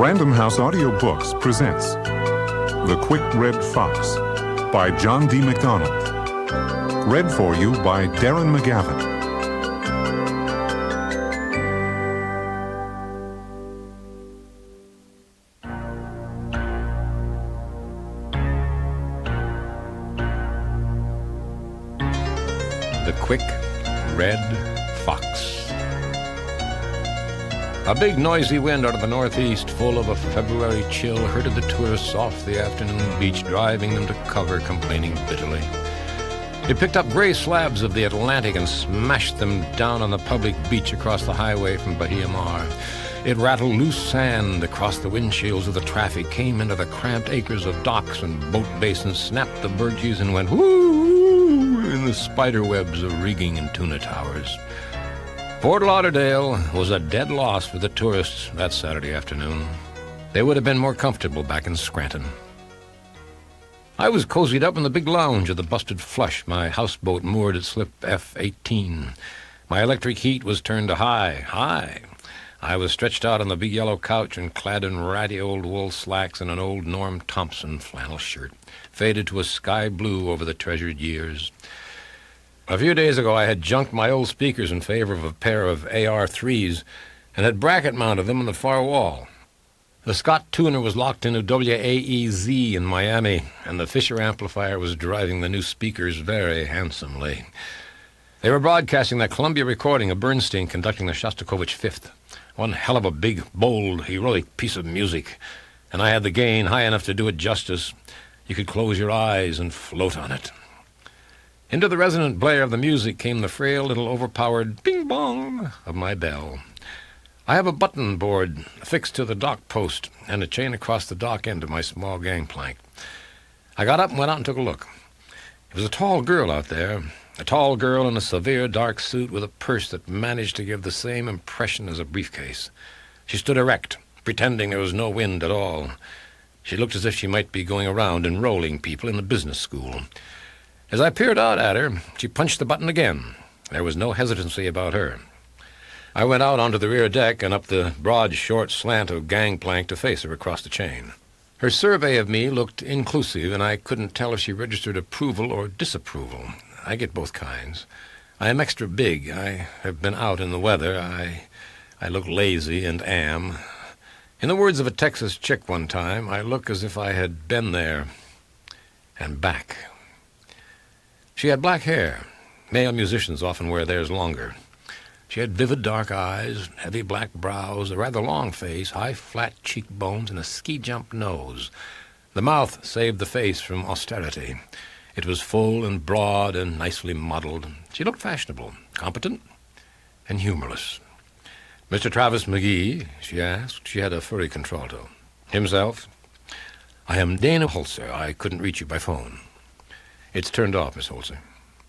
Random House Audio Books presents The Quick Red Fox by John D. MacDonald. Read for you by Darren McGavin. The Quick Red Fox. A big noisy wind out of the northeast, full of a February chill, herded the tourists off the afternoon beach, driving them to cover, complaining bitterly. It picked up gray slabs of the Atlantic and smashed them down on the public beach across the highway from Bahia Mar. It rattled loose sand across the windshields of the traffic, came into the cramped acres of docks and boat basins, snapped the birches, and went whoo in the spider webs of rigging and tuna towers. Fort Lauderdale was a dead loss for the tourists that Saturday afternoon. They would have been more comfortable back in Scranton. I was cozied up in the big lounge of the Busted Flush, my houseboat moored at slip F-18. My electric heat was turned to high. I was stretched out on the big yellow couch and clad in ratty old wool slacks and an old Norm Thompson flannel shirt, faded to a sky blue over the treasured years. A few days ago, I had junked my old speakers in favor of a pair of AR-3s and had bracket-mounted them on the far wall. The Scott tuner was locked into WAEZ in Miami, and the Fisher amplifier was driving the new speakers very handsomely. They were broadcasting that Columbia recording of Bernstein conducting the Shostakovich Fifth. One hell of a big, bold, heroic piece of music, and I had the gain high enough to do it justice. You could close your eyes and float on it. Into the resonant blare of the music came the frail little overpowered bing-bong of my bell. I have a button board affixed to the dock post and a chain across the dock end of my small gangplank. I got up and went out and took a look. It was a tall girl out there, a tall girl in a severe dark suit with a purse that managed to give the same impression as a briefcase. She stood erect, pretending there was no wind at all. She looked as if she might be going around enrolling people in a business school. As I peered out at her, she punched the button again. There was no hesitancy about her. I went out onto the rear deck and up the broad, short slant of gangplank to face her across the chain. Her survey of me looked inclusive, and I couldn't tell if she registered approval or disapproval. I get both kinds. I am extra big. I have been out in the weather. I look lazy and am. In the words of a Texas chick one time, I look as if I had been there and back. She had black hair. Male musicians often wear theirs longer. She had vivid dark eyes, heavy black brows, a rather long face, high flat cheekbones, and a ski-jump nose. The mouth saved the face from austerity. It was full and broad and nicely modeled. She looked fashionable, competent, and humorless. "Mr. Travis McGee?" she asked. She had a furry contralto. "Himself?" "I am Dana Holzer. I couldn't reach you by phone." "It's turned off, Miss Holzer.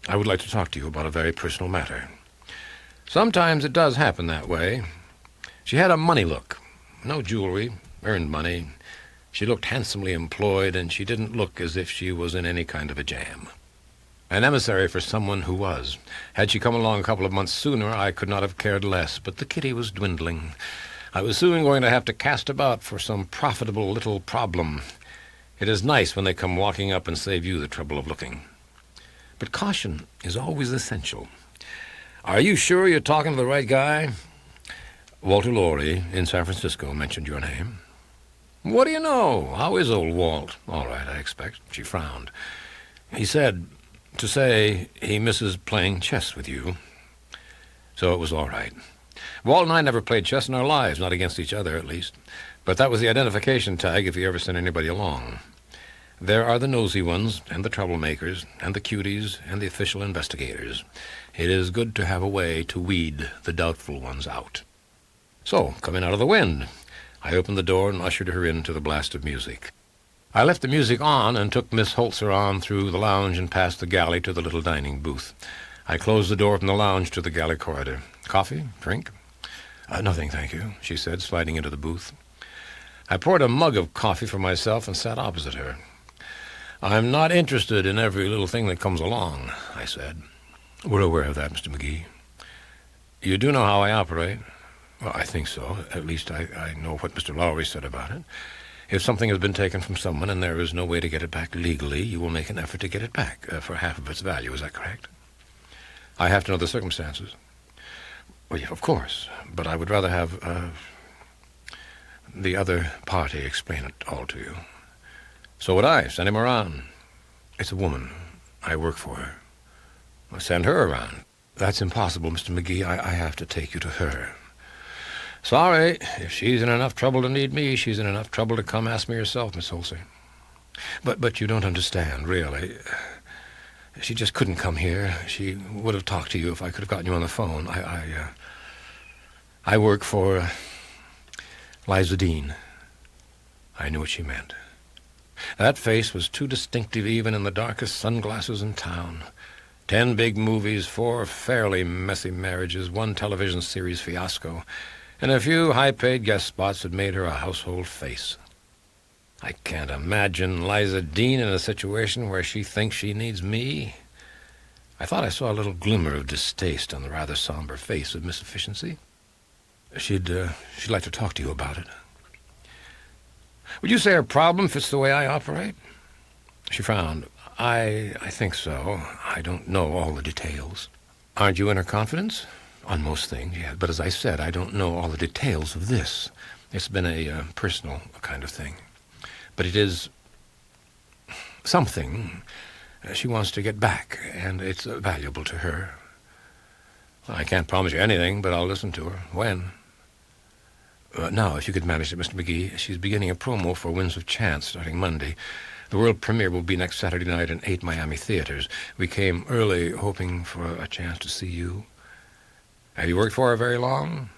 I would like to talk to you about a very personal matter." Sometimes it does happen that way. She had a money look. No jewelry, earned money. She looked handsomely employed, and she didn't look as if she was in any kind of a jam. An emissary for someone who was. Had she come along a couple of months sooner, I could not have cared less, but the kitty was dwindling. I was soon going to have to cast about for some profitable little problem. It is nice when they come walking up and save you the trouble of looking. But caution is always essential. "Are you sure you're talking to the right guy?" "Walter Lowry in San Francisco mentioned your name." "What do you know? How is old Walt?" "All right, I expect." She frowned. "He said to say he misses playing chess with you." So it was all right. Walt and I never played chess in our lives, not against each other at least. But that was the identification tag if he ever sent anybody along. There are the nosy ones, and the troublemakers, and the cuties, and the official investigators. It is good to have a way to weed the doubtful ones out. So, coming out of the wind, I opened the door and ushered her into the blast of music. I left the music on and took Miss Holzer on through the lounge and past the galley to the little dining booth. I closed the door from the lounge to the galley corridor. "Coffee? Drink?" "Nothing, thank you," she said, sliding into the booth. I poured a mug of coffee for myself and sat opposite her. "I'm not interested in every little thing that comes along," I said. "We're aware of that, Mr. McGee." "You do know how I operate?" Well, I think so. At least I know what Mr. Lowry said about it. If something has been taken from someone and there is no way to get it back legally, you will make an effort to get it back for half of its value. Is that correct? I have to know the circumstances. Well, yeah, of course. But I would rather have the other party explain it all to you. So would I. Send him around. It's a woman. I work for her. I'll send her around. That's impossible, Mr. McGee. I have to take you to her. Sorry. If she's in enough trouble to need me, she's in enough trouble to come ask me herself, Miss Holsey. But you don't understand, really. She just couldn't come here. She would have talked to you if I could have gotten you on the phone. I work for Liza Dean. I knew what she meant. That face was too distinctive even in the darkest sunglasses in town. 10 big movies, 4 fairly messy marriages, 1 television series fiasco, and a few high-paid guest spots had made her a household face. I can't imagine Liza Dean in a situation where she thinks she needs me. I thought I saw a little glimmer of distaste on the rather somber face of Miss Efficiency. She'd like to talk to you about it. Would you say her problem fits the way I operate? She frowned. I think so. I don't know all the details. Aren't you in her confidence? On most things, yeah. But as I said, I don't know all the details of this. It's been a personal kind of thing. But it is something she wants to get back, and it's valuable to her. Well, I can't promise you anything, but I'll listen to her. When? Now, if you could manage it, Mr. McGee. She's beginning a promo for Winds of Chance starting Monday. The world premiere will be next Saturday night in 8 Miami theaters. We came early hoping for a chance to see you. Have you worked for her very long?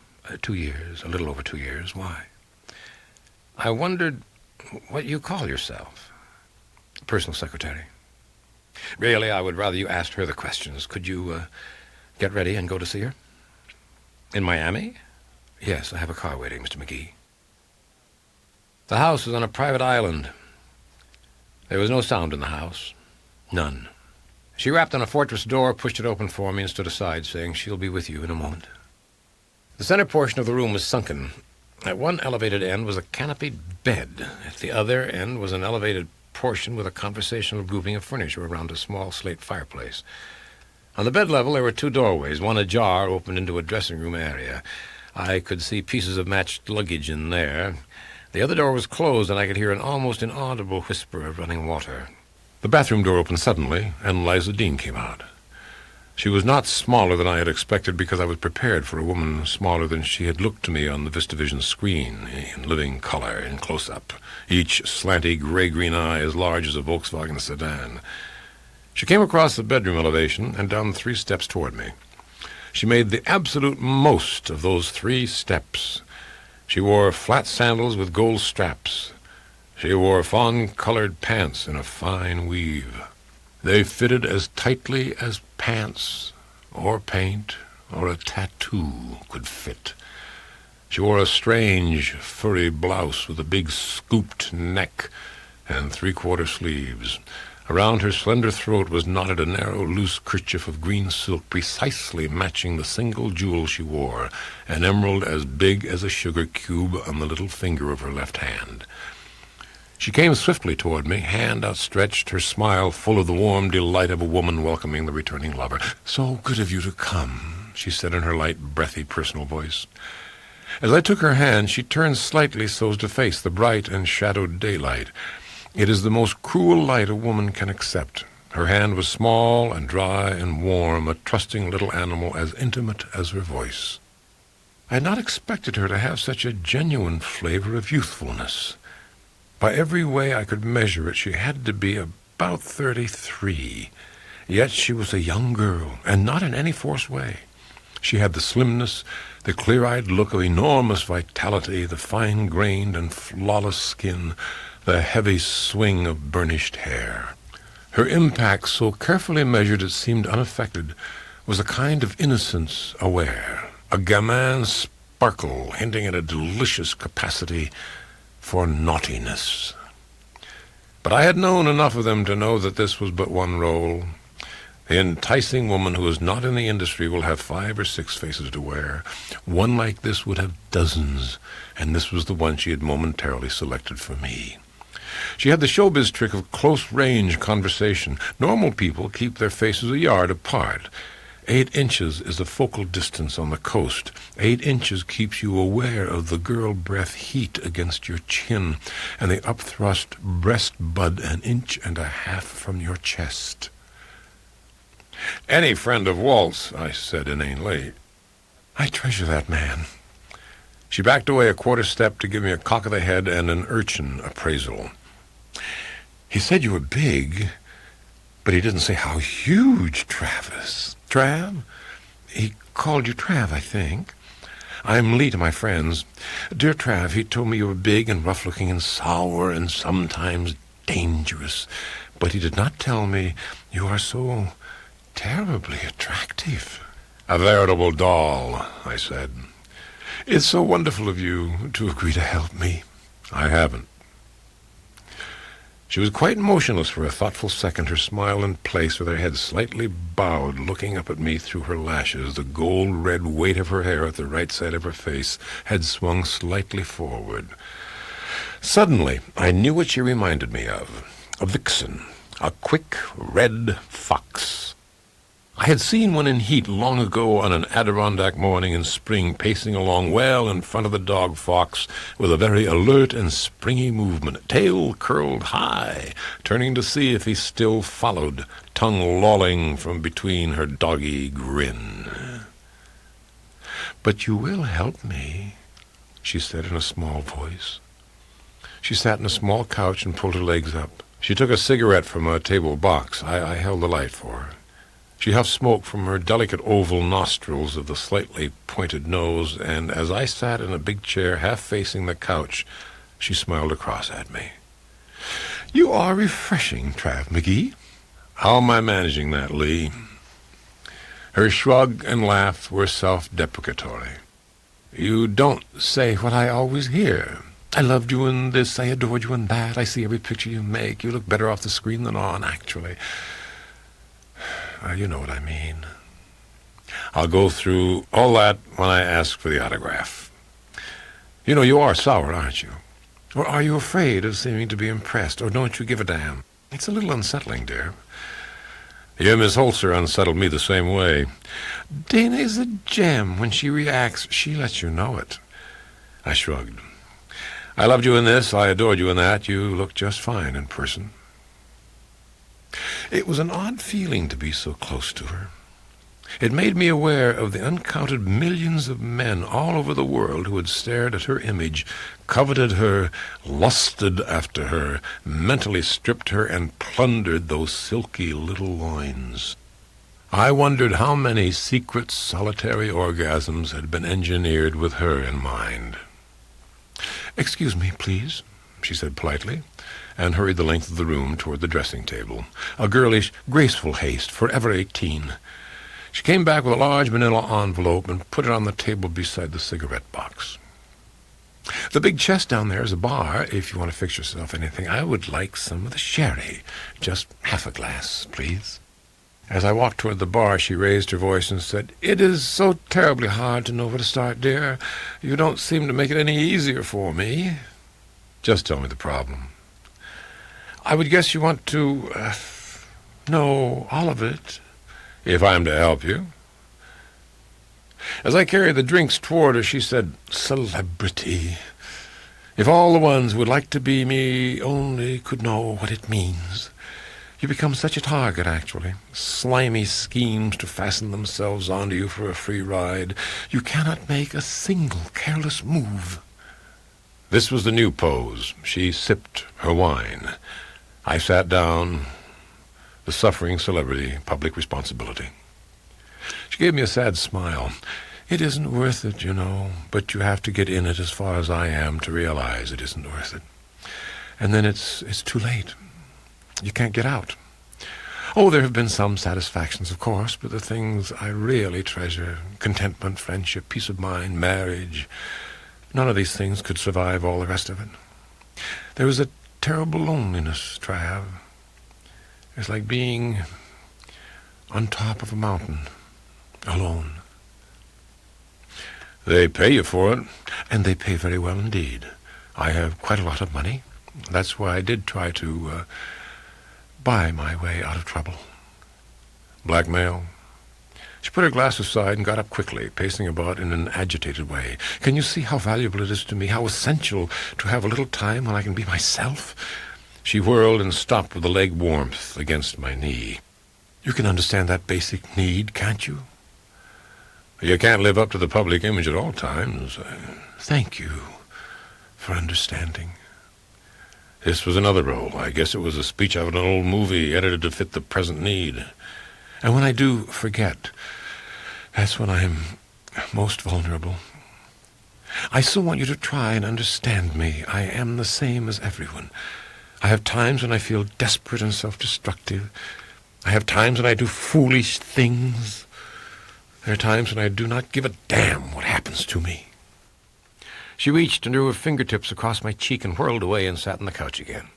2 years, a little over 2 years. Why? I wondered what you call yourself. Personal secretary. Really, I would rather you asked her the questions. Could you get ready and go to see her? In Miami? Yes, I have a car waiting, Mr. McGee. The house is on a private island. There was no sound in the house. None. She rapped on a fortress door, pushed it open for me, and stood aside, saying she'll be with you in a moment. The center portion of the room was sunken. At one elevated end was a canopied bed. At the other end was an elevated portion with a conversational grouping of furniture around a small slate fireplace. On the bed level there were 2 doorways. One ajar opened into a dressing room area. I could see pieces of matched luggage in there. The other door was closed, and I could hear an almost inaudible whisper of running water. The bathroom door opened suddenly, and Liza Dean came out. She was not smaller than I had expected, because I was prepared for a woman smaller than she had looked to me on the VistaVision screen, in living color, in close-up, each slanty gray-green eye as large as a Volkswagen sedan. She came across the bedroom elevation and down 3 steps toward me. She made the absolute most of those 3 steps. She wore flat sandals with gold straps. She wore fawn-colored pants in a fine weave. They fitted as tightly as pants or paint or a tattoo could fit. She wore a strange, furry blouse with a big scooped neck and 3/4 sleeves. Around her slender throat was knotted a narrow, loose kerchief of green silk, precisely matching the single jewel she wore, an emerald as big as a sugar cube on the little finger of her left hand. She came swiftly toward me, hand outstretched, her smile full of the warm delight of a woman welcoming the returning lover. "So good of you to come," she said in her light, breathy, personal voice. As I took her hand, she turned slightly so as to face the bright and shadowed daylight. It is the most cruel light a woman can accept. Her hand was small and dry and warm, a trusting little animal as intimate as her voice. I had not expected her to have such a genuine flavor of youthfulness. By every way I could measure it, she had to be about 33. Yet she was a young girl, and not in any forced way. She had the slimness, the clear-eyed look of enormous vitality, the fine-grained and flawless skin, the heavy swing of burnished hair. Her impact, so carefully measured it seemed unaffected, was a kind of innocence aware, a gamin sparkle hinting at a delicious capacity for naughtiness. But I had known enough of them to know that this was but one role. The enticing woman who is not in the industry will have 5 or 6 faces to wear. One like this would have dozens, and this was the one she had momentarily selected for me. She had the showbiz trick of close-range conversation. Normal people keep their faces a yard apart. 8 inches is the focal distance on the coast. 8 inches keeps you aware of the girl breath heat against your chin and the upthrust breast bud 1.5 inches from your chest. "Any friend of Walt's," I said inanely. "I treasure that man." She backed away a quarter step to give me a cock of the head and an urchin appraisal. "He said you were big, but he didn't say how huge, Travis." "Trav?" "He called you Trav, I think." "I'm Lee to my friends. Dear Trav, he told me you were big and rough-looking and sour and sometimes dangerous, but he did not tell me you are so terribly attractive." "A veritable doll," I said. "It's so wonderful of you to agree to help me." "I haven't." She was quite motionless for a thoughtful second, her smile in place, with her head slightly bowed, looking up at me through her lashes. The gold-red weight of her hair at the right side of her face had swung slightly forward. Suddenly, I knew what she reminded me of. A vixen, a quick red fox. I had seen one in heat long ago on an Adirondack morning in spring, pacing along well in front of the dog fox with a very alert and springy movement, tail curled high, turning to see if he still followed, tongue lolling from between her doggy grin. "But you will help me," she said in a small voice. She sat in a small couch and pulled her legs up. She took a cigarette from a table box. I held the light for her. She huffed smoke from her delicate oval nostrils of the slightly pointed nose, and as I sat in a big chair half facing the couch, she smiled across at me. "You are refreshing, Trav McGee." "How am I managing that, Lee?" Her shrug and laugh were self-deprecatory. "You don't say what I always hear. I loved you in this, I adored you in that, I see every picture you make, you look better off the screen than on, actually." You know what I mean. I'll go through all that when I ask for the autograph. You know, you are sour, aren't you? Or are you afraid of seeming to be impressed? Or don't you give a damn? It's a little unsettling, dear. Yeah, Miss Holzer unsettled me the same way. Dana is a gem. When she reacts, she lets you know it. I shrugged. I loved you in this, I adored you in that. You look just fine in person. It was an odd feeling to be so close to her. It made me aware of the uncounted millions of men all over the world who had stared at her image, coveted her, lusted after her, mentally stripped her, and plundered those silky little loins. I wondered how many secret, solitary orgasms had been engineered with her in mind. "Excuse me, please," she said politely, and hurried the length of the room toward the dressing table. A girlish, graceful haste, forever 18. She came back with a large manila envelope and put it on the table beside the cigarette box. "The big chest down there is a bar, if you want to fix yourself anything. I would like some of the sherry. Just half a glass, please." As I walked toward the bar, she raised her voice and said, "It is so terribly hard to know where to start, dear. You don't seem to make it any easier for me." "Just tell me the problem." "I would guess you want to know all of it." "If I'm to help you." As I carried the drinks toward her, she said, "Celebrity. If all the ones who would like to be me only could know what it means. You become such a target, actually. Slimy schemes to fasten themselves onto you for a free ride. You cannot make a single careless move." This was the new pose. She sipped her wine. I sat down. The suffering celebrity, public responsibility. She gave me a sad smile. "It isn't worth it, you know, but you have to get in it as far as I am to realize it isn't worth it. And then it's too late. You can't get out. Oh, there have been some satisfactions, of course, but the things I really treasure, contentment, friendship, peace of mind, marriage, none of these things could survive all the rest of it. There is a terrible loneliness, Trav. It's like being on top of a mountain, alone. They pay you for it, and they pay very well indeed. I have quite a lot of money. That's why I did try to buy my way out of trouble. Blackmail. She put her glass aside and got up quickly, pacing about in an agitated way. Can you see how valuable it is to me, how essential to have a little time when I can be myself? She whirled and stopped with the leg warmth against my knee. You can understand that basic need, can't you? You can't live up to the public image at all times. Thank you for understanding. This was another role. I guess it was a speech out of an old movie edited to fit the present need. And when I do forget, that's when I am most vulnerable. I still want you to try and understand me. I am the same as everyone. I have times when I feel desperate and self-destructive. I have times when I do foolish things. There are times when I do not give a damn what happens to me. She reached and drew her fingertips across my cheek and whirled away and sat on the couch again.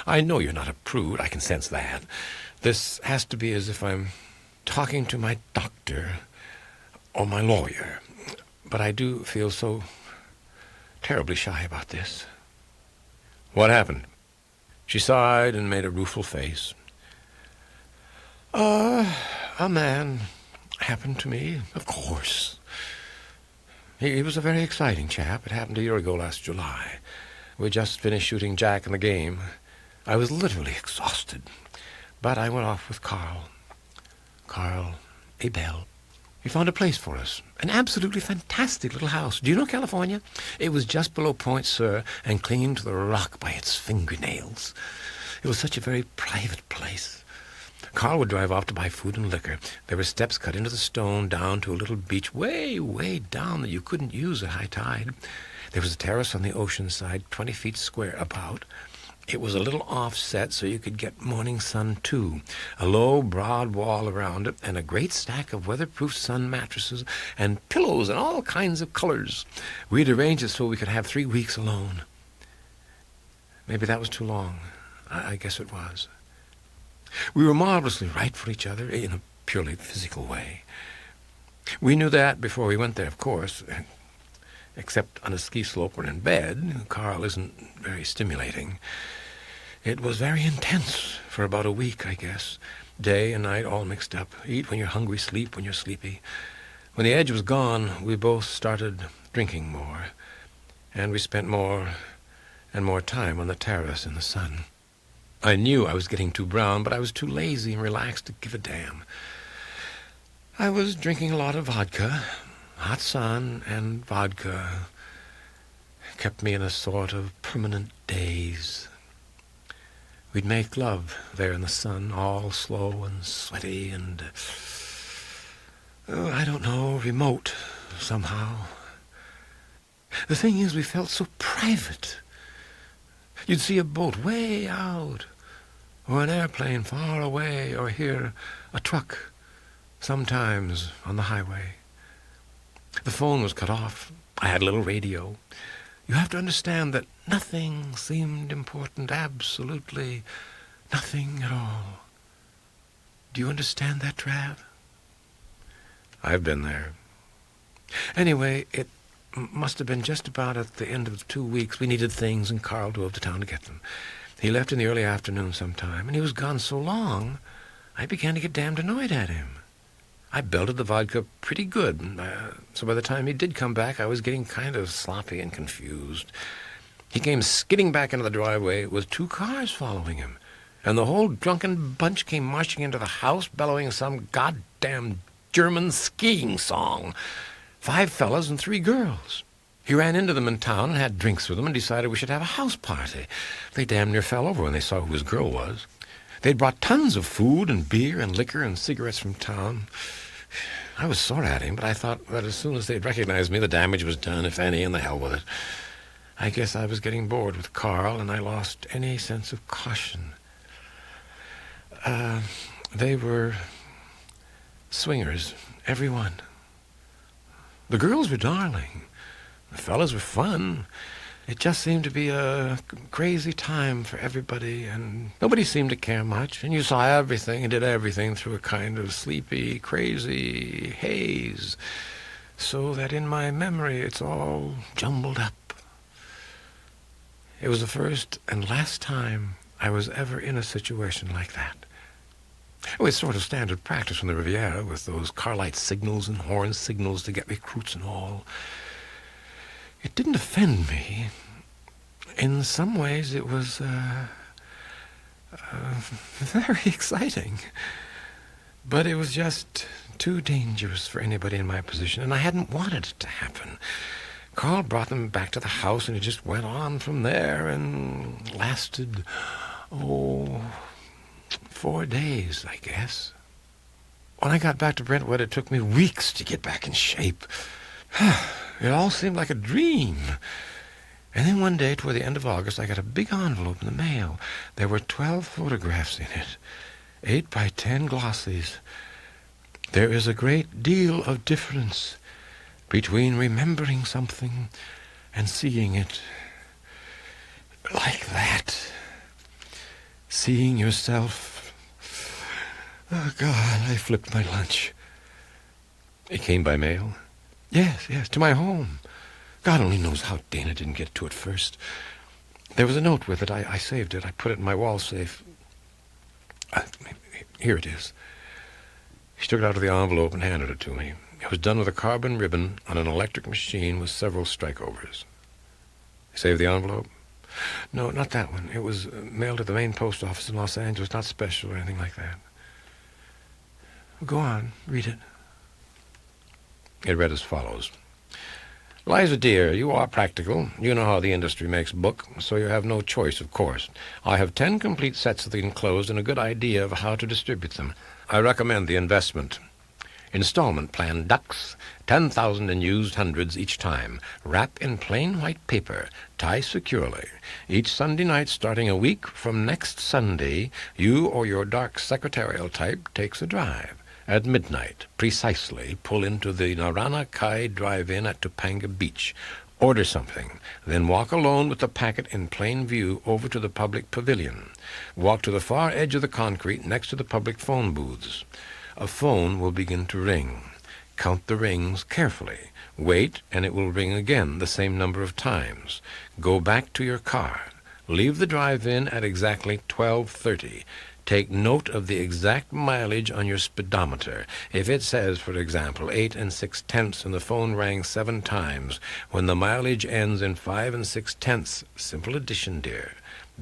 I know you're not a prude. I can sense that. This has to be as if I'm talking to my doctor or my lawyer. But I do feel so terribly shy about this. What happened? She sighed and made a rueful face. A man happened to me, of course. He was a very exciting chap. It happened a year ago last July. We just finished shooting Jack in the game. I was literally exhausted. But I went off with Carl. Carl Abel. He found a place for us. An absolutely fantastic little house. Do you know California? It was just below Point Sur and clinging to the rock by its fingernails. It was such a very private place. Carl would drive off to buy food and liquor. There were steps cut into the stone down to a little beach way, way down that you couldn't use at high tide. There was a terrace on the ocean side, 20 feet square about. It was a little offset so you could get morning sun, too. A low, broad wall around it, and a great stack of weatherproof sun mattresses and pillows in all kinds of colors. We'd arranged it so we could have 3 weeks alone. Maybe that was too long. I guess it was. We were marvelously right for each other in a purely physical way. We knew that before we went there, of course. Except on a ski slope or in bed, Carl isn't very stimulating. It was very intense for about a week, I guess. Day and night all mixed up. Eat when you're hungry, sleep when you're sleepy. When the edge was gone, we both started drinking more. And we spent more and more time on the terrace in the sun. I knew I was getting too brown, but I was too lazy and relaxed to give a damn. I was drinking a lot of vodka. Hot sun and vodka kept me in a sort of permanent daze. We'd make love there in the sun, all slow and sweaty and, I don't know, remote somehow. The thing is, we felt so private. You'd see a boat way out, or an airplane far away, or hear a truck sometimes on the highway. The phone was cut off. I had a little radio. You have to understand that nothing seemed important, absolutely nothing at all. Do you understand that, Trav? I've been there. Anyway, it must have been just about at the end of 2 weeks. We needed things, and Carl drove to town to get them. He left in the early afternoon sometime, and he was gone so long, I began to get damned annoyed at him. I belted the vodka pretty good, so by the time he did come back, I was getting kind of sloppy and confused. He came skidding back into the driveway with 2 cars following him, and the whole drunken bunch came marching into the house, bellowing some goddamn German skiing song. 5 fellas and 3 girls. He ran into them in town and had drinks with them and decided we should have a house party. They damn near fell over when they saw who his girl was. They'd brought tons of food and beer and liquor and cigarettes from town. I was sore at him, but I thought that as soon as they'd recognized me, the damage was done, if any, and the hell with it. I guess I was getting bored with Carl, and I lost any sense of caution. They were swingers, every one. The girls were darling. The fellas were fun. It just seemed to be a crazy time for everybody, and nobody seemed to care much, and you saw everything and did everything through a kind of sleepy, crazy haze, so that in my memory it's all jumbled up. It was the first and last time I was ever in a situation like that. Oh, it's sort of standard practice on the Riviera, with those car light signals and horn signals to get recruits and all. It didn't offend me. In some ways, it was very exciting. But it was just too dangerous for anybody in my position, and I hadn't wanted it to happen. Carl brought them back to the house, and it just went on from there and lasted, 4 days, I guess. When I got back to Brentwood, it took me weeks to get back in shape. It all seemed like a dream. And then one day, toward the end of August, I got a big envelope in the mail. There were 12 photographs in it, 8 by 10 glossies. There is a great deal of difference between remembering something and seeing it like that. Seeing yourself. Oh, God, I flipped my lunch. It came by mail? Yes, to my home. God only knows how Dana didn't get to it first. There was a note with it. I saved it. I put it in my wall safe. Here it is. She took it out of the envelope and handed it to me. It was done with a carbon ribbon on an electric machine with several strikeovers. Save the envelope? No, not that one. It was mailed to the main post office in Los Angeles, not special or anything like that. Go on, read it. It read as follows. Liza, dear, you are practical. You know how the industry makes book, so you have no choice, of course. I have 10 complete sets of the enclosed and a good idea of how to distribute them. I recommend the investment. Installment plan ducks, 10,000 in used hundreds each time. Wrap in plain white paper. Tie securely. Each Sunday night starting a week from next Sunday, you or your dark secretarial type takes a drive. At midnight, precisely, pull into the Narana Kai Drive-In at Topanga Beach. Order something, then walk alone with the packet in plain view over to the public pavilion. Walk to the far edge of the concrete next to the public phone booths. A phone will begin to ring. Count the rings carefully. Wait, and it will ring again the same number of times. Go back to your car. Leave the drive-in at exactly 12:30. Take note of the exact mileage on your speedometer. If it says, for example, 8 6/10 and the phone rang 7 times, when the mileage ends in 5 6/10, simple addition, dear.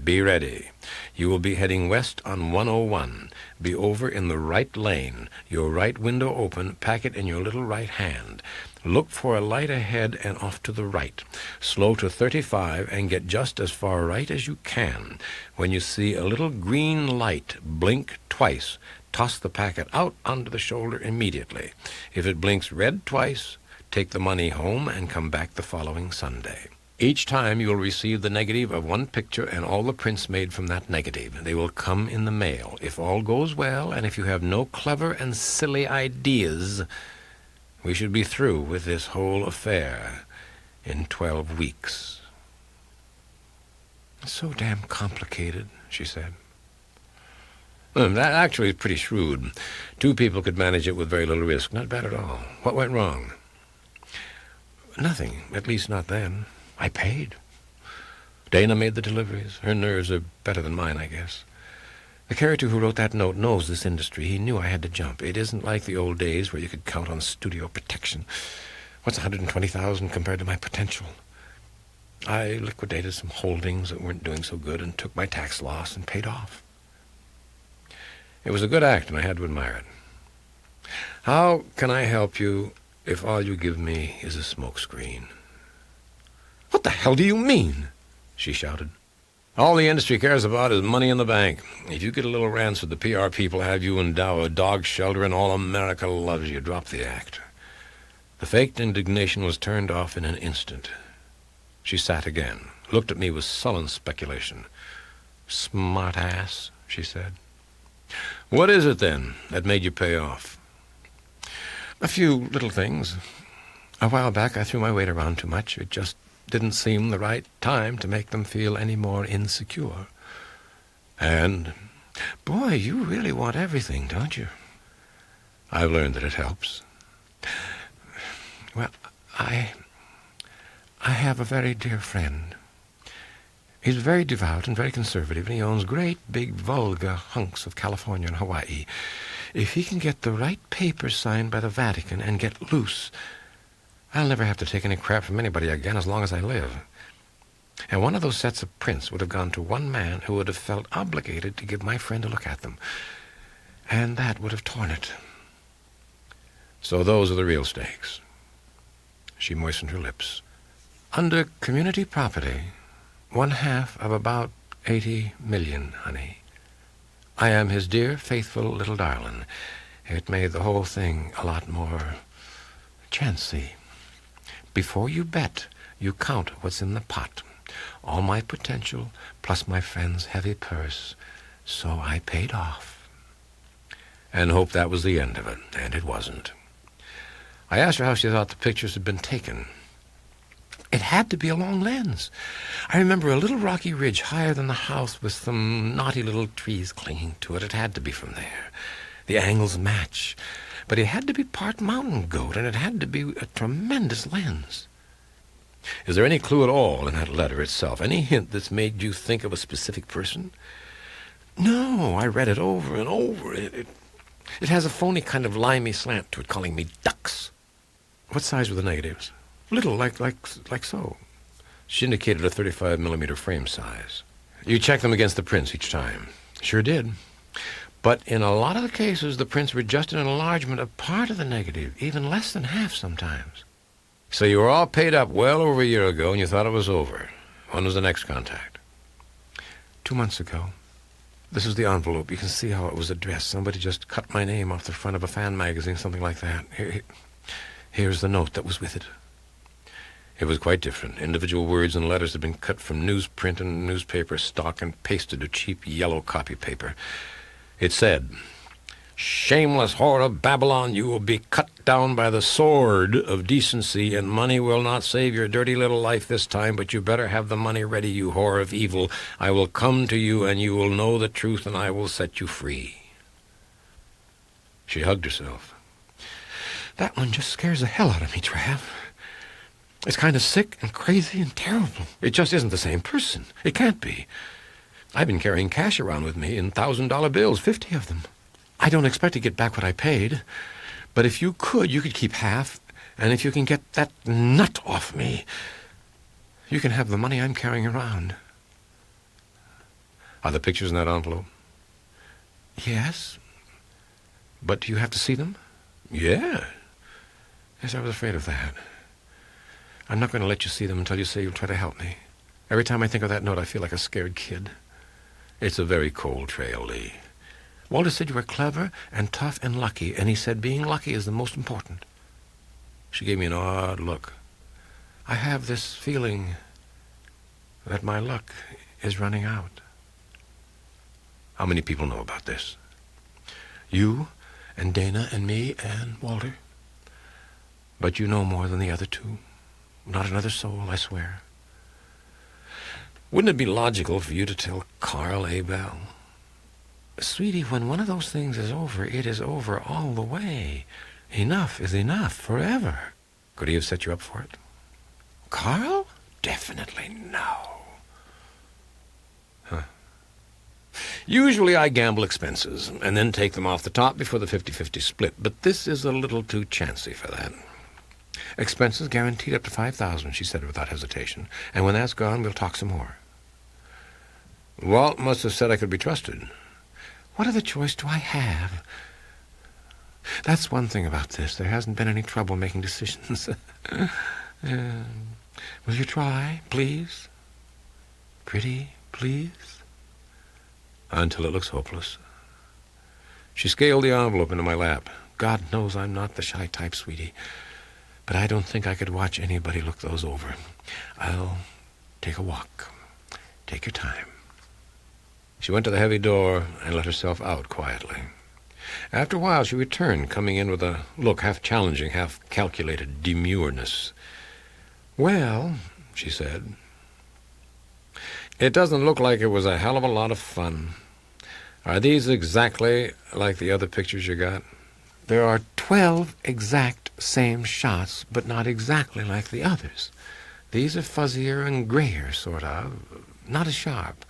Be ready. You will be heading west on 101. Be over in the right lane, your right window open, packet in your little right hand. Look for a light ahead and off to the right. Slow to 35 and get just as far right as you can. When you see a little green light, blink twice. Toss the packet out onto the shoulder immediately. If it blinks red twice, take the money home and come back the following Sunday. Each time you will receive the negative of one picture and all the prints made from that negative. They will come in the mail. If all goes well, and if you have no clever and silly ideas, we should be through with this whole affair in 12 weeks. It's so damn complicated, she said. That actually is pretty shrewd. 2 people could manage it with very little risk. Not bad at all. What went wrong? Nothing, at least not then. I paid. Dana made the deliveries. Her nerves are better than mine, I guess. The character who wrote that note knows this industry. He knew I had to jump. It isn't like the old days where you could count on studio protection. What's 120,000 compared to my potential? I liquidated some holdings that weren't doing so good and took my tax loss and paid off. It was a good act, and I had to admire it. How can I help you if all you give me is a smokescreen? What the hell do you mean? She shouted. All the industry cares about is money in the bank. If you get a little rancid, the PR people have you endow a dog shelter and all America loves you. Drop the act. The faked indignation was turned off in an instant. She sat again, looked at me with sullen speculation. Smart ass, she said. What is it, then, that made you pay off? A few little things. A while back, I threw my weight around too much. It just didn't seem the right time to make them feel any more insecure. And, boy, you really want everything, don't you? I've learned that it helps. Well, I have a very dear friend. He's very devout and very conservative, and he owns great, big, vulgar hunks of California and Hawaii. If he can get the right papers signed by the Vatican and get loose, I'll never have to take any crap from anybody again as long as I live. And one of those sets of prints would have gone to one man who would have felt obligated to give my friend a look at them. And that would have torn it. So those are the real stakes. She moistened her lips. Under community property, 1/2 of about 80 million, honey. I am his dear, faithful little darling. It made the whole thing a lot more chancy. Before you bet, you count what's in the pot. All my potential, plus my friend's heavy purse. So I paid off. And hoped that was the end of it, and it wasn't. I asked her how she thought the pictures had been taken. It had to be a long lens. I remember a little rocky ridge higher than the house with some naughty little trees clinging to it. It had to be from there. The angles match. But it had to be part mountain goat, and it had to be a tremendous lens. Is there any clue at all in that letter itself? Any hint that's made you think of a specific person? No, I read it over and over. It has a phony kind of limey slant to it, calling me ducks. What size were the negatives? Little, like so. She indicated a 35mm frame size. You checked them against the prints each time? Sure did. But in a lot of the cases, the prints were just an enlargement of part of the negative, even less than half sometimes. So you were all paid up well over a year ago, and you thought it was over. When was the next contact? 2 months ago. This is the envelope. You can see how it was addressed. Somebody just cut my name off the front of a fan magazine, something like that. Here's the note that was with it. It was quite different. Individual words and letters had been cut from newsprint and newspaper stock and pasted to cheap yellow copy paper. It said, "Shameless whore of Babylon, you will be cut down by the sword of decency, and money will not save your dirty little life this time, but you better have the money ready, you whore of evil. I will come to you, and you will know the truth, and I will set you free." She hugged herself. That one just scares the hell out of me, Trav. It's kind of sick and crazy and terrible. It just isn't the same person. It can't be. I've been carrying cash around with me in $1,000 bills, 50 of them. I don't expect to get back what I paid, but if you could keep half, and if you can get that nut off me, you can have the money I'm carrying around. Are the pictures in that envelope? Yes. But do you have to see them? Yeah. Yes, I was afraid of that. I'm not going to let you see them until you say you'll try to help me. Every time I think of that note, I feel like a scared kid. It's a very cold trail, Lee. Walter said you were clever and tough and lucky, and he said being lucky is the most important. She gave me an odd look. I have this feeling that my luck is running out. How many people know about this? You and Dana and me and Walter. But you know more than the other two. Not another soul, I swear. Wouldn't it be logical for you to tell Carl Abel? Sweetie, when one of those things is over, it is over all the way. Enough is enough, forever. Could he have set you up for it? Carl? Definitely no. Huh. Usually I gamble expenses and then take them off the top before the 50-50 split, but this is a little too chancy for that. Expenses guaranteed up to $5,000, she said without hesitation. And when that's gone, we'll talk some more. Walt must have said I could be trusted. What other choice do I have? That's one thing about this. There hasn't been any trouble making decisions. Will you try, please? Pretty, please? Until it looks hopeless. She scaled the envelope into my lap. God knows I'm not the shy type, sweetie. But I don't think I could watch anybody look those over. I'll take a walk. Take your time. She went to the heavy door and let herself out quietly. After a while, she returned, coming in with a look half challenging, half calculated demureness. Well, she said. "It doesn't look like it was a hell of a lot of fun. Are these exactly like the other pictures you got?" "There are 12 exact same shots, but not exactly like the others. These are fuzzier and grayer, sort of. Not as sharp.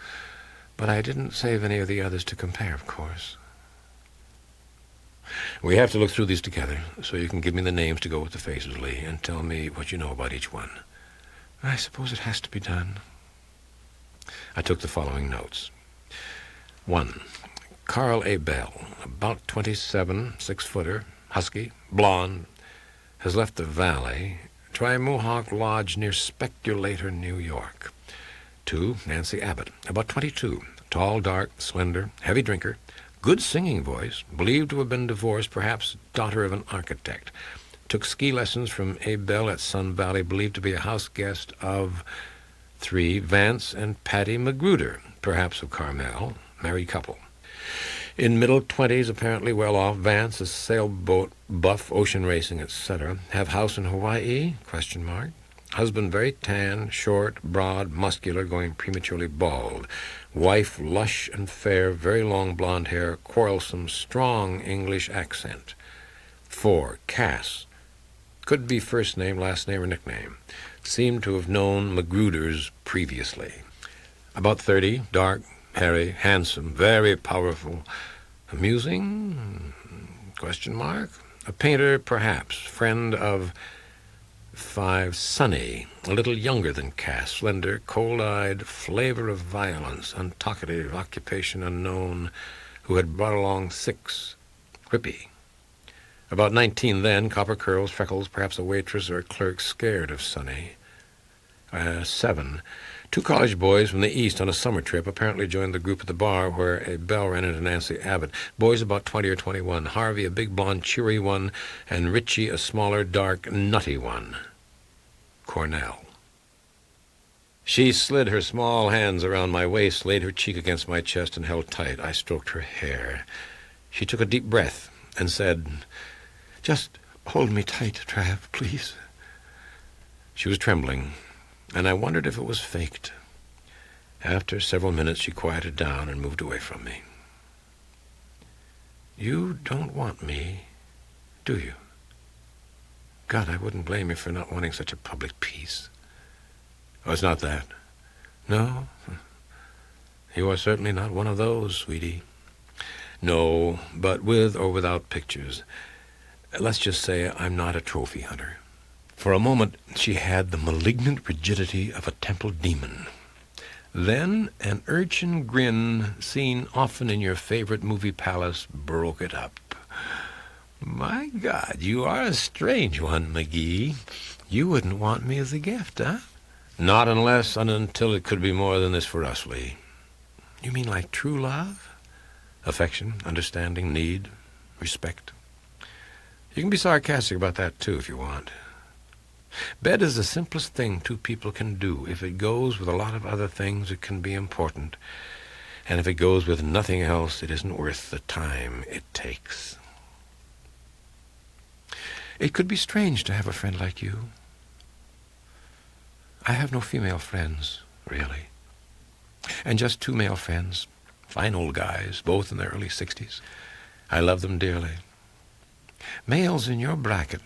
But I didn't save any of the others to compare, of course." "We have to look through these together, so you can give me the names to go with the faces, Lee, and tell me what you know about each one." "I suppose it has to be done." I took the following notes. 1. Carl A. Bell, about 27, 6-footer, husky, blonde, has left the valley. Try Mohawk Lodge near Speculator, New York. 2. Nancy Abbott, about 22, tall, dark, slender, heavy drinker, good singing voice, believed to have been divorced, perhaps daughter of an architect. Took ski lessons from A. Bell at Sun Valley, believed to be a house guest of 3. Vance and Patty Magruder, perhaps of Carmel, married couple. In middle 20s, apparently well off. Vance, a sailboat buff, ocean racing, etc. Have house in Hawaii? ? Husband very tan, short, broad, muscular, going prematurely bald. Wife lush and fair, very long blonde hair, quarrelsome, strong English accent. 4. Cass. Could be first name, last name, or nickname. Seemed to have known Magruders previously. About 30, dark, hairy, handsome, very powerful. Amusing? ? A painter, perhaps. Friend of 5. Sonny, a little younger than Cass, slender, cold-eyed, flavor of violence, untalkative, occupation unknown, who had brought along 6. Whippy. About 19 then, copper curls, freckles, perhaps a waitress or a clerk, scared of Sonny. 7. 2 college boys from the East on a summer trip apparently joined the group at the bar where A. Bell ran into Nancy Abbott. Boys about 20 or 21. Harvey, a big blonde, cheery one, and Richie, a smaller, dark, nutty one. Cornell. She slid her small hands around my waist, laid her cheek against my chest, and held tight. I stroked her hair. She took a deep breath and said, "Just hold me tight, Trav, please." She was trembling, and I wondered if it was faked. After several minutes, she quieted down and moved away from me. "You don't want me, do you? God, I wouldn't blame you for not wanting such a public peace." "Oh, it's not that." "No? You are certainly not one of those, sweetie." "No, but with or without pictures. Let's just say I'm not a trophy hunter." For a moment, she had the malignant rigidity of a temple demon. Then an urchin grin, seen often in your favorite movie palace, broke it up. "My God, you are a strange one, McGee. You wouldn't want me as a gift, huh?" "Not unless and until it could be more than this for us, Lee." "You mean like true love?" "Affection, understanding, need, respect. You can be sarcastic about that, too, if you want. Bed is the simplest thing 2 people can do. If it goes with a lot of other things, it can be important. And if it goes with nothing else, it isn't worth the time it takes." "It could be strange to have a friend like you." "I have no female friends, really. And just 2 male friends. Fine old guys, both in their early 60s. I love them dearly. Males in your bracket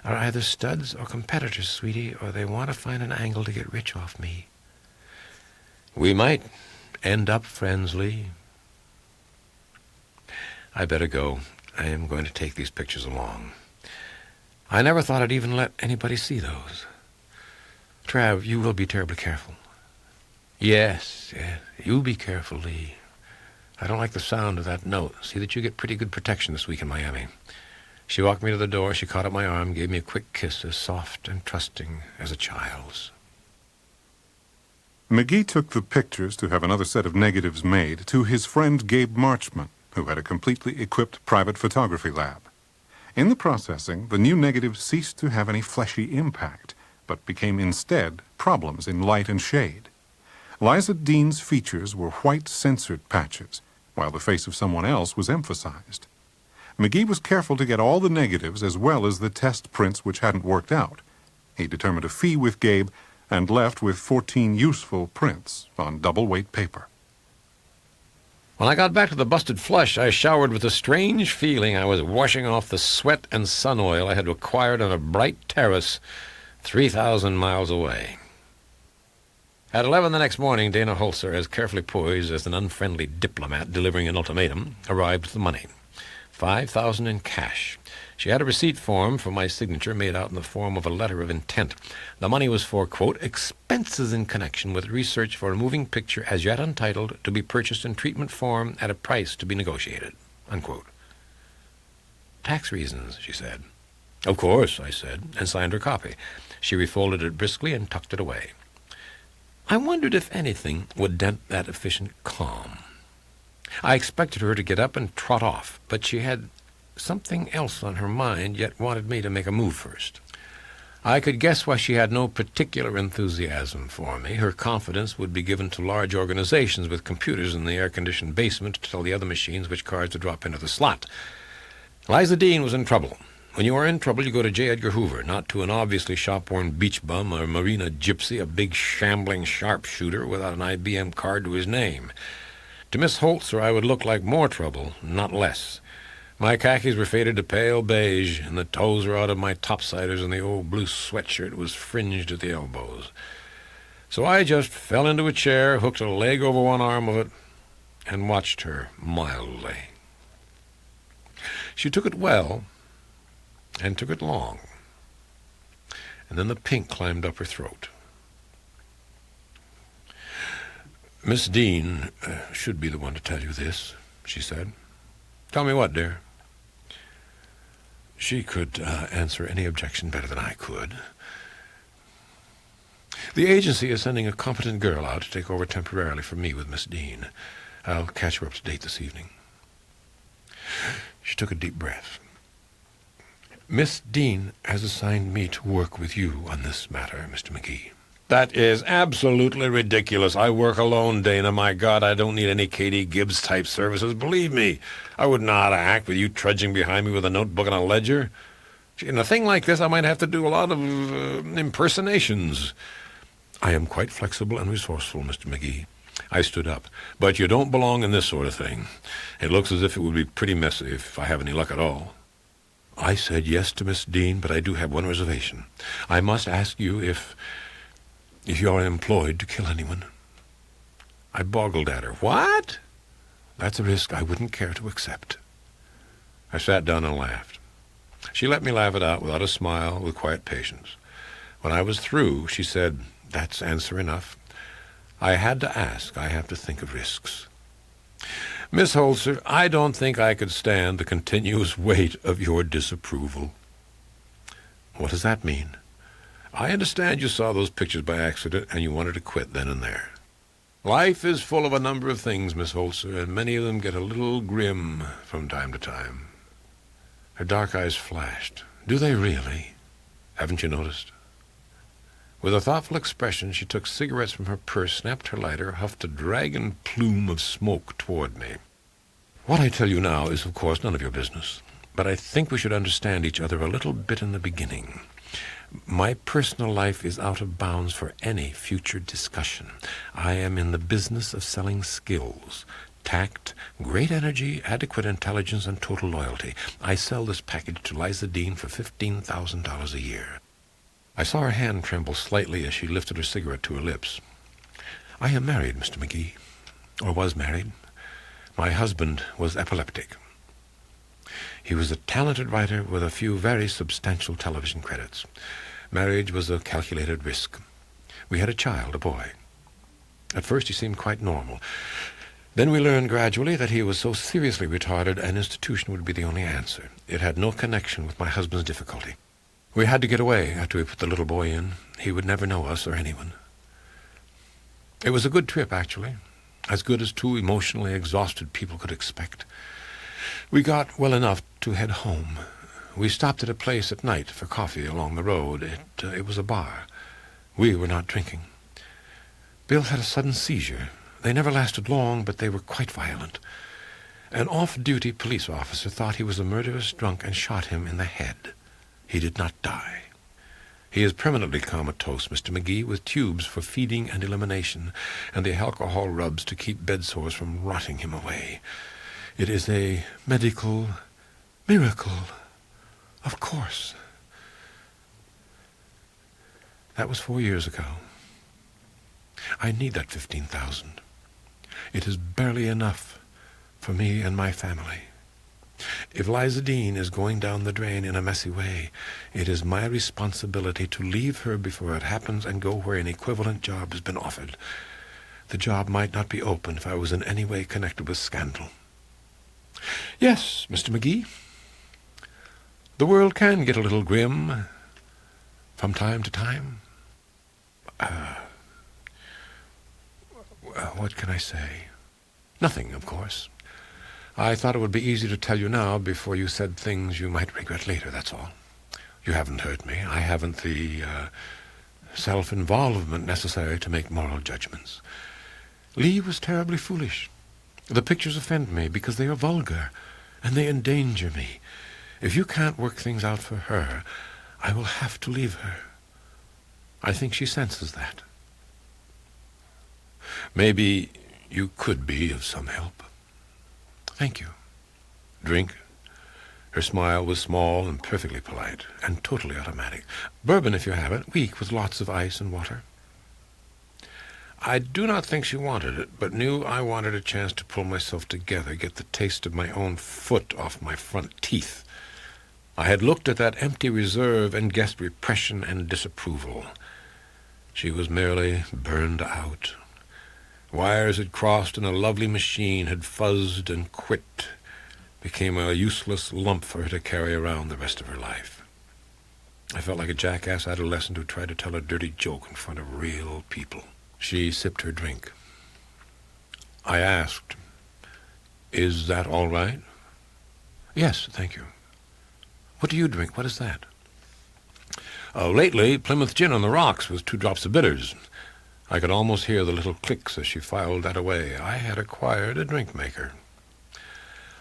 are either studs or competitors, sweetie, or they want to find an angle to get rich off me." "We might end up friends, Lee." "I better go. I am going to take these pictures along. I never thought I'd even let anybody see those. Trav, you will be terribly careful." Yes, you be careful, Lee. I don't like the sound of that note. See that you get pretty good protection this week in Miami." She walked me to the door. She caught up my arm, gave me a quick kiss as soft and trusting as a child's. McGee took the pictures to have another set of negatives made to his friend Gabe Marchman, who had a completely equipped private photography lab. In the processing, the new negatives ceased to have any fleshy impact, but became instead problems in light and shade. Liza Dean's features were white censored patches, while the face of someone else was emphasized. McGee was careful to get all the negatives as well as the test prints which hadn't worked out. He determined a fee with Gabe and left with 14 useful prints on double-weight paper. When I got back to the busted flush, I showered with a strange feeling I was washing off the sweat and sun oil I had acquired on a bright terrace 3,000 miles away. At 11 the next morning, Dana Holzer, as carefully poised as an unfriendly diplomat delivering an ultimatum, arrived with the money. $5,000 in cash. She had a receipt form for my signature made out in the form of a letter of intent. The money was for, quote, expenses in connection with research for a moving picture as yet untitled, to be purchased in treatment form at a price to be negotiated, unquote. Tax reasons, she said. Of course, I said, and signed her copy. She refolded it briskly and tucked it away. I wondered if anything would dent that efficient calm. I expected her to get up and trot off, but she had something else on her mind, yet wanted me to make a move first. I could guess why she had no particular enthusiasm for me. Her confidence would be given to large organizations with computers in the air-conditioned basement to tell the other machines which cards to drop into the slot. Liza Dean was in trouble. When you are in trouble, you go to J. Edgar Hoover, not to an obviously shop-worn beach bum or marina gypsy, a big shambling sharpshooter without an IBM card to his name. To Miss Holzer, I would look like more trouble, not less. My khakis were faded to pale beige, and the toes were out of my topsiders, and the old blue sweatshirt was fringed at the elbows. So I just fell into a chair, hooked a leg over one arm of it, and watched her mildly. She took it well, and took it long, and then the pink climbed up her throat. Miss Dean should be the one to tell you this, she said. Tell me what, dear? She could answer any objection better than I could. The agency is sending a competent girl out to take over temporarily for me with Miss Dean. I'll catch her up to date this evening. She took a deep breath. Miss Dean has assigned me to work with you on this matter, Mr. McGee. That is absolutely ridiculous. I work alone, Dana. My God, I don't need any Katie Gibbs-type services. Believe me, I would not act with you trudging behind me with a notebook and a ledger. In a thing like this, I might have to do a lot of impersonations. I am quite flexible and resourceful, Mr. McGee. I stood up. But you don't belong in this sort of thing. It looks as if it would be pretty messy if I have any luck at all. I said yes to Miss Dean, but I do have one reservation. I must ask you if you are employed to kill anyone. I boggled at her. What? That's a risk I wouldn't care to accept. I sat down and laughed. She let me laugh it out without a smile, with quiet patience. When I was through, she said, that's answer enough. I had to ask. I have to think of risks. Miss Holzer, I don't think I could stand the continuous weight of your disapproval. What does that mean? I understand you saw those pictures by accident and you wanted to quit then and there. Life is full of a number of things, Miss Holzer, and many of them get a little grim from time to time. Her dark eyes flashed. Do they really? Haven't you noticed? With a thoughtful expression, she took cigarettes from her purse, snapped her lighter, huffed a dragon plume of smoke toward me. What I tell you now is, of course, none of your business, but I think we should understand each other a little bit in the beginning. My personal life is out of bounds for any future discussion. I am in the business of selling skills, tact, great energy, adequate intelligence, and total loyalty. I sell this package to Liza Dean for $15,000 a year. I saw her hand tremble slightly as she lifted her cigarette to her lips. I am married, Mr. McGee, or was married. My husband was epileptic. He was a talented writer with a few very substantial television credits. Marriage was a calculated risk. We had a child, a boy. At first he seemed quite normal. Then we learned gradually that he was so seriously retarded an institution would be the only answer. It had no connection with my husband's difficulty. We had to get away after we put the little boy in. He would never know us or anyone. It was a good trip, actually. As good as two emotionally exhausted people could expect. We got well enough to head home. We stopped at a place at night for coffee along the road. It was a bar. We were not drinking. Bill had a sudden seizure. They never lasted long, but they were quite violent. An off-duty police officer thought he was a murderous drunk and shot him in the head. He did not die. He is permanently comatose, Mr. McGee, with tubes for feeding and elimination, and the alcohol rubs to keep bed sores from rotting him away. It is a medical miracle, of course. That was 4 years ago. I need that 15,000. It is barely enough for me and my family. If Liza Dean is going down the drain in a messy way, it is my responsibility to leave her before it happens and go where an equivalent job has been offered. The job might not be open if I was in any way connected with scandal. Yes, Mr. McGee, the world can get a little grim from time to time. What can I say? Nothing, of course. I thought it would be easy to tell you now before you said things you might regret later, that's all. You haven't hurt me. I haven't the self-involvement necessary to make moral judgments. Lee was terribly foolish. The pictures offend me because they are vulgar, and they endanger me. If you can't work things out for her, I will have to leave her. I think she senses that. Maybe you could be of some help. Thank you. Drink? Her smile was small and perfectly polite, and totally automatic. Bourbon, if you have it, weak, with lots of ice and water. I do not think she wanted it, but knew I wanted a chance to pull myself together, get the taste of my own foot off my front teeth. I had looked at that empty reserve and guessed repression and disapproval. She was merely burned out. Wires had crossed and a lovely machine had fuzzed and quit, became a useless lump for her to carry around the rest of her life. I felt like a jackass adolescent who tried to tell a dirty joke in front of real people. She sipped her drink. I asked, "Is that all right?" "Yes, thank you." "What do you drink? What is that?" Lately, Plymouth gin on the rocks with 2 drops of bitters." I could almost hear the little clicks as she filed that away. I had acquired a drink maker.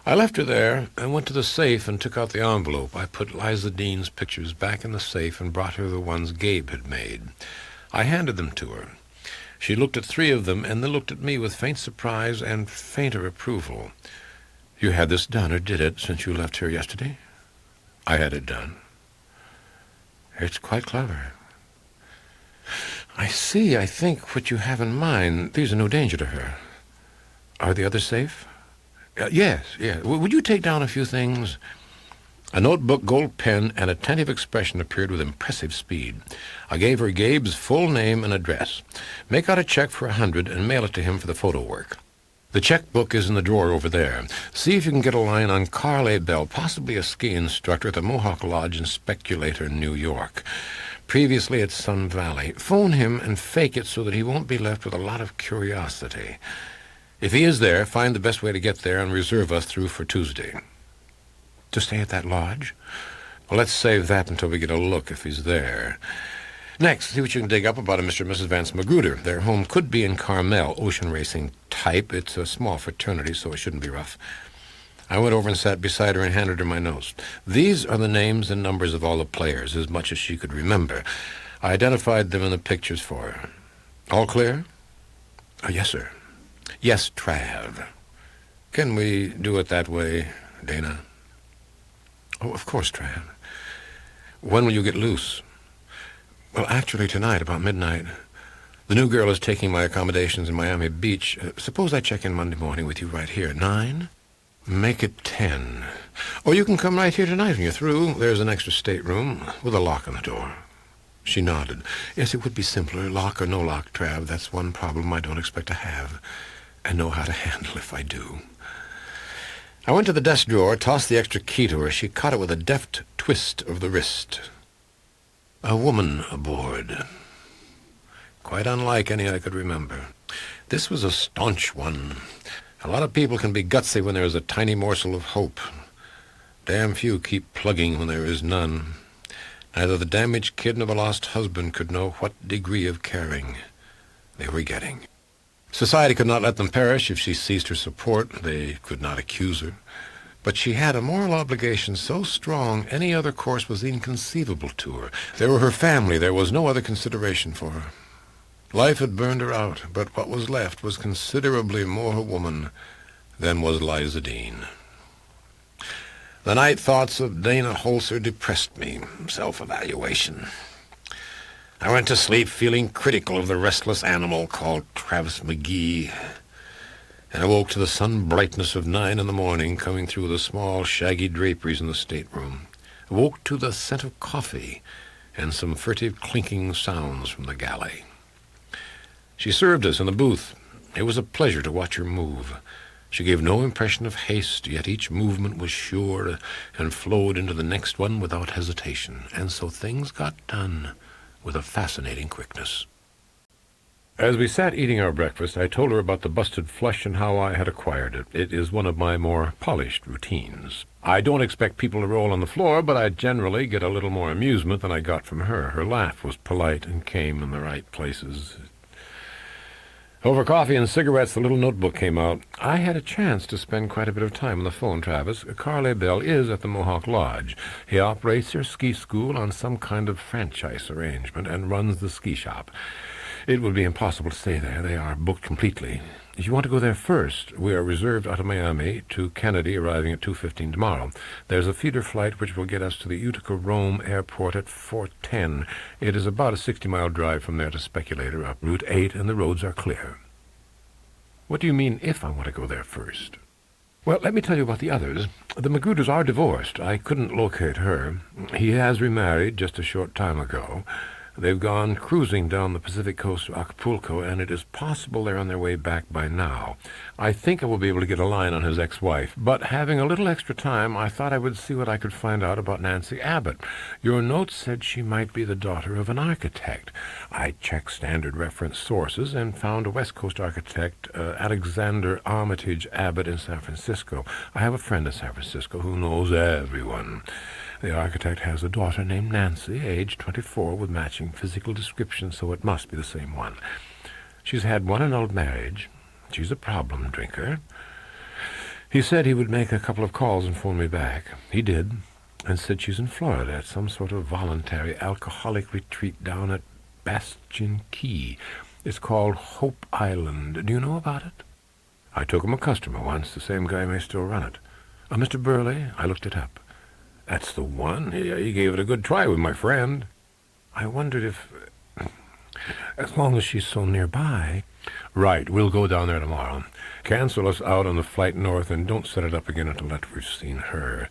I left her there and went to the safe and took out the envelope. I put Liza Dean's pictures back in the safe and brought her the ones Gabe had made. I handed them to her. She looked at 3 of them and then looked at me with faint surprise and fainter approval. "You had this done, or did it, since you left here yesterday?" "I had it done." "It's quite clever." "I see, I think, what you have in mind. These are no danger to her. Are the others safe?" Yes. Would you take down a few things?" A notebook, gold pen, and attentive expression appeared with impressive speed. I gave her Gabe's full name and address. "Make out a check for 100 and mail it to him for the photo work. The checkbook is in the drawer over there. See if you can get a line on Carl A. Bell, possibly a ski instructor at the Mohawk Lodge in Speculator, New York. Previously at Sun Valley. Phone him and fake it so that he won't be left with a lot of curiosity. If he is there, find the best way to get there and reserve us through for Tuesday." "To stay at that lodge?" "Well, let's save that until we get a look if he's there. Next, see what you can dig up about a Mr. and Mrs. Vance Magruder. Their home could be in Carmel, ocean racing type. It's a small fraternity, so it shouldn't be rough." I went over and sat beside her and handed her my notes. "These are the names and numbers of all the players, as much as she could remember. I identified them in the pictures for her. All clear?" "Yes, sir." "Yes, Trav. Can we do it that way, Dana?" "Oh, of course, Trav." "When will you get loose?" "Well, actually tonight, about midnight. The new girl is taking my accommodations in Miami Beach. Suppose I check in Monday morning with you right here at 9? "Make it 10. Or you can come right here tonight when you're through. There's an extra stateroom with a lock on the door." She nodded. "Yes, it would be simpler, lock or no lock, Trav. That's one problem I don't expect to have, and know how to handle if I do." I went to the desk drawer, tossed the extra key to her. She caught it with a deft twist of the wrist. A woman aboard. Quite unlike any I could remember. This was a staunch one. A lot of people can be gutsy when there is a tiny morsel of hope. Damn few keep plugging when there is none. Neither the damaged kid nor the lost husband could know what degree of caring they were getting. Society could not let them perish if she ceased her support. They could not accuse her. But she had a moral obligation so strong any other course was inconceivable to her. There were her family. There was no other consideration for her. Life had burned her out, but what was left was considerably more a woman than was Liza Dean. The night thoughts of Dana Holzer depressed me. Self-evaluation. I went to sleep feeling critical of the restless animal called Travis McGee, and awoke to the sun brightness of 9 in the morning coming through the small, shaggy draperies in the stateroom. Awoke to the scent of coffee and some furtive clinking sounds from the galley. She served us in the booth. It was a pleasure to watch her move. She gave no impression of haste, yet each movement was sure and flowed into the next one without hesitation, and so things got done with a fascinating quickness. As we sat eating our breakfast, I told her about the busted flush and how I had acquired it. It is one of my more polished routines. I don't expect people to roll on the floor, but I generally get a little more amusement than I got from her. Her laugh was polite and came in the right places. Over coffee and cigarettes, the little notebook came out. I had a chance to spend quite a bit of time on the phone, Travis. Carl Abel is at the Mohawk Lodge. He operates their ski school on some kind of franchise arrangement and runs the ski shop. It would be impossible to stay there. They are booked completely. If you want to go there first, we are reserved out of Miami to Kennedy, arriving at 2:15 tomorrow. There's a feeder flight which will get us to the Utica-Rome airport at 4:10. It is about a 60-mile drive from there to Speculator up Route 8, and the roads are clear. What do you mean, if I want to go there first? Well, let me tell you about the others. The Magruder's are divorced. I couldn't locate her. He has remarried just a short time ago. They've gone cruising down the Pacific coast to Acapulco, and it is possible they're on their way back by now. I think I will be able to get a line on his ex-wife, but having a little extra time, I thought I would see what I could find out about Nancy Abbott. Your note said she might be the daughter of an architect. I checked standard reference sources and found a West Coast architect, Alexander Armitage Abbott in San Francisco. I have a friend in San Francisco who knows everyone. The architect has a daughter named Nancy, age 24, with matching physical description, so it must be the same one. She's had one annulled marriage. She's a problem drinker. He said he would make a couple of calls and phone me back. He did, and said she's in Florida at some sort of voluntary alcoholic retreat down at Bastion Key. It's called Hope Island. Do you know about it? I took him a customer once. The same guy may still run it. Mr. Burley, I looked it up. That's the one. He gave it a good try with my friend. I wondered if, as long as she's so nearby. Right, we'll go down there tomorrow. Cancel us out on the flight north and don't set it up again until after we've seen her.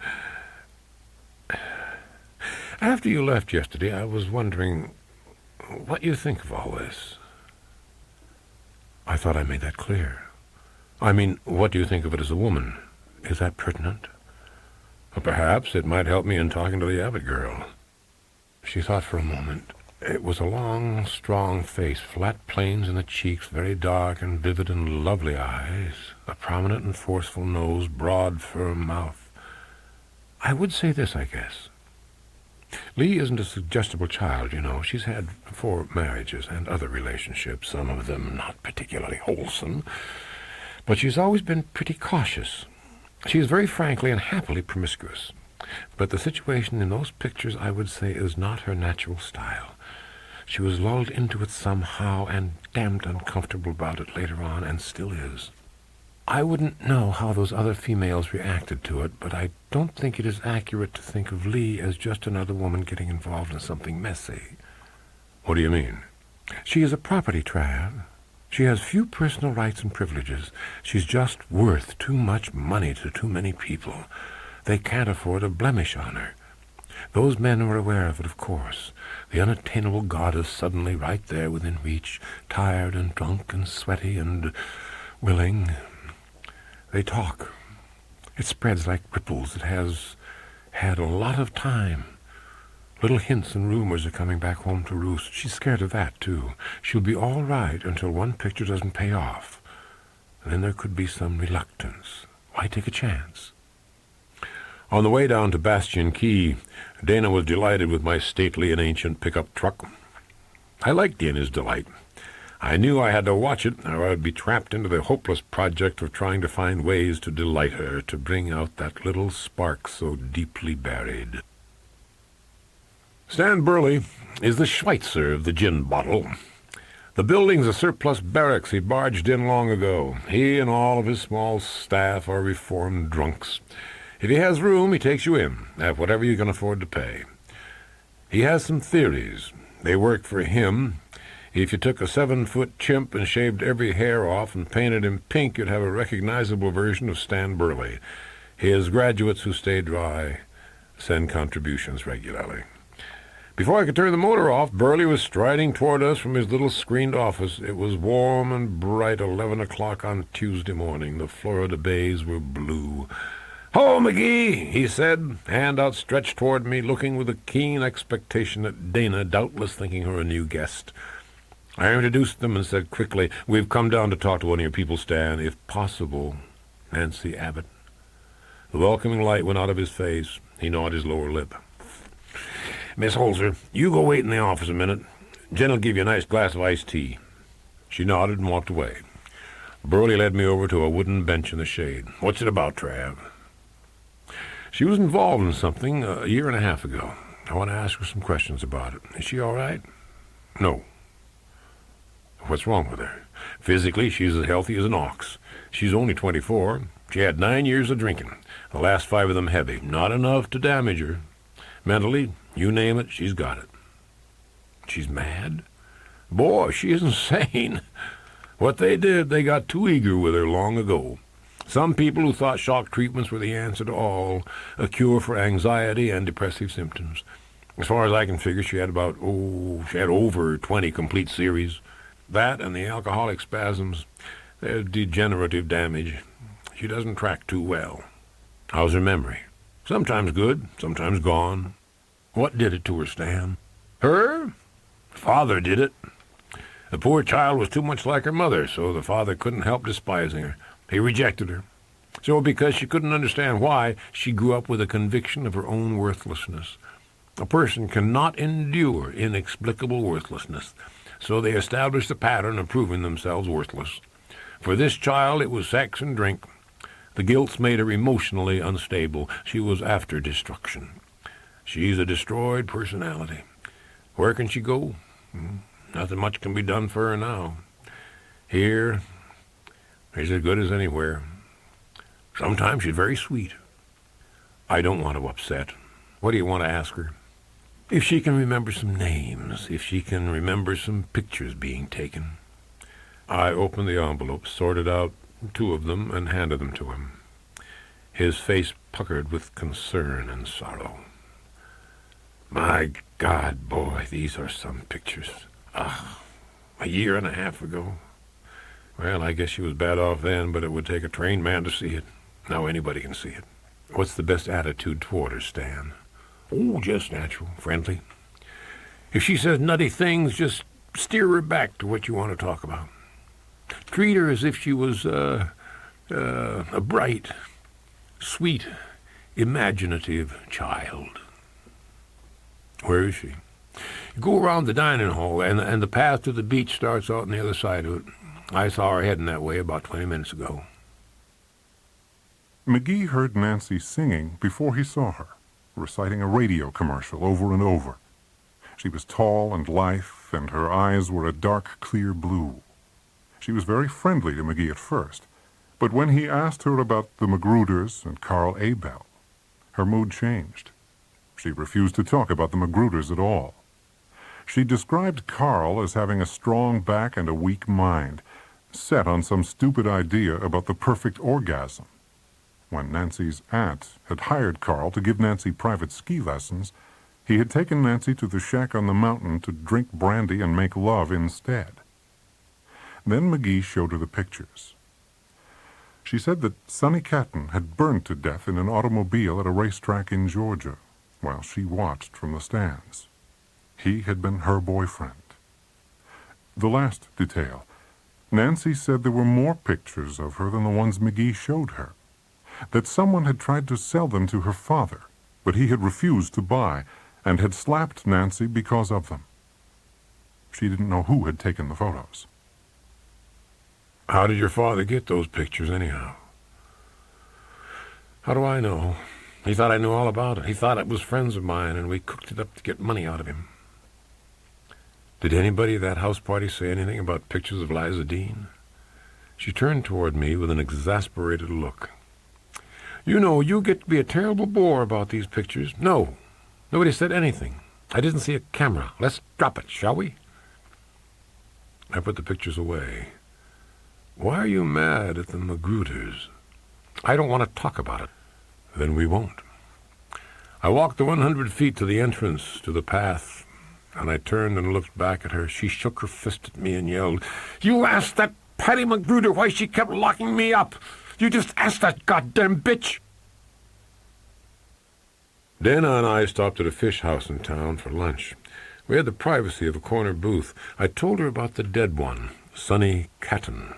After you left yesterday, I was wondering what you think of all this. I thought I made that clear. I mean, what do you think of it as a woman? Is that pertinent? Well, perhaps it might help me in talking to the Abbott girl. She thought for a moment. It was a long, strong face, flat planes in the cheeks, very dark and vivid and lovely eyes, a prominent and forceful nose, broad, firm mouth. I would say this, I guess. Lee isn't a suggestible child, you know. She's had 4 marriages and other relationships, some of them not particularly wholesome. But she's always been pretty cautious. She is very frankly and happily promiscuous. But the situation in those pictures, I would say, is not her natural style. She was lulled into it somehow and damned uncomfortable about it later on, and still is. I wouldn't know how those other females reacted to it, but I don't think it is accurate to think of Lee as just another woman getting involved in something messy. What do you mean? She is a property trad. She has few personal rights and privileges. She's just worth too much money to too many people. They can't afford a blemish on her. Those men were aware of it, of course. The unattainable goddess suddenly right there within reach, tired and drunk and sweaty and willing. They talk. It spreads like ripples. It has had a lot of time. Little hints and rumors are coming back home to roost. She's scared of that, too. She'll be all right until one picture doesn't pay off. And then there could be some reluctance. Why take a chance? On the way down to Bastion Key, Dana was delighted with my stately and ancient pickup truck. I liked Dana's delight. I knew I had to watch it, or I would be trapped into the hopeless project of trying to find ways to delight her, to bring out that little spark so deeply buried. Stan Burley is the Schweitzer of the gin bottle. The building's a surplus barracks he barged in long ago. He and all of his small staff are reformed drunks. If he has room, he takes you in, at whatever you can afford to pay. He has some theories. They work for him. If you took a 7-foot chimp and shaved every hair off and painted him pink, you'd have a recognizable version of Stan Burley. His graduates who stay dry send contributions regularly. Before I could turn the motor off, Burley was striding toward us from his little screened office. It was warm and bright, 11 o'clock on Tuesday morning. The Florida bays were blue. "Ho, McGee," he said, hand outstretched toward me, looking with a keen expectation at Dana, doubtless thinking her a new guest. I introduced them and said quickly, "We've come down to talk to one of your people, Stan. If possible, Nancy Abbott." The welcoming light went out of his face. He gnawed his lower lip. "Miss Holzer, you go wait in the office a minute. Jen will give you a nice glass of iced tea." She nodded and walked away. Burley led me over to a wooden bench in the shade. "What's it about, Trav?" "She was involved in something a year and a half ago. I want to ask her some questions about it. Is she all right?" "No." "What's wrong with her?" "Physically, she's as healthy as an ox. She's only 24. She had 9 years of drinking, the last 5 of them heavy. Not enough to damage her. Mentally, you name it, she's got it." "She's mad?" "Boy, she isn't sane. What they did, they got too eager with her long ago. Some people who thought shock treatments were the answer to all, a cure for anxiety and depressive symptoms. As far as I can figure, she had over 20 complete series. That and the alcoholic spasms, they're degenerative damage. She doesn't track too well." "How's her memory?" "Sometimes good, sometimes gone." "What did it to her, Stan?" "Her? Father did it. The poor child was too much like her mother, so the father couldn't help despising her. He rejected her. So because she couldn't understand why, she grew up with a conviction of her own worthlessness. A person cannot endure inexplicable worthlessness, so they established a pattern of proving themselves worthless. For this child, it was sex and drink. The guilt made her emotionally unstable. She was after destruction. She's a destroyed personality. Where can she go? Nothing much can be done for her now. Here, she's as good as anywhere. Sometimes she's very sweet. I don't want to upset. What do you want to ask her?" "If she can remember some names, if she can remember some pictures being taken." I opened the envelope, sorted out 2 of them, and handed them to him. His face puckered with concern and sorrow. "My God, boy, these are some pictures. A year and a half ago. Well, I guess she was bad off then, but it would take a trained man to see it. Now anybody can see it." "What's the best attitude toward her, Stan?" "Oh, just natural, friendly. If she says nutty things, just steer her back to what you want to talk about. Treat her as if she was a bright, sweet, imaginative child." "Where is she?" "Go around the dining hall, and the path to the beach starts out on the other side of it. I saw her heading that way about 20 minutes ago." McGee heard Nancy singing before he saw her, reciting a radio commercial over and over. She was tall and lithe, and her eyes were a dark, clear blue. She was very friendly to McGee at first, but when he asked her about the Magruders and Carl Abel, her mood changed. She refused to talk about the Magruders at all. She described Carl as having a strong back and a weak mind, set on some stupid idea about the perfect orgasm. When Nancy's aunt had hired Carl to give Nancy private ski lessons, he had taken Nancy to the shack on the mountain to drink brandy and make love instead. Then McGee showed her the pictures. She said that Sonny Catton had burned to death in an automobile at a racetrack in Georgia, while she watched from the stands. He had been her boyfriend. The last detail. Nancy said there were more pictures of her than the ones McGee showed her, that someone had tried to sell them to her father, but he had refused to buy, and had slapped Nancy because of them. She didn't know who had taken the photos. How did your father get those pictures, anyhow? How do I know? He thought I knew all about it. He thought it was friends of mine, and we cooked it up to get money out of him. Did anybody at that house party say anything about pictures of Liza Dean? She turned toward me with an exasperated look. You know, you get to be a terrible bore about these pictures. No, nobody said anything. I didn't see a camera. Let's drop it, shall we? I put the pictures away. Why are you mad at the Magruders? I don't want to talk about it. Then we won't. I walked the 100 feet to the entrance to the path, and I turned and looked back at her. She shook her fist at me and yelled, "You asked that Patty Magruder why she kept locking me up. You just asked that goddamn bitch." Dana and I stopped at a fish house in town for lunch. We had the privacy of a corner booth. I told her about the dead one, Sonny Catton.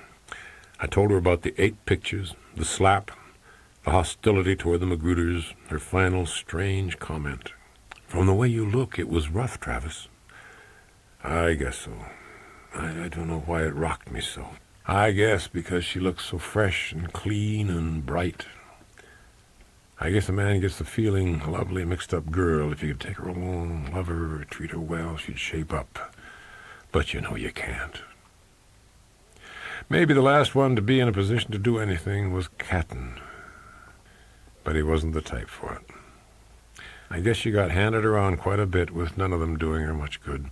I told her about the 8 pictures, the slap, the hostility toward the Magruders, her final strange comment. "From the way you look, it was rough, Travis." I guess so. I don't know why it rocked me so. I guess because she looks so fresh and clean and bright. I guess a man gets the feeling a lovely mixed-up girl, if you could take her along, love her, treat her well, she'd shape up. But you know you can't. Maybe the last one to be in a position to do anything was Catton. But he wasn't the type for it. I guess she got handed around quite a bit, with none of them doing her much good.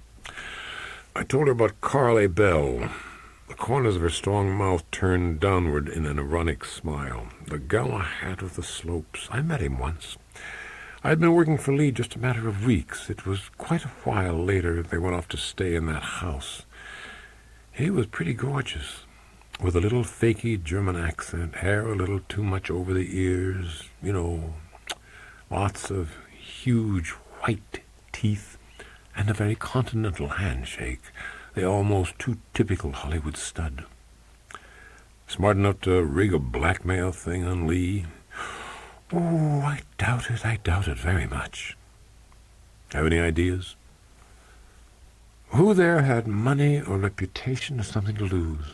I told her about Carly Bell. The corners of her strong mouth turned downward in an ironic smile. The Galahad of the slopes. I met him once. I had been working for Lee just a matter of weeks. It was quite a while later they went off to stay in that house. He was pretty gorgeous, with a little fakey German accent, hair a little too much over the ears, lots of huge white teeth, and a very continental handshake, the almost too typical Hollywood stud. Smart enough to rig a blackmail thing on Lee? Oh, I doubt it very much. Have any ideas? Who there had money or reputation or something to lose?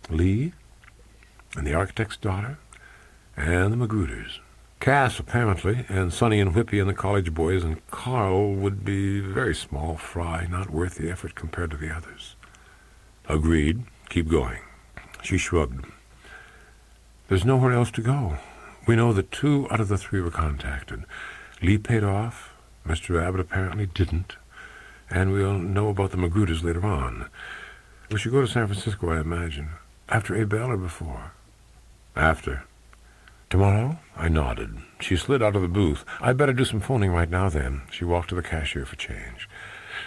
Lee, and the architect's daughter, and the Magruders. Cass, apparently, and Sonny and Whippy and the college boys, and Carl would be very small fry, not worth the effort compared to the others. Agreed. Keep going. She shrugged. There's nowhere else to go. We know that 2 out of the 3 were contacted. Lee paid off. Mr. Abbott apparently didn't. And we'll know about the Magruders later on. We should go to San Francisco, I imagine. After Abel or before? After. Tomorrow? I nodded. She slid out of the booth. I'd better do some phoning right now, then. She walked to the cashier for change.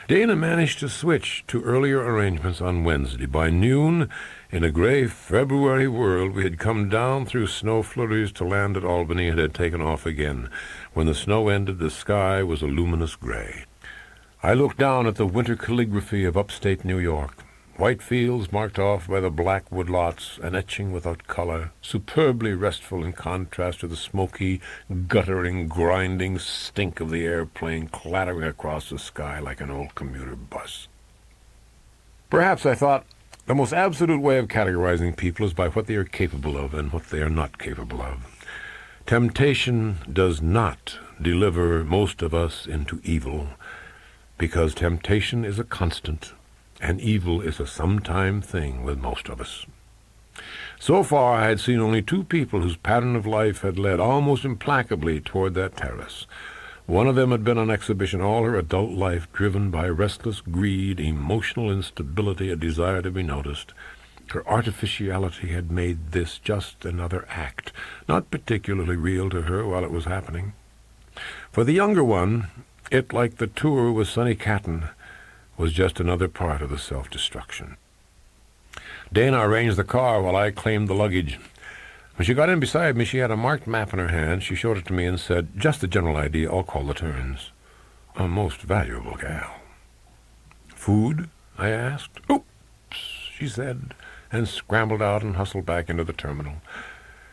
Dana managed to switch to earlier arrangements on Wednesday. By noon, in a gray February world, we had come down through snow flurries to land at Albany and had taken off again. When the snow ended, the sky was a luminous gray. I looked down at the winter calligraphy of upstate New York. White fields marked off by the black woodlots, an etching without color, superbly restful in contrast to the smoky, guttering, grinding stink of the airplane clattering across the sky like an old commuter bus. Perhaps, I thought, the most absolute way of categorizing people is by what they are capable of and what they are not capable of. Temptation does not deliver most of us into evil, because temptation is a constant, and evil is a sometime thing with most of us. So far, I had seen only 2 people whose pattern of life had led almost implacably toward that terrace. One of them had been on exhibition all her adult life, driven by restless greed, emotional instability, a desire to be noticed. Her artificiality had made this just another act, not particularly real to her while it was happening. For the younger one, it, like the tour with Sonny Catton, was just another part of the self-destruction. Dana arranged the car while I claimed the luggage. When she got in beside me, she had a marked map in her hand. She showed it to me and said, "Just the general idea, I'll call the turns." A most valuable gal. "Food?" I asked. "Oops," she said, and scrambled out and hustled back into the terminal.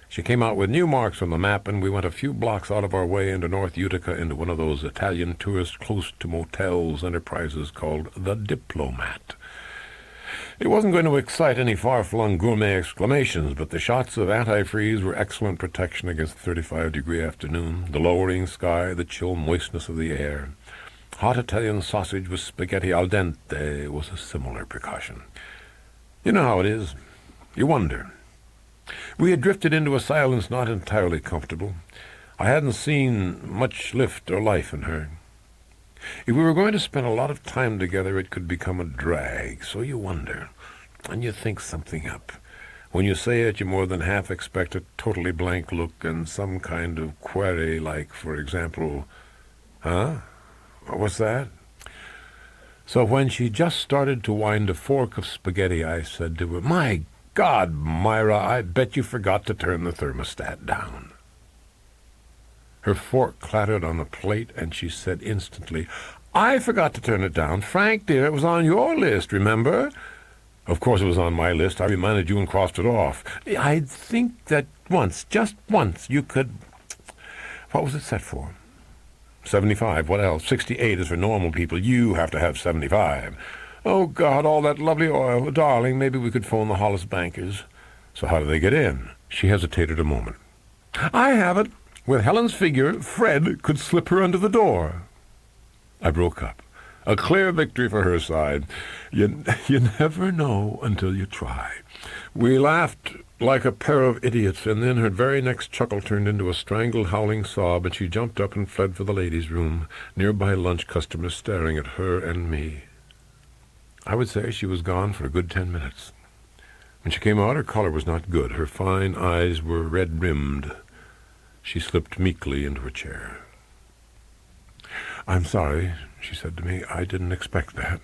She came out with new marks on the map, and we went a few blocks out of our way into North Utica into one of those Italian tourist close-to-motels enterprises called the Diplomat. It wasn't going to excite any far-flung gourmet exclamations, but the shots of antifreeze were excellent protection against the 35-degree afternoon, the lowering sky, the chill moistness of the air. Hot Italian sausage with spaghetti al dente was a similar precaution. You know how it is. You wonder. We had drifted into a silence not entirely comfortable. I hadn't seen much lift or life in her. If we were going to spend a lot of time together, it could become a drag. So you wonder, and you think something up. When you say it, you more than half expect a totally blank look and some kind of query like, for example, "Huh? What's that?" So when she just started to wind a fork of spaghetti, I said to her, "My God, Myra, I bet you forgot to turn the thermostat down." Her fork clattered on the plate, and she said instantly, "I forgot to turn it down. Frank, dear, it was on your list, remember?" Of course it was on my list. I reminded you and crossed it off. "I think that once, just once, you could—" What was it set for? 75. What else? 68 is for normal people. You have to have 75. "Oh, God, all that lovely oil. Darling, maybe we could phone the Hollis bankers." "So how do they get in?" She hesitated a moment. "I have it. With Helen's figure, Fred could slip her under the door." I broke up. A clear victory for her side. You never know until you try. We laughed like a pair of idiots, and then her very next chuckle turned into a strangled, howling sob, and she jumped up and fled for the ladies' room, nearby lunch customers staring at her and me. I would say she was gone for a good 10 minutes. When she came out, her color was not good. Her fine eyes were red-rimmed. She slipped meekly into a chair. "I'm sorry," she said to me. "I didn't expect that.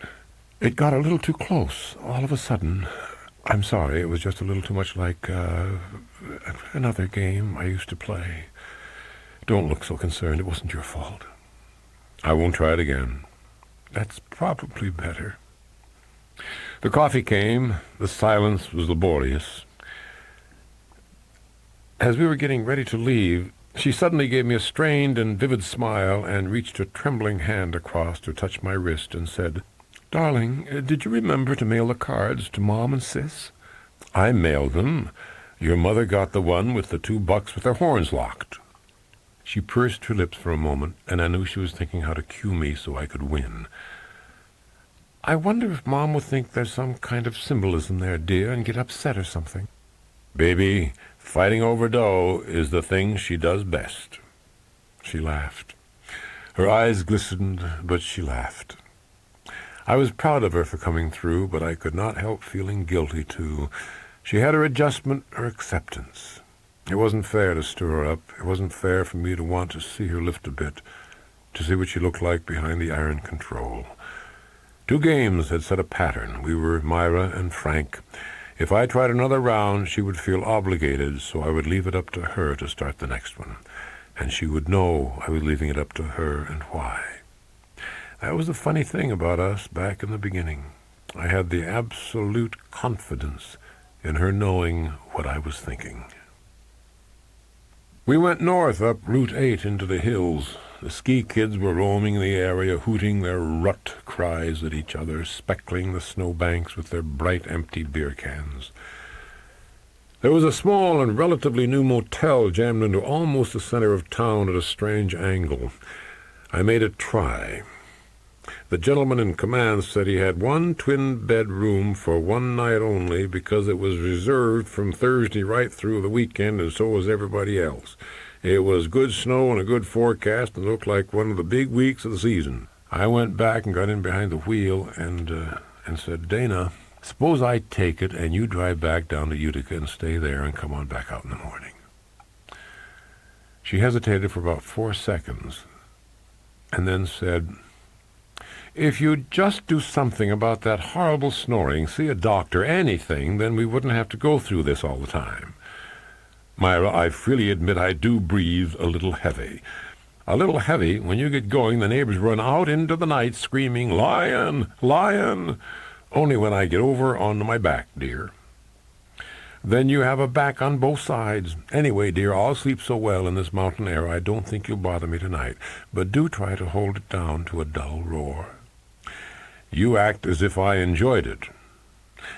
It got a little too close, all of a sudden. I'm sorry, it was just a little too much like another game I used to play. Don't look so concerned. It wasn't your fault." "I won't try it again." "That's probably better." The coffee came. The silence was laborious. As we were getting ready to leave, she suddenly gave me a strained and vivid smile and reached a trembling hand across to touch my wrist and said, "Darling, did you remember to mail the cards to Mom and Sis?" "I mailed them. Your mother got the one with the 2 bucks with their horns locked." She pursed her lips for a moment, and I knew she was thinking how to cue me so I could win. "I wonder if Mom will think there's some kind of symbolism there, dear, and get upset or something." "Baby, fighting over dough is the thing she does best." She laughed. Her eyes glistened, but she laughed. I was proud of her for coming through, but I could not help feeling guilty, too. She had her adjustment, her acceptance. It wasn't fair to stir her up. It wasn't fair for me to want to see her lift a bit, to see what she looked like behind the iron control. 2 games had set a pattern. We were Myra and Frank. If I tried another round, she would feel obligated, so I would leave it up to her to start the next one. And she would know I was leaving it up to her and why. That was the funny thing about us back in the beginning. I had the absolute confidence in her knowing what I was thinking. We went north up Route 8 into the hills. The ski kids were roaming the area, hooting their rut cries at each other, speckling the snowbanks with their bright, empty beer cans. There was a small and relatively new motel jammed into almost the center of town at a strange angle. I made it try. The gentleman in command said he had 1 twin-bed room for 1 night only because it was reserved from Thursday right through the weekend, and so was everybody else. It was good snow and a good forecast and looked like one of the big weeks of the season. I went back and got in behind the wheel and said, "Dana, suppose I take it and you drive back down to Utica and stay there and come on back out in the morning." She hesitated for about 4 seconds and then said, "If you'd just do something about that horrible snoring, see a doctor, anything, then we wouldn't have to go through this all the time." "Myra, I freely admit I do breathe a little heavy. A little heavy. When you get going, the neighbors run out into the night screaming, 'Lion! Lion!' Only when I get over on my back, dear." "Then you have a back on both sides. Anyway, dear, I'll sleep so well in this mountain air I don't think you'll bother me tonight. But do try to hold it down to a dull roar." "You act as if I enjoyed it."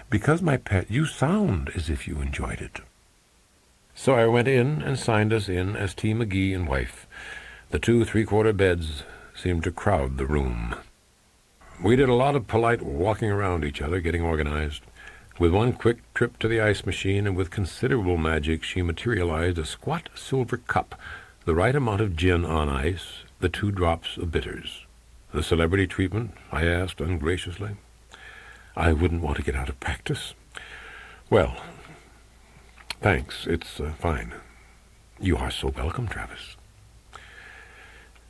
Because, my pet, you sound as if you enjoyed it. So I went in and signed us in as T. McGee and wife. The 2 3/4 beds seemed to crowd the room. We did a lot of polite walking around each other, getting organized. With one quick trip to the ice machine and with considerable magic, she materialized a squat silver cup, the right amount of gin on ice, the 2 drops of bitters. The celebrity treatment? I asked ungraciously. I wouldn't want to get out of practice. Well, thanks. It's fine. You are so welcome, Travis.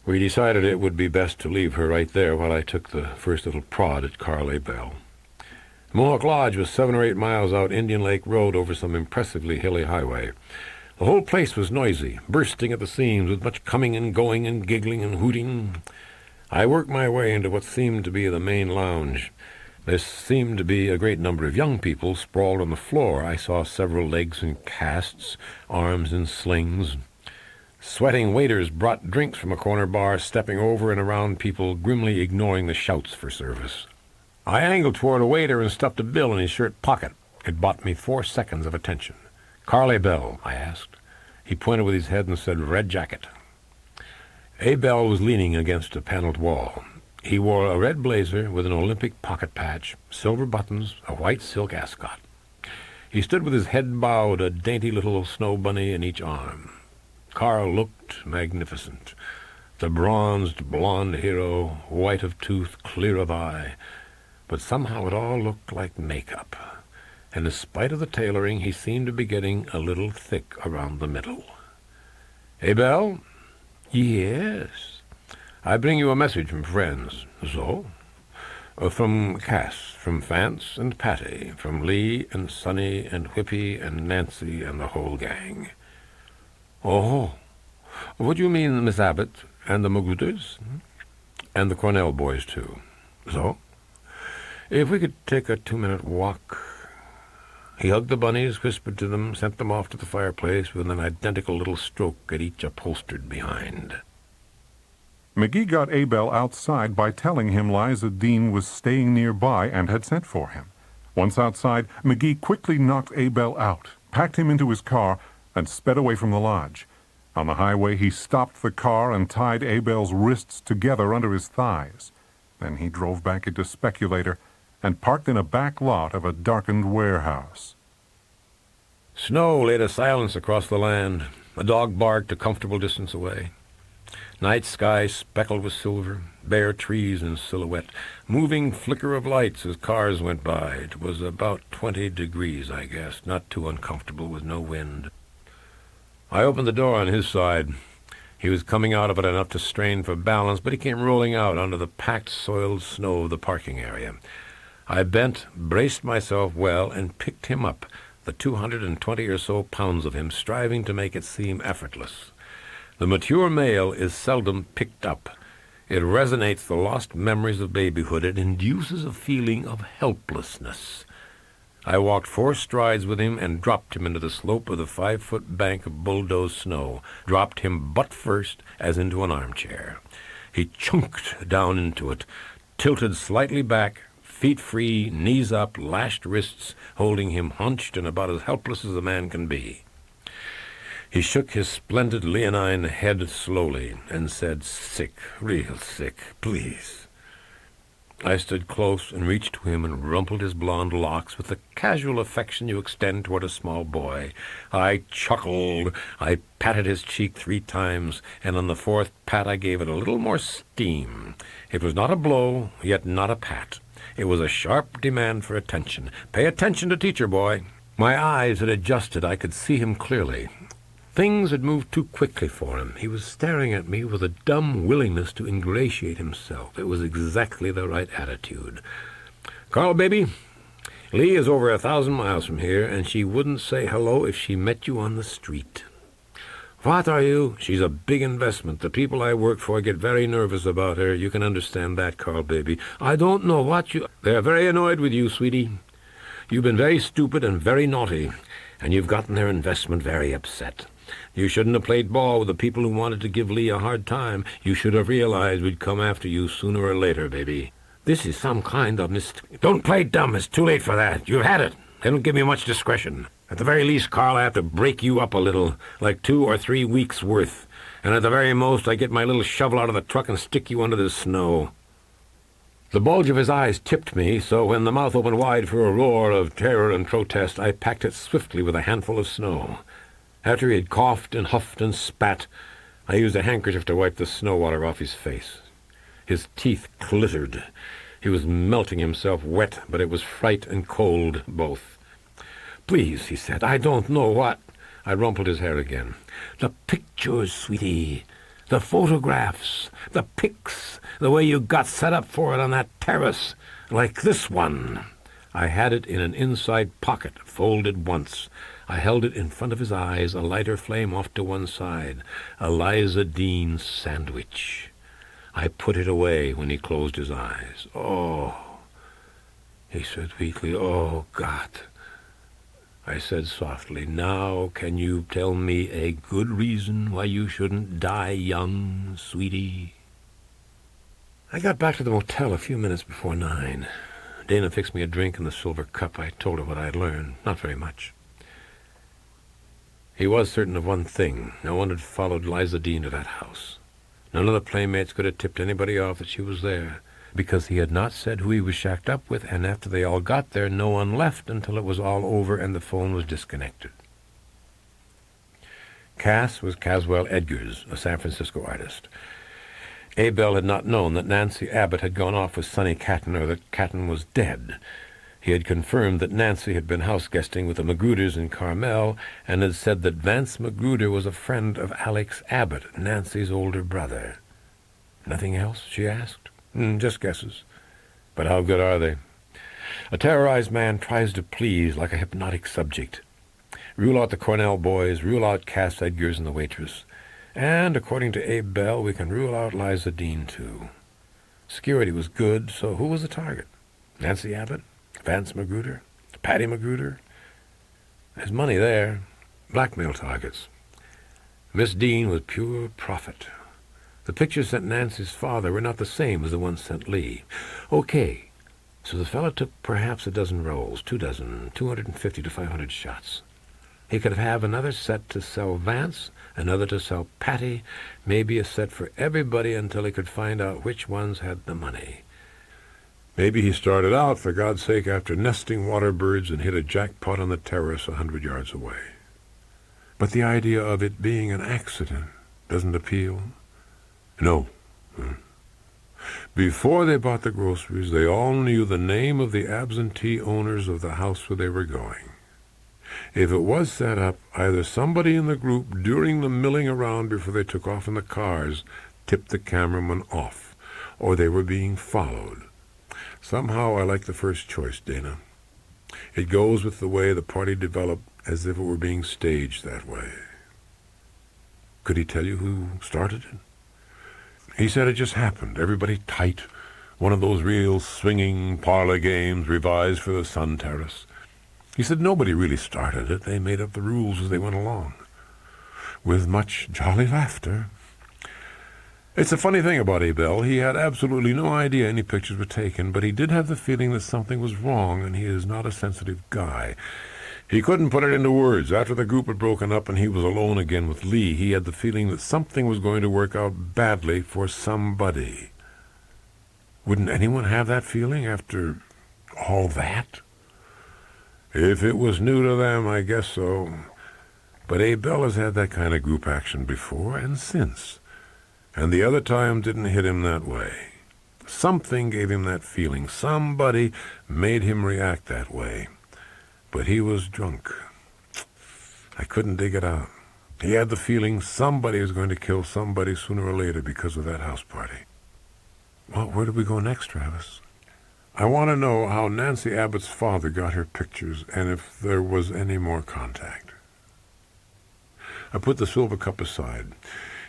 We decided it would be best to leave her right there while I took the first little prod at Carl Abel. Mohawk Lodge was 7 or 8 miles out Indian Lake Road over some impressively hilly highway. The whole place was noisy, bursting at the seams, with much coming and going and giggling and hooting. I worked my way into what seemed to be the main lounge. There seemed to be a great number of young people sprawled on the floor. I saw several legs in casts, arms in slings. Sweating waiters brought drinks from a corner bar, stepping over and around people, grimly ignoring the shouts for service. I angled toward a waiter and stuffed a bill in his shirt pocket. It bought me 4 seconds of attention. "Carl Abel?" I asked. He pointed with his head and said, "Red jacket." Abel was leaning against a paneled wall. He wore a red blazer with an Olympic pocket patch, silver buttons, a white silk ascot. He stood with his head bowed, a dainty little snow bunny in each arm. Carl looked magnificent. The bronzed, blonde hero, white of tooth, clear of eye. But somehow it all looked like makeup. And in spite of the tailoring, he seemed to be getting a little thick around the middle. "Abel?" "Yes." "I bring you a message from friends." "So?" From Cass, from Vance and Patty, from Lee and Sonny and Whippy and Nancy and the whole gang." "Oh, what do you mean, Miss Abbott and the Magruder's?" "And the Cornell boys, too." "So?" "If we could take a 2-minute walk." He hugged the bunnies, whispered to them, sent them off to the fireplace with an identical little stroke at each upholstered behind. McGee got Abel outside by telling him Liza Dean was staying nearby and had sent for him. Once outside, McGee quickly knocked Abel out, packed him into his car, and sped away from the lodge. On the highway, he stopped the car and tied Abel's wrists together under his thighs. Then he drove back into Speculator and parked in a back lot of a darkened warehouse. Snow laid a silence across the land. A dog barked a comfortable distance away. Night sky speckled with silver, bare trees in silhouette, moving flicker of lights as cars went by. It was about 20 degrees, I guess, not too uncomfortable with no wind. I opened the door on his side. He was coming out of it enough to strain for balance, but he came rolling out onto the packed, soiled snow of the parking area. I bent, braced myself well, and picked him up, the 220 or so pounds of him, striving to make it seem effortless. The mature male is seldom picked up. It resonates the lost memories of babyhood. It induces a feeling of helplessness. I walked 4 strides with him and dropped him into the slope of the 5-foot bank of bulldozed snow, dropped him butt first as into an armchair. He chunked down into it, tilted slightly back, feet free, knees up, lashed wrists, holding him hunched and about as helpless as a man can be. He shook his splendid leonine head slowly and said, "Sick, real sick, please." I stood close and reached to him and rumpled his blonde locks with the casual affection you extend toward a small boy. I chuckled. I patted his cheek 3 times, and on the 4th pat I gave it a little more steam. It was not a blow, yet not a pat. It was a sharp demand for attention. "Pay attention to teacher, boy." My eyes had adjusted. I could see him clearly. Things had moved too quickly for him. He was staring at me with a dumb willingness to ingratiate himself. It was exactly the right attitude. "Carl, baby, Lee is over 1,000 miles from here, and she wouldn't say hello if she met you on the street." "What are you?" "She's a big investment. The people I work for get very nervous about her. You can understand that, Carl, baby." "I don't know what you—" "They're very annoyed with you, sweetie. You've been very stupid and very naughty, and you've gotten their investment very upset. You shouldn't have played ball with the people who wanted to give Lee a hard time. You should have realized we'd come after you sooner or later, baby." This is some kind of Don't play dumb. It's too late for that. You've had it. They don't give me much discretion. At the very least, Carl, I have to break you up a little, like 2 or 3 weeks' worth. And at the very most, I get my little shovel out of the truck and stick you under the snow. The bulge of his eyes tipped me, so when the mouth opened wide for a roar of terror and protest, I packed it swiftly with a handful of snow. After he had coughed and huffed and spat, I used a handkerchief to wipe the snow water off his face. His teeth glittered. He was melting himself wet, but it was fright and cold, both. "Please," he said, "I don't know what—" I rumpled his hair again. "The pictures, sweetie. The photographs. The pics. The way you got set up for it on that terrace. Like this one." I had it in an inside pocket, folded once. I held it in front of his eyes, a lighter flame off to one side. A Liza Dean sandwich. I put it away when he closed his eyes. "Oh," he said weakly, "oh, God." I said softly, "Now can you tell me a good reason why you shouldn't die young, sweetie?" I got back to the motel a few minutes before 9. Dana fixed me a drink in the silver cup. I told her what I had learned. Not very much. He was certain of one thing. No one had followed Liza Dean to that house. None of the playmates could have tipped anybody off that she was there, because he had not said who he was shacked up with, and after they all got there, no one left until it was all over and the phone was disconnected. Cass was Caswell Edgars, a San Francisco artist. Abel had not known that Nancy Abbott had gone off with Sonny Catton, or that Catton was dead. He had confirmed that Nancy had been house-guesting with the Magruder's in Carmel, and had said that Vance Magruder was a friend of Alex Abbott, Nancy's older brother. "Nothing else?" she asked. Just guesses. But how good are they? A terrorized man tries to please like a hypnotic subject. Rule out the Cornell boys, rule out Cass Edgars and the waitress. And, according to Abe Bell, we can rule out Liza Dean, too. Security was good, so who was the target? Nancy Abbott? Vance Magruder? Patty Magruder? There's money there. Blackmail targets. Miss Dean was pure profit. The pictures sent Nancy's father were not the same as the ones sent Lee. Okay, so the fellow took perhaps a dozen rolls, 2 dozen, 250 to 500 shots. He could have another set to sell Vance, another to sell Patty, maybe a set for everybody until he could find out which ones had the money. Maybe he started out, for God's sake, after nesting water birds and hit a jackpot on the terrace 100 yards away. But the idea of it being an accident doesn't appeal. No. Before they bought the groceries, they all knew the name of the absentee owners of the house where they were going. If it was set up, either somebody in the group during the milling around before they took off in the cars tipped the cameraman off, or they were being followed. Somehow I like the first choice, Dana. It goes with the way the party developed, as if it were being staged that way. Could he tell you who started it? He said it just happened. Everybody tight. One of those real swinging parlor games revised for the Sun Terrace. He said nobody really started it. They made up the rules as they went along, with much jolly laughter. It's a funny thing about Abel. He had absolutely no idea any pictures were taken, but he did have the feeling that something was wrong, and he is not a sensitive guy. He couldn't put it into words. After the group had broken up and he was alone again with Lee, he had the feeling that something was going to work out badly for somebody. Wouldn't anyone have that feeling after all that? If it was new to them, I guess so. But Abel has had that kind of group action before and since. And the other time didn't hit him that way. Something gave him that feeling. Somebody made him react that way. But he was drunk. I couldn't dig it out. He had the feeling somebody was going to kill somebody sooner or later because of that house party. Well, where do we go next, Travis? I want to know how Nancy Abbott's father got her pictures and if there was any more contact. I put the silver cup aside.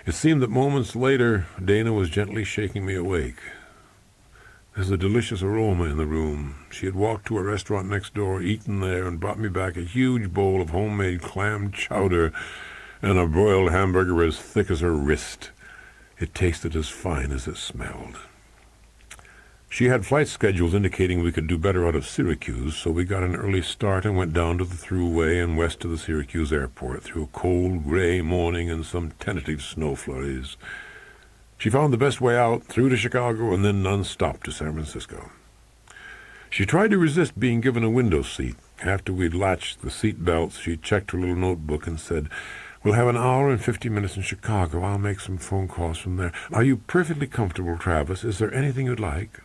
It seemed that moments later, Dana was gently shaking me awake. There's a delicious aroma in the room. She had walked to a restaurant next door, eaten there, and brought me back a huge bowl of homemade clam chowder and a broiled hamburger as thick as her wrist. It tasted as fine as it smelled. She had flight schedules indicating we could do better out of Syracuse, so we got an early start and went down to the thruway and west to the Syracuse airport through a cold, gray morning and some tentative snow flurries. She found the best way out, through to Chicago and then non-stop to San Francisco. She tried to resist being given a window seat. After we'd latched the seat belts, she checked her little notebook and said, "We'll have an hour and 50 minutes in Chicago. I'll make some phone calls from there. Are you perfectly comfortable, Travis? Is there anything you'd like?"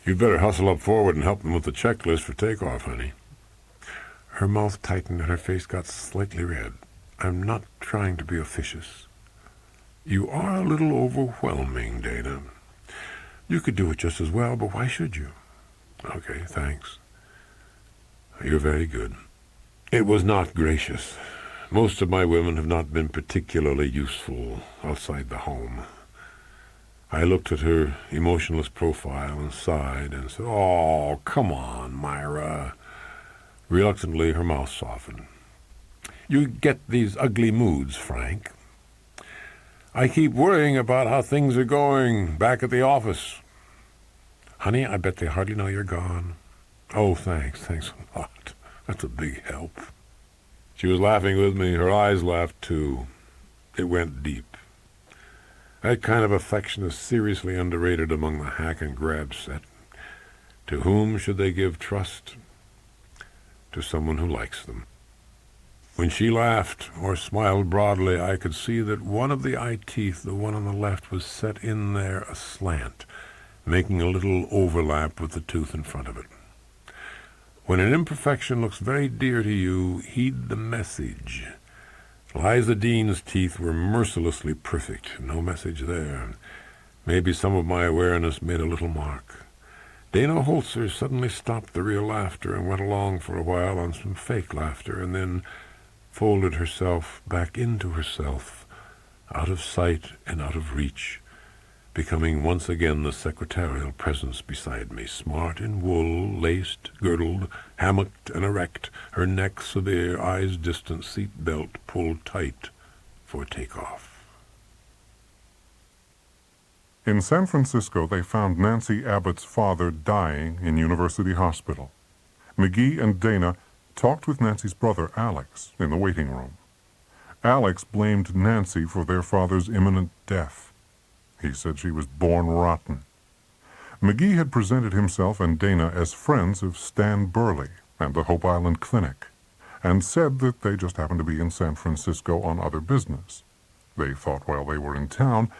"You'd better hustle up forward and help them with the checklist for takeoff, honey." Her mouth tightened and her face got slightly red. "I'm not trying to be officious." "You are a little overwhelming, Dana. You could do it just as well, but why should you?" "Okay, thanks. You're very good." It was not gracious. Most of my women have not been particularly useful outside the home. I looked at her emotionless profile and sighed and said, "Oh, come on, Myra." Reluctantly, her mouth softened. "You get these ugly moods, Frank. I keep worrying about how things are going back at the office." "Honey, I bet they hardly know you're gone." "Oh, thanks a lot. That's a big help." She was laughing with me. Her eyes laughed, too. It went deep. That kind of affection is seriously underrated among the hack and grab set. To whom should they give trust? To someone who likes them. When she laughed or smiled broadly, I could see that one of the eye teeth, the one on the left, was set in there aslant, making a little overlap with the tooth in front of it. When an imperfection looks very dear to you, heed the message. Liza Dean's teeth were mercilessly perfect. No message there. Maybe some of my awareness made a little mark. Dana Holzer suddenly stopped the real laughter and went along for a while on some fake laughter, and then folded herself back into herself, out of sight and out of reach, becoming once again the secretarial presence beside me, smart in wool, laced, girdled, hammocked and erect, her neck severe, eyes distant, seat belt pulled tight for takeoff. In San Francisco, they found Nancy Abbott's father dying in University Hospital. McGee and Dana talked with Nancy's brother, Alex, in the waiting room. Alex blamed Nancy for their father's imminent death. He said she was born rotten. McGee had presented himself and Dana as friends of Stan Burley and the Hope Island Clinic, and said that they just happened to be in San Francisco on other business. They thought while they were in town,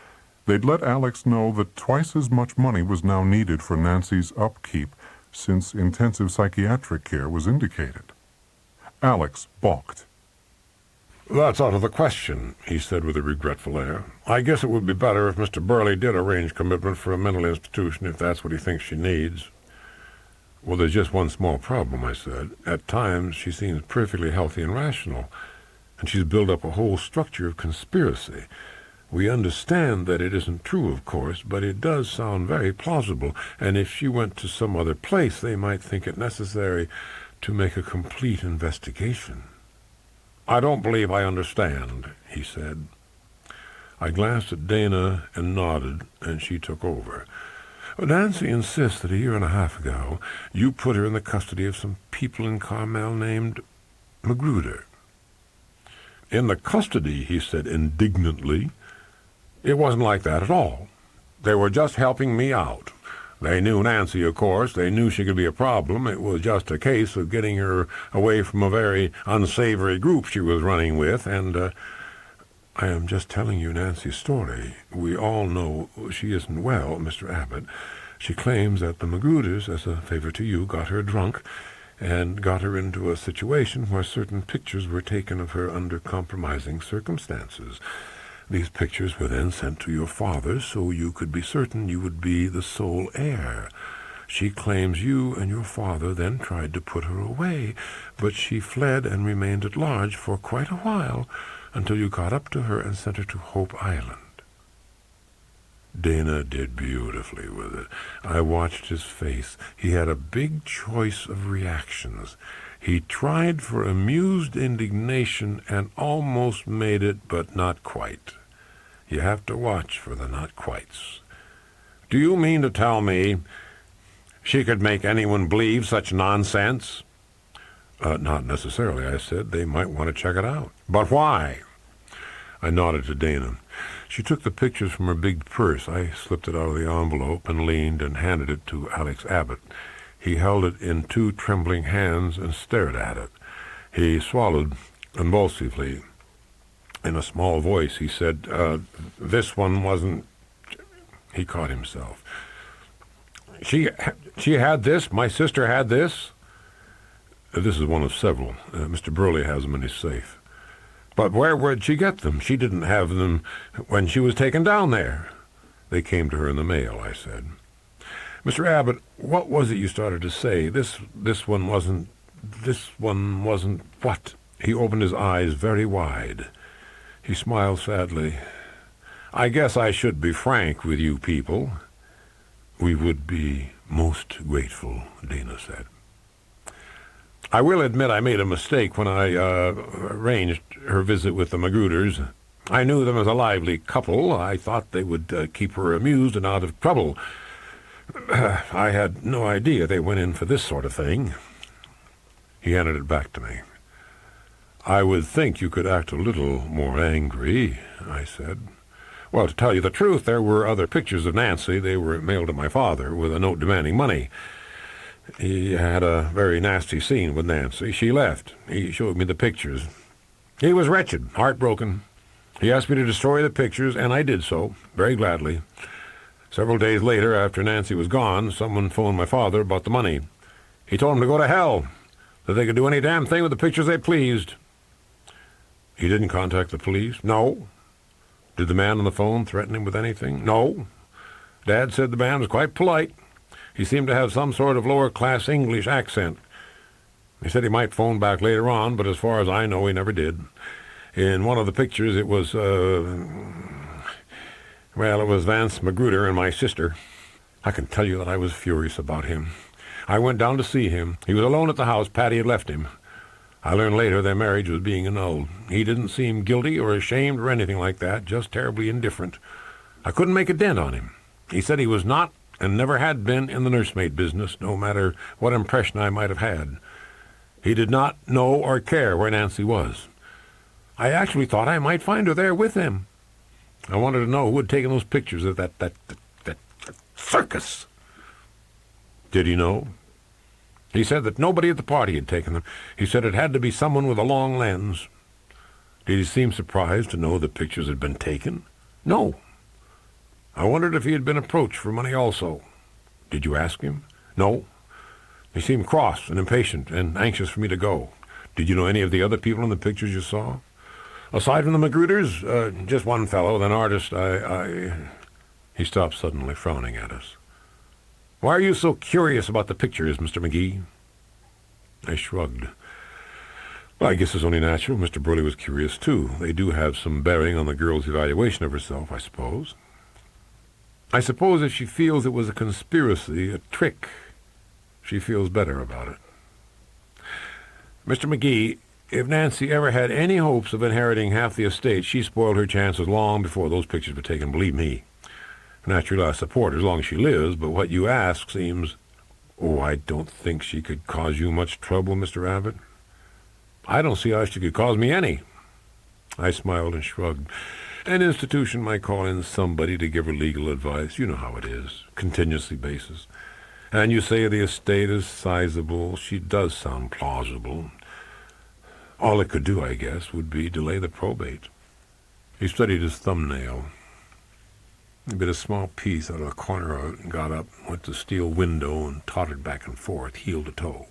they'd let Alex know that twice as much money was now needed for Nancy's upkeep, since intensive psychiatric care was indicated. Alex balked. "That's out of the question," he said with a regretful air. "I guess it would be better if Mr. Burley did arrange commitment for a mental institution if that's what he thinks she needs." "Well, there's just one small problem," I said. "At times she seems perfectly healthy and rational, and she's built up a whole structure of conspiracy. We understand that it isn't true, of course, but it does sound very plausible, and if she went to some other place they might think it necessary to make a complete investigation." "I don't believe I understand," he said. I glanced at Dana and nodded, and she took over. "Nancy insists that a year and a half ago you put her in the custody of some people in Carmel named Magruder." "In the custody," he said indignantly. "It wasn't like that at all. They were just helping me out. They knew Nancy, of course. They knew she could be a problem. It was just a case of getting her away from a very unsavory group she was running with, and I am just telling you Nancy's story. We all know she isn't well, Mr. Abbott. She claims that the Magruders, as a favor to you, got her drunk and got her into a situation where certain pictures were taken of her under compromising circumstances. These pictures were then sent to your father so you could be certain you would be the sole heir. She claims you and your father then tried to put her away, but she fled and remained at large for quite a while until you got up to her and sent her to Hope Island." Dana did beautifully with it. I watched his face. He had a big choice of reactions. He tried for amused indignation and almost made it, but not quite. You have to watch for the not-quites. Do you mean to tell me she could make anyone believe such nonsense? Not necessarily, I said. They might want to check it out. But why? I nodded to Dana. She took the pictures from her big purse. I slipped it out of the envelope and leaned and handed it to Alex Abbott. He held it in 2 trembling hands and stared at it. He swallowed convulsively. In a small voice, he said, this one wasn't... He caught himself. She had this? My sister had this? This is one of several. Mr. Burley has them in his safe. But where'd she get them? She didn't have them when she was taken down there. They came to her in the mail, I said. Mr. Abbott, what was it you started to say? This one wasn't what? He opened his eyes very wide. He smiled sadly. I guess I should be frank with you people. We would be most grateful, Dana said. I will admit I made a mistake when I arranged her visit with the Magruder's. I knew them as a lively couple. I thought they would keep her amused and out of trouble. I had no idea they went in for this sort of thing. He handed it back to me. I would think you could act a little more angry, I said. Well, to tell you the truth, there were other pictures of Nancy. They were mailed to my father with a note demanding money. He had a very nasty scene with Nancy. She left. He showed me the pictures. He was wretched, heartbroken. He asked me to destroy the pictures, and I did so, very gladly. Several days later, after Nancy was gone, someone phoned my father about the money. He told him to go to hell, that they could do any damn thing with the pictures they pleased. He didn't contact the police? No. Did the man on the phone threaten him with anything? No. Dad said the man was quite polite. He seemed to have some sort of lower-class English accent. He said he might phone back later on, but as far as I know, he never did. In one of the pictures, it was, it was Vance Magruder and my sister. I can tell you that I was furious about him. I went down to see him. He was alone at the house. Patty had left him. I learned later their marriage was being annulled. He didn't seem guilty or ashamed or anything like that, just terribly indifferent. I couldn't make a dent on him. He said he was not and never had been in the nursemaid business, no matter what impression I might have had. He did not know or care where Nancy was. I actually thought I might find her there with him. I wanted to know who had taken those pictures of that circus. Did he know? He said that nobody at the party had taken them. He said it had to be someone with a long lens. Did he seem surprised to know the pictures had been taken? No. I wondered if he had been approached for money also. Did you ask him? No. He seemed cross and impatient and anxious for me to go. Did you know any of the other people in the pictures you saw? Aside from the Magruders, just one fellow, an artist. He stopped suddenly, frowning at us. Why are you so curious about the pictures, Mr. McGee? I shrugged. Well, I guess it's only natural. Mr. Burley was curious, too. They do have some bearing on the girl's evaluation of herself, I suppose. I suppose if she feels it was a conspiracy, a trick, she feels better about it. Mr. McGee, if Nancy ever had any hopes of inheriting half the estate, she spoiled her chances long before those pictures were taken, believe me. Naturally, I support her as long as she lives, but what you ask seems... Oh, I don't think she could cause you much trouble, Mr. Abbott. I don't see how she could cause me any. I smiled and shrugged. An institution might call in somebody to give her legal advice. You know how it is, contingency basis. And you say the estate is sizable. She does sound plausible. All it could do, I guess, would be delay the probate. He studied his thumbnail. He bit a small piece out of the corner of it and got up, went to the steel window and tottered back and forth, heel to toe.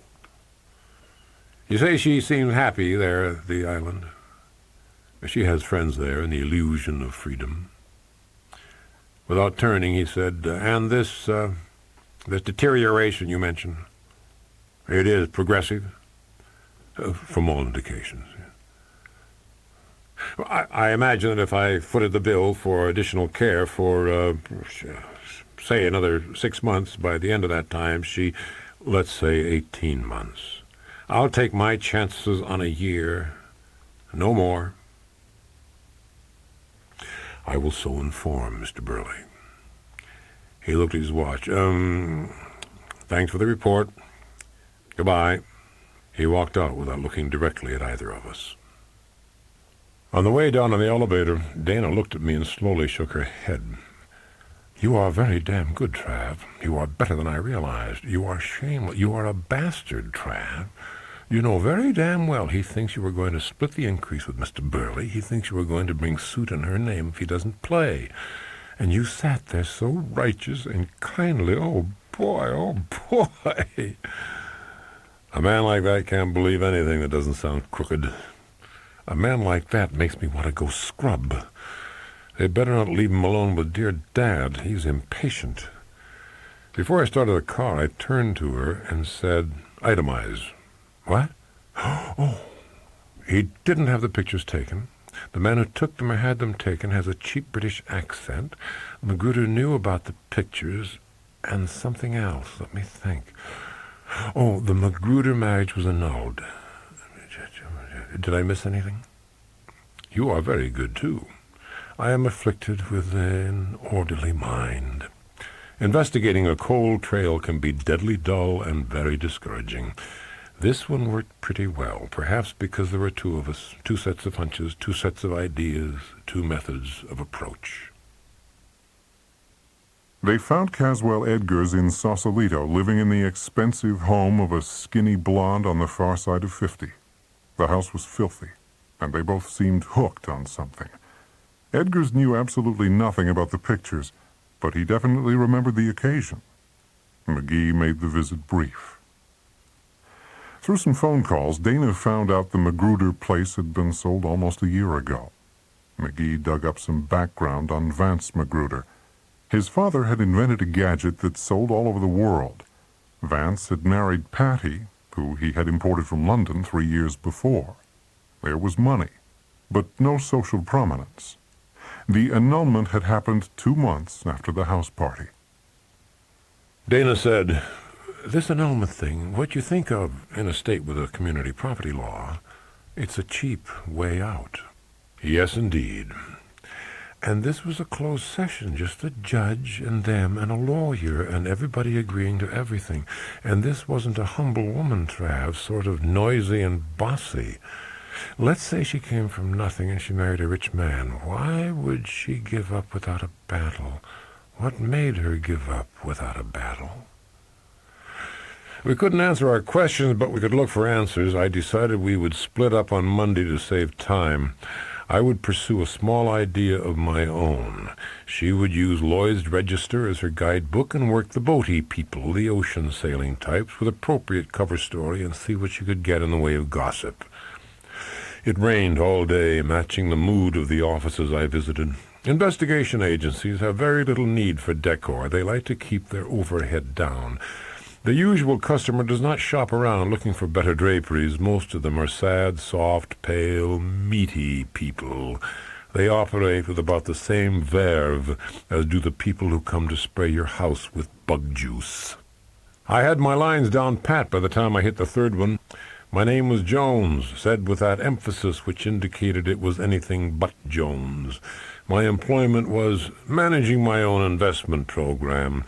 You say she seems happy there at the island. She has friends there in the illusion of freedom. Without turning, he said, and this deterioration you mentioned, it is progressive? From all indications. I imagine that if I footed the bill for additional care for, say, another 6 months, by the end of that time, let's say 18 months. I'll take my chances on a year, no more. I will so inform Mr. Burley. He looked at his watch. Thanks for the report. Goodbye. He walked out without looking directly at either of us. On the way down in the elevator, Dana looked at me and slowly shook her head. You are very damn good, Trav. You are better than I realized. You are shameless. You are a bastard, Trav. You know very damn well he thinks you are going to split the increase with Mr. Burley. He thinks you are going to bring suit in her name if he doesn't play. And you sat there so righteous and kindly. Oh, boy, oh, boy. A man like that can't believe anything that doesn't sound crooked. A man like that makes me want to go scrub. They'd better not leave him alone with dear Dad. He's impatient. Before I started the car, I turned to her and said, Itemize. What? Oh, he didn't have the pictures taken. The man who took them or had them taken has a cheap British accent. Magruder knew about the pictures and something else. Let me think. Oh, the Magruder marriage was annulled. Did I miss anything? You are very good, too. I am afflicted with an orderly mind. Investigating a cold trail can be deadly dull and very discouraging. This one worked pretty well, perhaps because there were two of us, two sets of hunches, two sets of ideas, two methods of approach. They found Caswell Edgars in Sausalito, living in the expensive home of a skinny blonde on the far side of 50. The house was filthy, and they both seemed hooked on something. Edgars knew absolutely nothing about the pictures, but he definitely remembered the occasion. McGee made the visit brief. Through some phone calls, Dana found out the Magruder place had been sold almost a year ago. McGee dug up some background on Vance Magruder. His father had invented a gadget that sold all over the world. Vance had married Patty, who he had imported from London 3 years before. There was money, but no social prominence. The annulment had happened 2 months after the house party. Dana said, This annulment thing, what you think of in a state with a community property law, it's a cheap way out. Yes, indeed. And this was a closed session, just a judge and them and a lawyer and everybody agreeing to everything. And this wasn't a humble woman, Trav, sort of noisy and bossy. Let's say she came from nothing and she married a rich man. Why would she give up without a battle? What made her give up without a battle? We couldn't answer our questions, but we could look for answers. I decided we would split up on Monday to save time. I would pursue a small idea of my own. She would use Lloyd's Register as her guidebook and work the boaty people, the ocean sailing types, with appropriate cover story and see what she could get in the way of gossip. It rained all day, matching the mood of the offices I visited. Investigation agencies have very little need for decor. They like to keep their overhead down. The usual customer does not shop around looking for better draperies. Most of them are sad, soft, pale, meaty people. They operate with about the same verve as do the people who come to spray your house with bug juice. I had my lines down pat by the time I hit the third one. My name was Jones, said with that emphasis which indicated it was anything but Jones. My employment was managing my own investment program.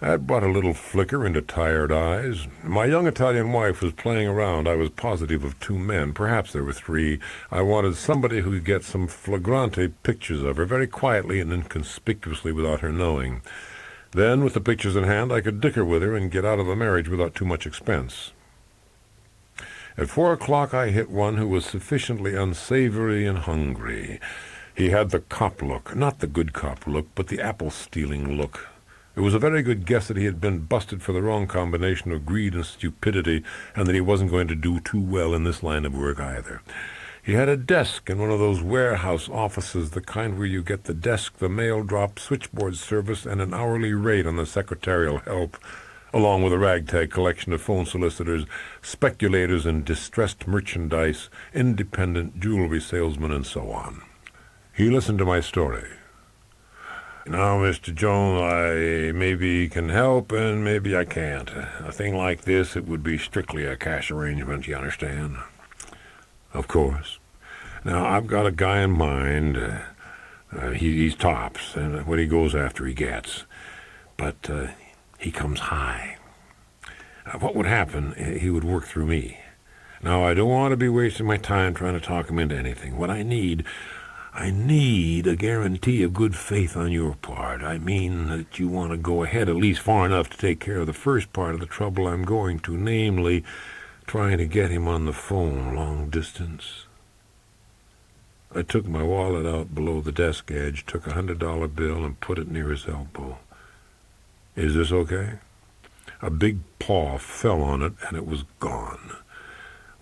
That brought a little flicker into tired eyes. My young Italian wife was playing around. I was positive of 2 men. Perhaps there were 3. I wanted somebody who could get some flagrante pictures of her, very quietly and inconspicuously without her knowing. Then, with the pictures in hand, I could dicker with her and get out of the marriage without too much expense. At 4 o'clock I hit one who was sufficiently unsavory and hungry. He had the cop look, not the good cop look, but the apple-stealing look. It was a very good guess that he had been busted for the wrong combination of greed and stupidity, and that he wasn't going to do too well in this line of work either. He had a desk in one of those warehouse offices, the kind where you get the desk, the mail drop, switchboard service, and an hourly rate on the secretarial help, along with a ragtag collection of phone solicitors, speculators in distressed merchandise, independent jewelry salesmen, and so on. He listened to my story. Now, Mr. Jones, I maybe can help and maybe I can't. A thing like this, it would be strictly a cash arrangement, you understand? Of course. Now, I've got a guy in mind. He's tops, and what he goes after he gets. but he comes high. What would happen? He would work through me. Now, I don't want to be wasting my time trying to talk him into anything. What I need a guarantee of good faith on your part. I mean that you want to go ahead at least far enough to take care of the first part of the trouble I'm going to, namely trying to get him on the phone long distance. I took my wallet out below the desk edge, took $100 bill, and put it near his elbow. Is this okay? A big paw fell on it, and it was gone.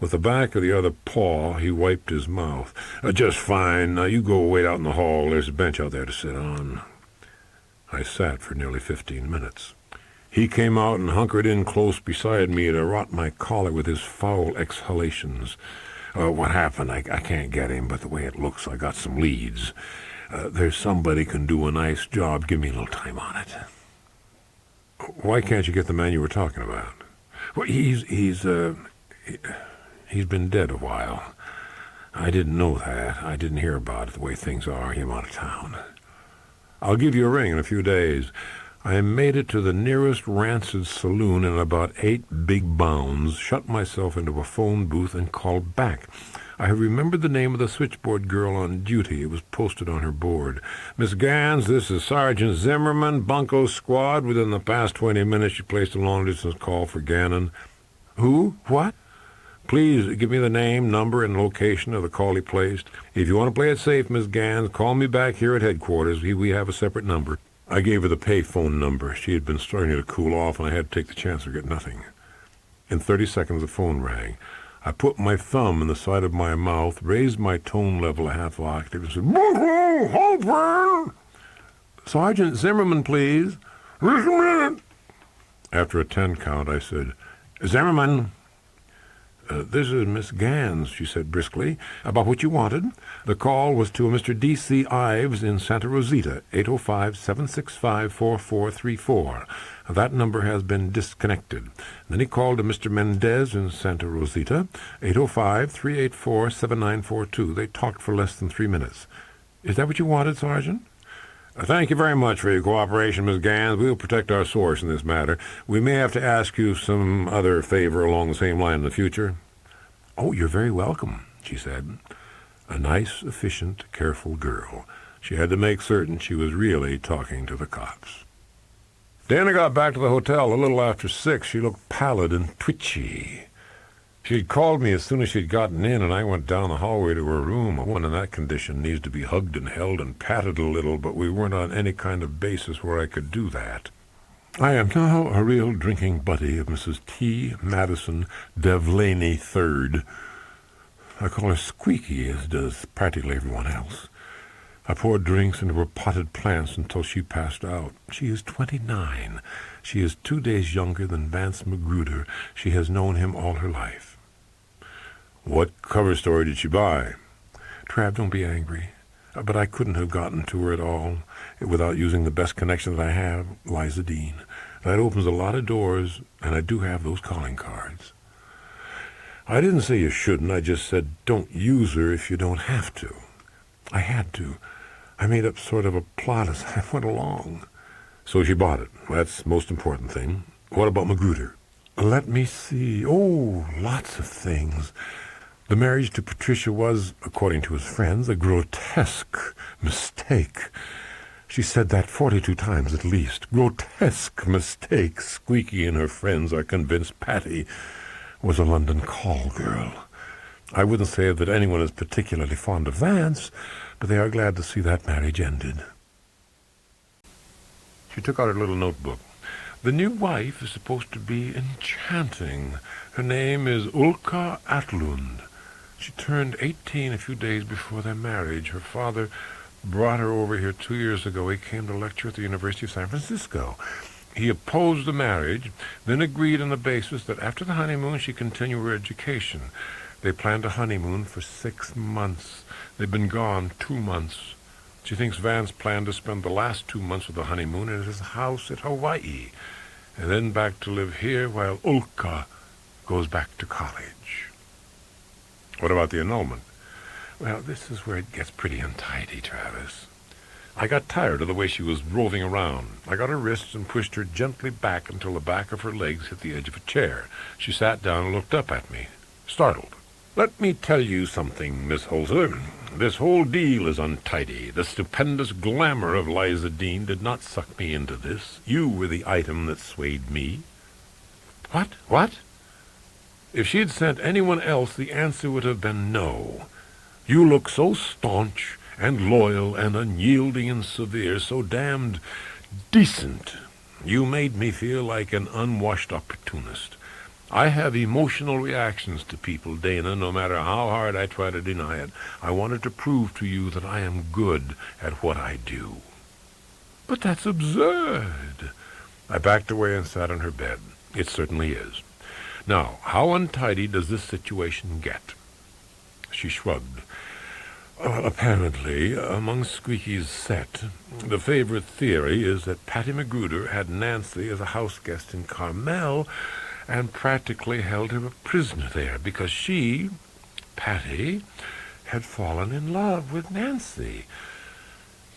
With the back of the other paw, he wiped his mouth. Just fine. Now you go wait out in the hall. There's a bench out there to sit on. I sat for nearly 15 minutes. He came out and hunkered in close beside me to rot my collar with his foul exhalations. What happened? I can't get him, but the way it looks, I got some leads. There's somebody can do a nice job. Give me a little time on it. Why can't you get the man you were talking about? Well, he's been dead a while. I didn't know that. I didn't hear about it the way things are. Him out of town. I'll give you a ring in a few days. I made it to the nearest rancid saloon in about 8 big bounds, shut myself into a phone booth, and called back. I remembered the name of the switchboard girl on duty. It was posted on her board. Miss Gans, this is Sergeant Zimmerman, Bunko Squad. Within the past 20 minutes, you placed a long-distance call for Gannon. Who? What? Please give me the name, number, and location of the call he placed. If you want to play it safe, Miss Gans, call me back here at headquarters. We have a separate number. I gave her the pay phone number. She had been starting to cool off, and I had to take the chance of getting nothing. In 30 seconds, the phone rang. I put my thumb in the side of my mouth, raised my tone level a half octave, and said, "Bunko, Sergeant Zimmerman, please. Just a minute." After a 10 count, I said, "Zimmerman." "This is Miss Gans," she said briskly. "About what you wanted?" The call was to a Mr. D.C. Ives in Santa Rosita, 805-765-4434. That number has been disconnected. Then he called to Mr. Mendez in Santa Rosita, 805-384-7942. They talked for less than 3 minutes. Is that what you wanted, Sergeant? Thank you very much for your cooperation, Miss Gans. We'll protect our source in this matter. We may have to ask you some other favor along the same line in the future. Oh, you're very welcome, she said. A nice, efficient, careful girl. She had to make certain she was really talking to the cops. Dana got back to the hotel a little after 6. She looked pallid and twitchy. She'd called me as soon as she'd gotten in, and I went down the hallway to her room. A woman in that condition needs to be hugged and held and patted a little, but we weren't on any kind of basis where I could do that. I am now a real drinking buddy of Mrs. T. Madison Devlaney III. I call her Squeaky, as does practically everyone else. I poured drinks into her potted plants until she passed out. She is 29. She is 2 days younger than Vance Magruder. She has known him all her life. What cover story did she buy? Trav, don't be angry. But I couldn't have gotten to her at all without using the best connection that I have, Liza Dean. That opens a lot of doors, and I do have those calling cards. I didn't say you shouldn't. I just said don't use her if you don't have to. I had to. I made up sort of a plot as I went along. So she bought it. That's the most important thing. What about Magruder? Let me see. Oh, lots of things. The marriage to Patricia was, according to his friends, a grotesque mistake. She said that 42 times at least. Grotesque mistake. Squeaky and her friends are convinced Patty was a London call girl. I wouldn't say that anyone is particularly fond of Vance, but they are glad to see that marriage ended. She took out her little notebook. The new wife is supposed to be enchanting. Her name is Ulka Atlund. She turned 18 a few days before their marriage. Her father brought her over here 2 years ago. He came to lecture at the University of San Francisco. He opposed the marriage, then agreed on the basis that after the honeymoon she continue her education. They planned a honeymoon for 6 months. They've been gone 2 months. She thinks Vance planned to spend the last 2 months of the honeymoon in his house at Hawaii, and then back to live here while Ulka goes back to college. What about the annulment? Well, this is where it gets pretty untidy, Travis. I got tired of the way she was roving around. I got her wrists and pushed her gently back until the back of her legs hit the edge of a chair. She sat down and looked up at me, startled. "Let me tell you something, Miss Holzer. This whole deal is untidy. The stupendous glamour of Liza Dean did not suck me into this. You were the item that swayed me." What? If she'd sent anyone else, the answer would have been no. You look so staunch and loyal and unyielding and severe, so damned decent. You made me feel like an unwashed opportunist. I have emotional reactions to people, Dana, no matter how hard I try to deny it. I wanted to prove to you that I am good at what I do. But that's absurd. I backed away and sat on her bed. It certainly is. Now, how untidy does this situation get? She shrugged. Apparently, among Squeaky's set, the favorite theory is that Patty Magruder had Nancy as a house guest in Carmel and practically held her a prisoner there because she, Patty, had fallen in love with Nancy.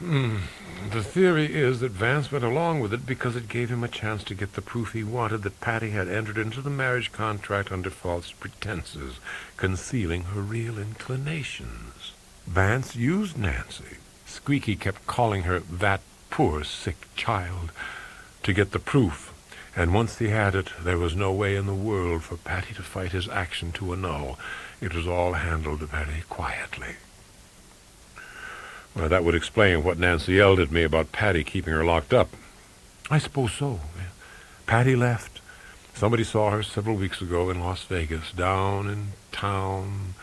The theory is that Vance went along with it because it gave him a chance to get the proof he wanted that Patty had entered into the marriage contract under false pretenses, concealing her real inclinations. Vance used Nancy. Squeaky kept calling her that poor sick child to get the proof, and once he had it, there was no way in the world for Patty to fight his action to a no. It was all handled very quietly. Well, that would explain what Nancy yelled at me about Patty keeping her locked up. I suppose so. Patty left. Somebody saw her several weeks ago in Las Vegas, down in town,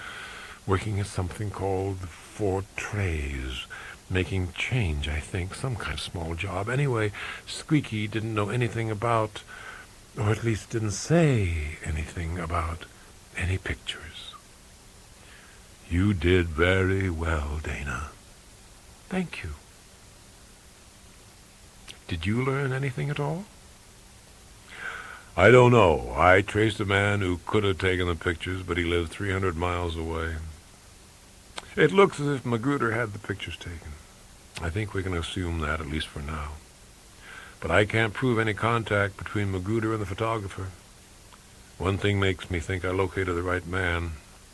working at something called Four Trays, making change, I think, some kind of small job. Anyway, Squeaky didn't know anything about, or at least didn't say anything about, any pictures. You did very well, Dana. Thank you. Did you learn anything at all? I don't know. I traced a man who could have taken the pictures, but he lived 300 miles away. It looks as if Magruder had the pictures taken. I think we can assume that, at least for now. But I can't prove any contact between Magruder and the photographer. One thing makes me think I located the right man.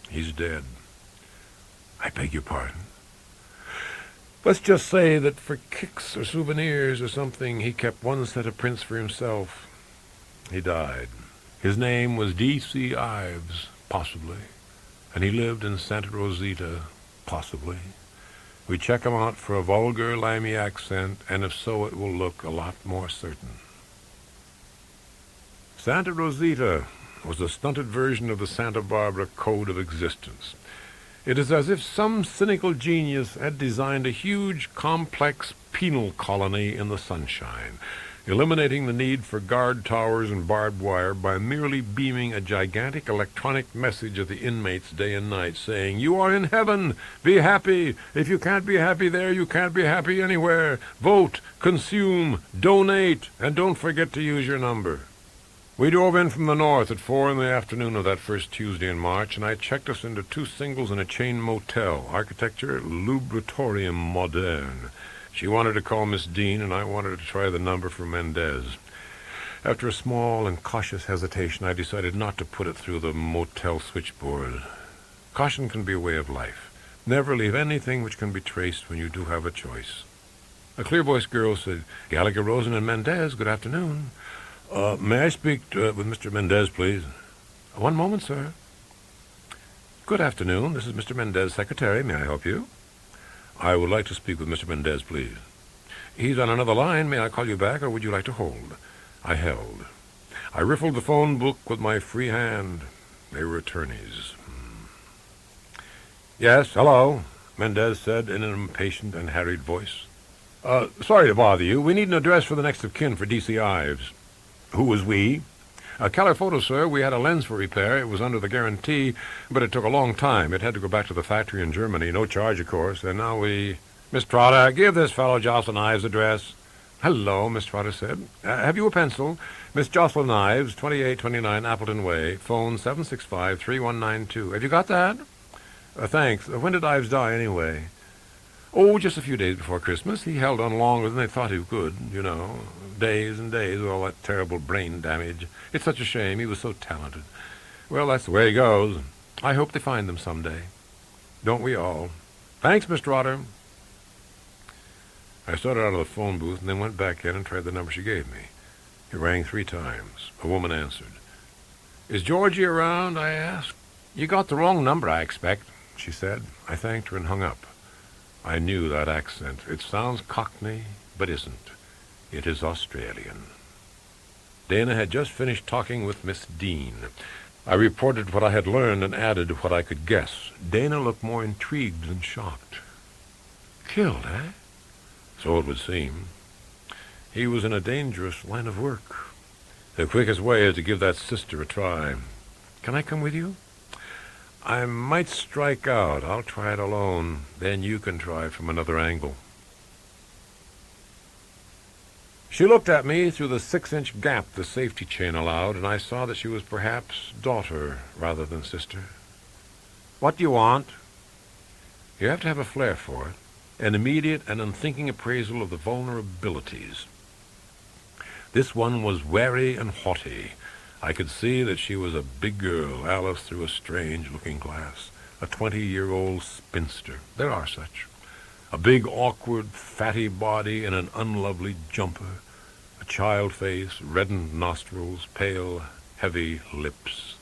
He's dead. I beg your pardon. Let's just say that for kicks or souvenirs or something, he kept one set of prints for himself. He died. His name was D.C. Ives, possibly, and he lived in Santa Rosita, possibly. We check him out for a vulgar, limey accent, and if so, it will look a lot more certain. Santa Rosita was a stunted version of the Santa Barbara Code of Existence. It is as if some cynical genius had designed a huge, complex penal colony in the sunshine, eliminating the need for guard towers and barbed wire by merely beaming a gigantic electronic message at the inmates day and night, saying, "You are in heaven. Be happy. If you can't be happy there, you can't be happy anywhere. Vote, consume, donate, and don't forget to use your number." We drove in from the north at 4 in the afternoon of that first Tuesday in March, and I checked us into 2 singles and a chain motel, architecture lubritorium moderne. She wanted to call Miss Dean, and I wanted to try the number for Mendez. After a small and cautious hesitation, I decided not to put it through the motel switchboard. Caution can be a way of life. Never leave anything which can be traced when you do have a choice. A clear-voiced girl said, "Gallagher, Rosen, and Mendez, good afternoon. May I speak with Mr. Mendez, please?" "One moment, sir." "Good afternoon. This is Mr. Mendez, secretary. May I help you?" "I would like to speak with Mr. Mendez, please." "He's on another line. May I call you back, or would you like to hold?" I held. I riffled the phone book with my free hand. They were attorneys. "Yes, hello," Mendez said in an impatient and harried voice. Sorry to bother you. We need an address for the next of kin for D.C. Ives." "Who was we?" "Keller Photo, sir. We had a lens for repair. It was under the guarantee, but it took a long time. It had to go back to the factory in Germany. No charge, of course. And now we—" "Miss Trotter, give this fellow Jocelyn Ives' address." "Hello," Miss Trotter said. "Have you a pencil? Miss Jocelyn Ives, 2829 Appleton Way. Phone 765-3192. Have you got that?" Thanks. When did Ives die, anyway?" Oh, just a few days before Christmas. He held on longer than they thought he could, you know. Days and days with all that terrible brain damage. It's such a shame. He was so talented. Well, that's the way he goes. I hope they find him someday. Don't we all? Thanks, Mr. Otter. I started out of the phone booth and then went back in and tried the number she gave me. It rang 3 times. A woman answered. Is Georgie around? I asked. You got the wrong number, I expect, she said. I thanked her and hung up. I knew that accent. It sounds Cockney, but isn't. It is Australian. Dana had just finished talking with Miss Dean. I reported what I had learned and added what I could guess. Dana looked more intrigued than shocked. Killed, eh? So it would seem. He was in a dangerous line of work. The quickest way is to give that sister a try. Can I come with you? I might strike out. I'll try it alone. Then you can try from another angle. She looked at me through the 6-inch gap the safety chain allowed, and I saw that she was perhaps daughter rather than sister. What do you want? You have to have a flair for it. An immediate and unthinking appraisal of the vulnerabilities. This one was wary and haughty. I could see that she was a big girl, Alice through a strange-looking glass, a 20-year-old spinster. There are such. A big, awkward, fatty body and an unlovely jumper, a child face, reddened nostrils, pale, heavy lips.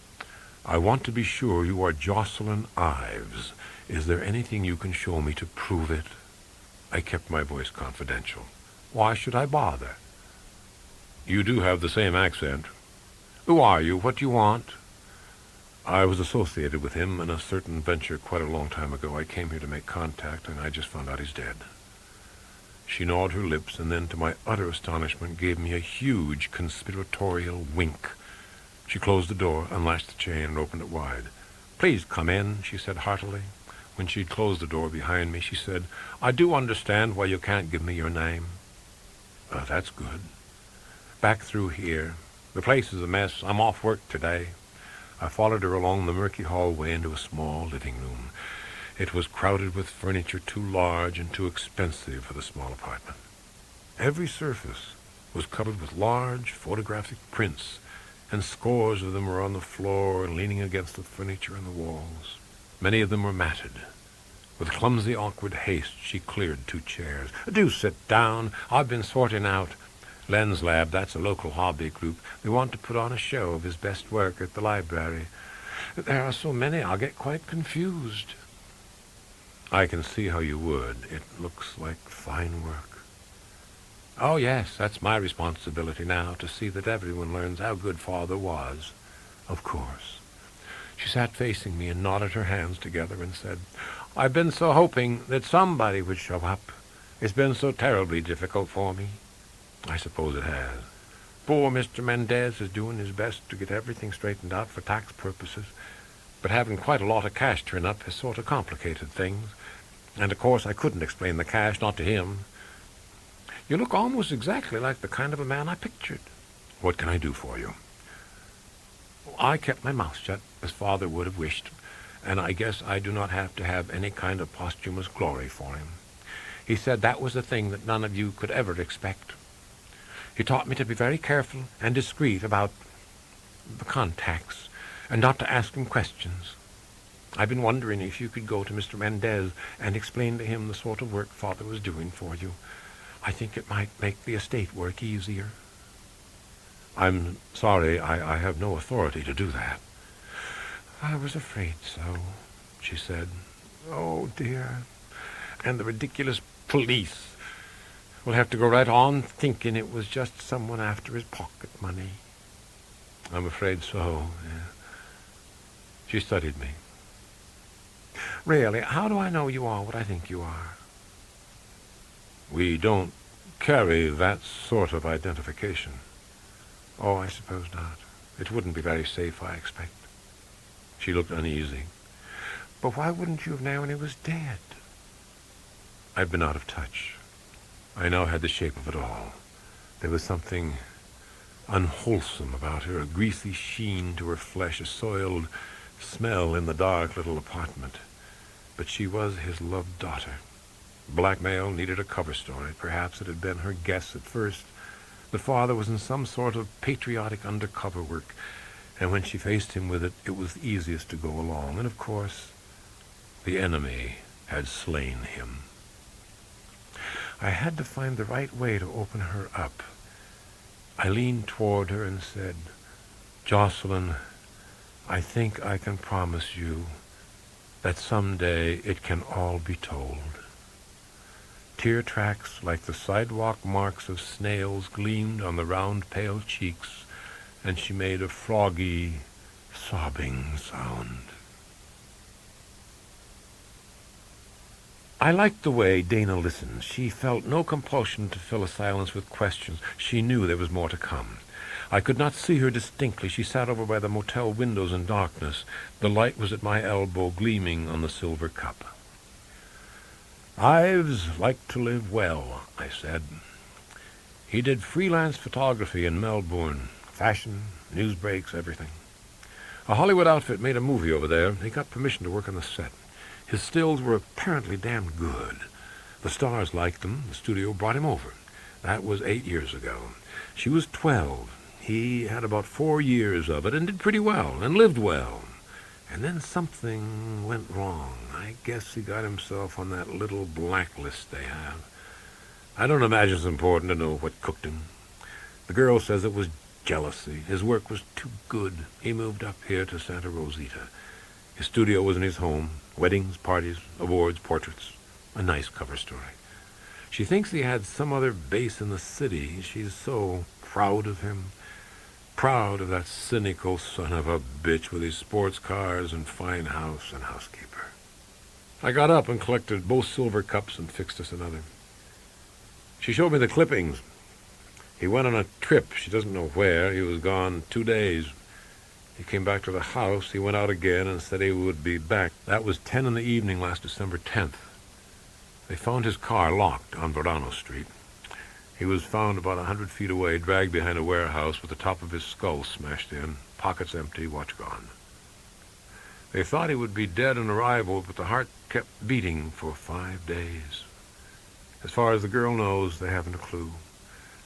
I want to be sure you are Jocelyn Ives. Is there anything you can show me to prove it? I kept my voice confidential. Why should I bother? You do have the same accent. Who are you? What do you want? I was associated with him in a certain venture quite a long time ago. I came here to make contact, and I just found out he's dead. She gnawed her lips, and then, to my utter astonishment, gave me a huge conspiratorial wink. She closed the door, unlatched the chain, and opened it wide. Please come in, she said heartily. When she'd closed the door behind me, she said, I do understand why you can't give me your name. That's good. Back through here. The place is a mess. I'm off work today. I followed her along the murky hallway into a small living room. It was crowded with furniture too large and too expensive for the small apartment. Every surface was covered with large photographic prints, and scores of them were on the floor and leaning against the furniture and the walls. Many of them were matted. With clumsy, awkward haste, she cleared 2 chairs. Do sit down. I've been sorting out. Len's Lab, that's a local hobby group. They want to put on a show of his best work at the library. There are so many, I'll get quite confused. I can see how you would. It looks like fine work. Oh, yes, that's my responsibility now, to see that everyone learns how good Father was. Of course. She sat facing me and knotted her hands together and said, I've been so hoping that somebody would show up. It's been so terribly difficult for me. I suppose it has. Poor Mr. Mendez is doing his best to get everything straightened out for tax purposes, but having quite a lot of cash turn up has sort of complicated things. And of course I couldn't explain the cash, not to him. You look almost exactly like the kind of a man I pictured. What can I do for you? I kept my mouth shut, as Father would have wished, and I guess I do not have to have any kind of posthumous glory for him. He said that was a thing that none of you could ever expect. He taught me to be very careful and discreet about the contacts, and not to ask him questions. I've been wondering if you could go to Mr. Mendez and explain to him the sort of work Father was doing for you. I think it might make the estate work easier. I'm sorry, I have no authority to do that. I was afraid so, she said. Oh, dear. And the ridiculous police will have to go right on thinking it was just someone after his pocket money. I'm afraid so, yeah. She studied me. Really, how do I know you are what I think you are? We don't carry that sort of identification. Oh, I suppose not. It wouldn't be very safe, I expect. She looked uneasy. But why wouldn't you have known he was dead? I've been out of touch. I now had the shape of it all. There was something unwholesome about her, a greasy sheen to her flesh, a soiled smell in the dark little apartment. But she was his loved daughter. Blackmail needed a cover story. Perhaps it had been her guess at first that father was in some sort of patriotic undercover work, and when she faced him with it, it was easiest to go along. And of course, the enemy had slain him. I had to find the right way to open her up. I leaned toward her and said, "Jocelyn, I think I can promise you that someday it can all be told." Tear tracks like the sidewalk marks of snails gleamed on the round, pale cheeks, and she made a froggy, sobbing sound. I liked the way Dana listened. She felt no compulsion to fill a silence with questions. She knew there was more to come. I could not see her distinctly. She sat over by the motel windows in darkness. The light was at my elbow, gleaming on the silver cup. "Ives liked to live well," I said. "He did freelance photography in Melbourne. Fashion, news breaks, everything. A Hollywood outfit made a movie over there. He got permission to work on the set. His stills were apparently damn good. The stars liked them. The studio brought him over. That was 8 years ago. She was 12. He had about 4 years of it and did pretty well and lived well. And then something went wrong. I guess he got himself on that little blacklist they have. I don't imagine it's important to know what cooked him. The girl says it was jealousy. His work was too good. He moved up here to Santa Rosita. His studio was in his home. Weddings, parties, awards, portraits. A nice cover story. She thinks he had some other base in the city. She's so proud of him. Proud of that cynical son of a bitch with his sports cars and fine house and housekeeper." I got up and collected both silver cups and fixed us another. She showed me the clippings. He went on a trip. She doesn't know where. He was gone 2 days. He came back to the house. He went out again and said he would be back. That was 10 in the evening last December 10th. They found his car locked on Verano Street. He was found about 100 feet away, dragged behind a warehouse with the top of his skull smashed in, pockets empty, watch gone. They thought he would be dead on arrival, but the heart kept beating for 5 days. As far as the girl knows, they haven't a clue.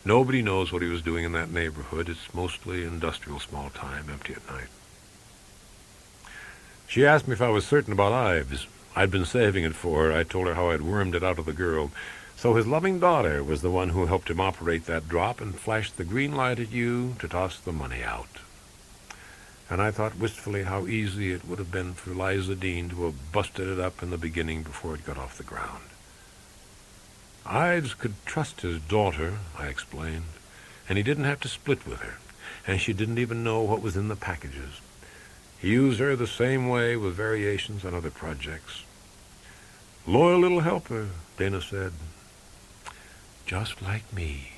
Nobody knows what he was doing in that neighborhood. It's mostly industrial small time, empty at night. She asked me if I was certain about Ives. I'd been saving it for her. I told her how I'd wormed it out of the girl. So his loving daughter was the one who helped him operate that drop and flashed the green light at you to toss the money out. And I thought wistfully how easy it would have been for Liza Dean to have busted it up in the beginning before it got off the ground. Ives could trust his daughter, I explained, and he didn't have to split with her, and she didn't even know what was in the packages. He used her the same way with variations on other projects. "Loyal little helper," Dana said. "Just like me."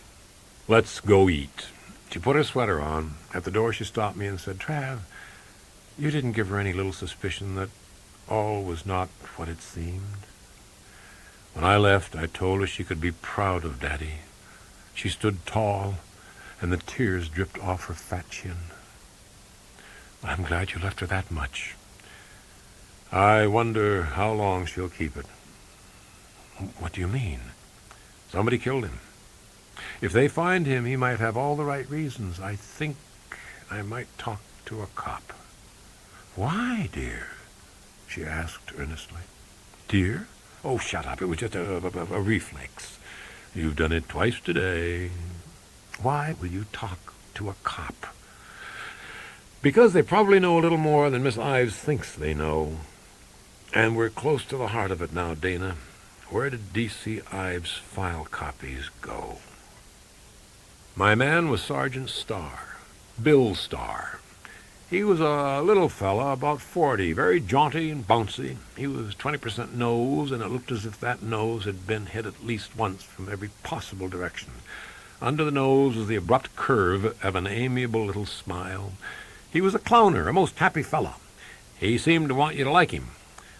"Let's go eat." She put her sweater on. At the door she stopped me and said, "Trav, you didn't give her any little suspicion that all was not what it seemed?" When I left, I told her she could be proud of Daddy. She stood tall, and the tears dripped off her fat chin. "I'm glad you left her that much." "I wonder how long she'll keep it." "What do you mean?" "Somebody killed him. If they find him, he might have all the right reasons. I think I might talk to a cop." "Why, dear?" she asked earnestly. "Dear? Oh, shut up. It was just a reflex. You've done it twice today." "Why will you talk to a cop?" "Because they probably know a little more than Miss Ives thinks they know. And we're close to the heart of it now, Dana. Where did D.C. Ives' file copies go?" My man was Sergeant Starr, Bill Starr. He was a little fella, about 40, very jaunty and bouncy. He was 20% nose, and it looked as if that nose had been hit at least once from every possible direction. Under the nose was the abrupt curve of an amiable little smile. He was a clowner, a most happy fella. He seemed to want you to like him.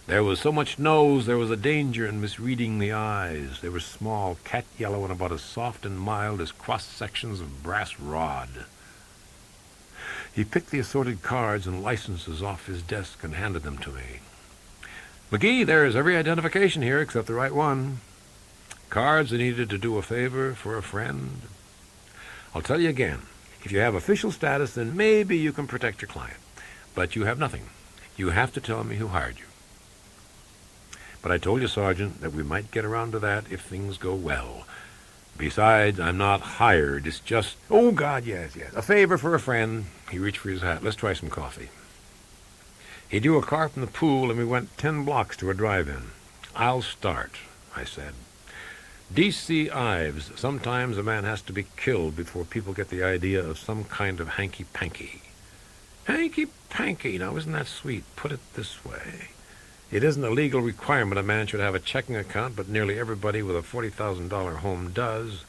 There was so much nose, there was a danger in misreading the eyes. They were small, cat yellow, and about as soft and mild as cross-sections of brass rod. He picked the assorted cards and licenses off his desk and handed them to me. "McGee, there's every identification here except the right one." cards I needed to do a favor for a friend. I'll tell you again, if you have official status, then maybe you can protect your client. But you have nothing. You have to tell me who hired you. But I told you, Sergeant, that we might get around to that if things go well. Besides, I'm not hired. It's just, oh, God, yes. A favor for a friend. He reached for his hat. Let's try some coffee. He drew a car from the pool, and we went 10 blocks to a drive-in. I'll start, I said. D.C. Ives, sometimes a man has to be killed before people get the idea of some kind of hanky-panky. Hanky-panky, now isn't that sweet? Put it this way. It isn't a legal requirement a man should have a checking account, but nearly everybody with a $40,000 home does.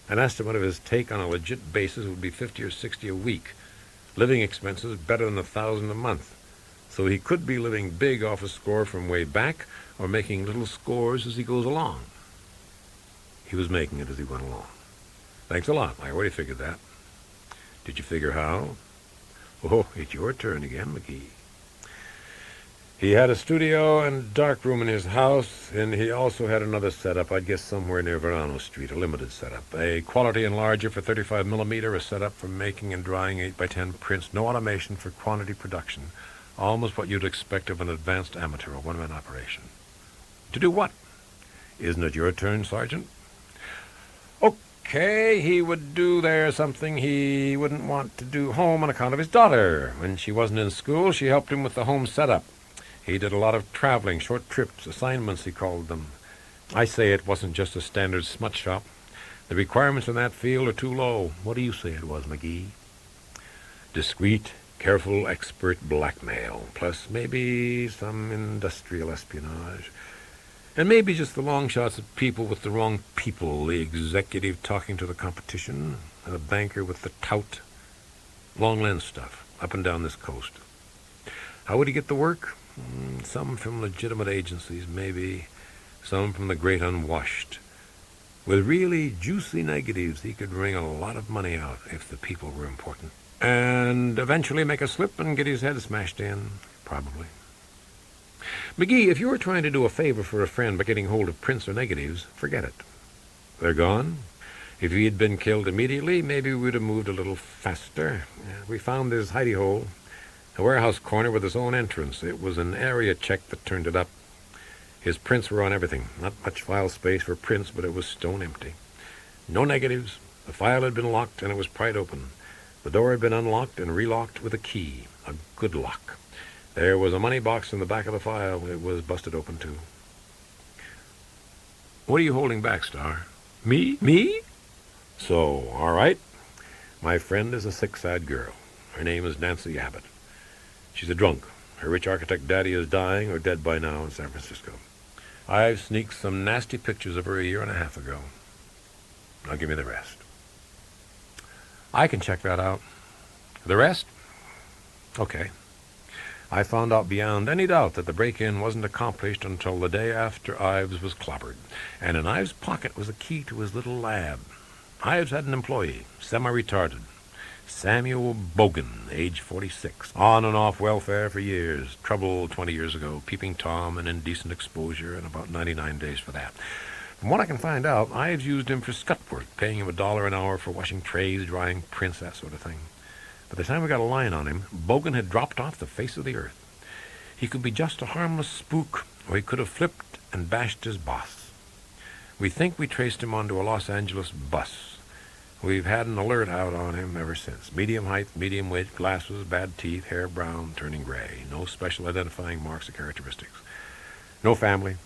An estimate of his take on a legit basis would be $50 or $60 a week. Living expenses better than $1,000 a month. So he could be living big off a score from way back, or making little scores as he goes along. He was making it as he went along. Thanks a lot. I already figured that. Did you figure how? Oh, it's your turn again, McGee. He had a studio and dark room in his house, and he also had another setup, I'd guess somewhere near Verano Street, a limited setup. A quality enlarger for 35 millimeter, a setup for making and drying 8x10 prints, no automation for quantity production. Almost what you'd expect of an advanced amateur, a one-man operation. To do what? Isn't it your turn, Sergeant? Okay, he would do there something he wouldn't want to do home on account of his daughter. When she wasn't in school, she helped him with the home setup. He did a lot of traveling, short trips, assignments he called them. I say it wasn't just a standard smut shop. The requirements in that field are too low. What do you say it was, McGee? Discreet, careful, expert blackmail, plus maybe some industrial espionage. And maybe just the long shots of people with the wrong people, the executive talking to the competition, and the banker with the tout. Long lens stuff, up and down this coast. How would he get the work? Some from legitimate agencies, maybe. Some from the great unwashed. With really juicy negatives, he could wring a lot of money out if the people were important. And eventually make a slip and get his head smashed in, probably. McGee, if you were trying to do a favor for a friend by getting hold of prints or negatives, forget it. They're gone. If he had been killed immediately, maybe we would have moved a little faster. We found his hidey hole, a warehouse corner with his own entrance. It was an area check that turned it up. His prints were on everything. Not much file space for prints, but it was stone empty. No negatives. The file had been locked, and it was pried open. The door had been unlocked and relocked with a key, a good lock. There was a money box in the back of the file. It was busted open, too. What are you holding back, Star? Me? So, all right. My friend is a sick-sad girl. Her name is Nancy Abbott. She's a drunk. Her rich architect daddy is dying or dead by now in San Francisco. I've sneaked some nasty pictures of her a year and a half ago. Now give me the rest. I can check that out. The rest? Okay. I found out beyond any doubt that the break-in wasn't accomplished until the day after Ives was clobbered, and in Ives' pocket was a key to his little lab. Ives had an employee, semi-retarded, Samuel Bogan, age 46, on and off welfare for years, trouble 20 years ago, peeping Tom and indecent exposure, and about 99 days for that. From what I can find out, Ives used him for scut work, paying him $1 an hour for washing trays, drying prints, that sort of thing. By the time we got a line on him, Bogan had dropped off the face of the earth. He could be just a harmless spook, or he could have flipped and bashed his boss. We think we traced him onto a Los Angeles bus. We've had an alert out on him ever since. Medium height, medium weight, glasses, bad teeth, hair brown, turning gray. No special identifying marks or characteristics. No family.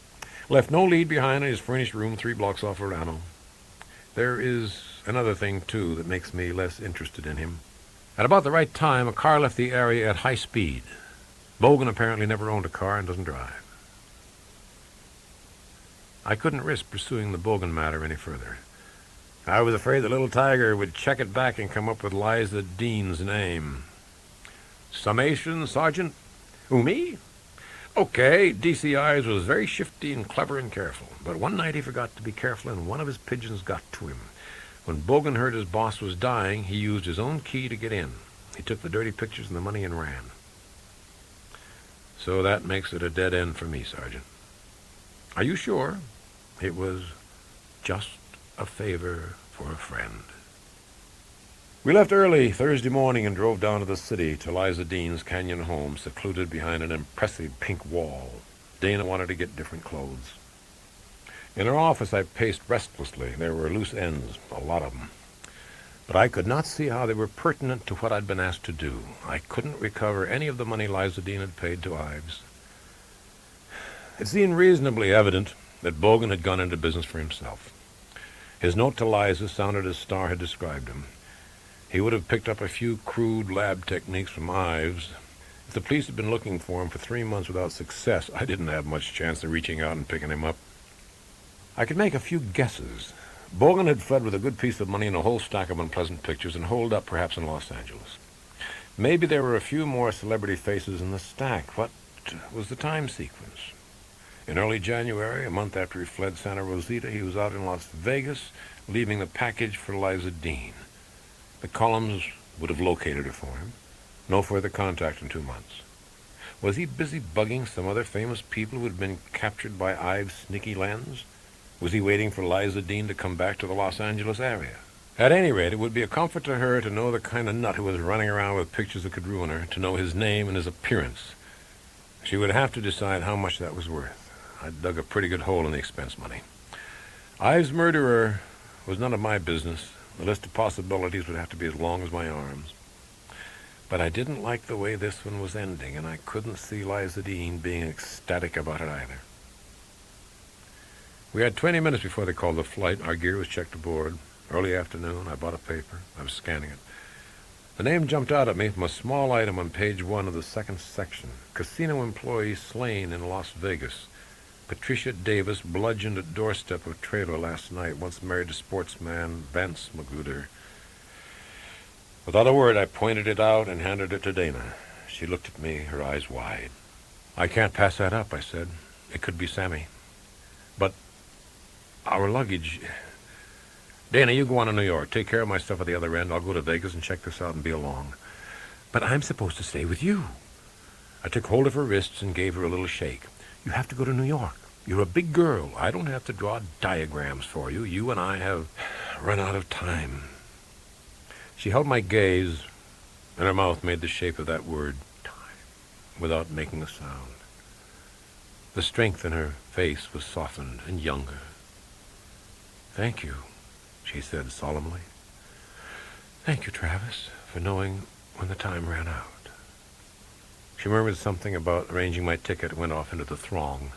Left no lead behind in his furnished room 3 blocks off Verano. There is another thing, too, that makes me less interested in him. At about the right time, a car left the area at high speed. Bogan apparently never owned a car and doesn't drive. I couldn't risk pursuing the Bogan matter any further. I was afraid the little tiger would check it back and come up with Liza Dean's name. Summation, Sergeant? Who, me? Okay, D.C. Ives was very shifty and clever and careful, but one night he forgot to be careful and one of his pigeons got to him. When Bogan heard his boss was dying, he used his own key to get in. He took the dirty pictures and the money and ran. So that makes it a dead end for me, Sergeant. Are you sure? It was just a favor for a friend. We left early Thursday morning and drove down to the city to Liza Dean's canyon home, secluded behind an impressive pink wall. Dana wanted to get different clothes. In her office, I paced restlessly. There were loose ends, a lot of them. But I could not see how they were pertinent to what I'd been asked to do. I couldn't recover any of the money Liza Dean had paid to Ives. It seemed reasonably evident that Bogan had gone into business for himself. His note to Liza sounded as Starr had described him. He would have picked up a few crude lab techniques from Ives. If the police had been looking for him for 3 months without success, I didn't have much chance of reaching out and picking him up. I could make a few guesses. Bogan had fled with a good piece of money and a whole stack of unpleasant pictures and holed up perhaps in Los Angeles. Maybe there were a few more celebrity faces in the stack. What was the time sequence? In early January, a month after he fled Santa Rosita, he was out in Las Vegas, leaving the package for Liza Dean. The columns would have located her for him. No further contact in 2 months. Was he busy bugging some other famous people who had been captured by Ives' sneaky lens? Was he waiting for Liza Dean to come back to the Los Angeles area? At any rate, it would be a comfort to her to know the kind of nut who was running around with pictures that could ruin her, to know his name and his appearance. She would have to decide how much that was worth. I'd dug a pretty good hole in the expense money. Ives' murderer was none of my business. The list of possibilities would have to be as long as my arms. But I didn't like the way this one was ending, and I couldn't see Liza Dean being ecstatic about it either. We had 20 minutes before they called the flight. Our gear was checked aboard. Early afternoon, I bought a paper. I was scanning it. The name jumped out at me from a small item on page 1 of the second section. Casino employee slain in Las Vegas. Patricia Davis bludgeoned at doorstep of trailer last night, once married to sportsman Vance Magruder. Without a word, I pointed it out and handed it to Dana. She looked at me, her eyes wide. I can't pass that up, I said. It could be Sammy. But our luggage... Dana, you go on to New York. Take care of my stuff at the other end. I'll go to Vegas and check this out and be along. But I'm supposed to stay with you. I took hold of her wrists and gave her a little shake. You have to go to New York. You're a big girl. I don't have to draw diagrams for you. You and I have run out of time. She held my gaze, and her mouth made the shape of that word, time, without making a sound. The strength in her face was softened and younger. Thank you, she said solemnly. Thank you, Travis, for knowing when the time ran out. She murmured something about arranging my ticket and went off into the throng.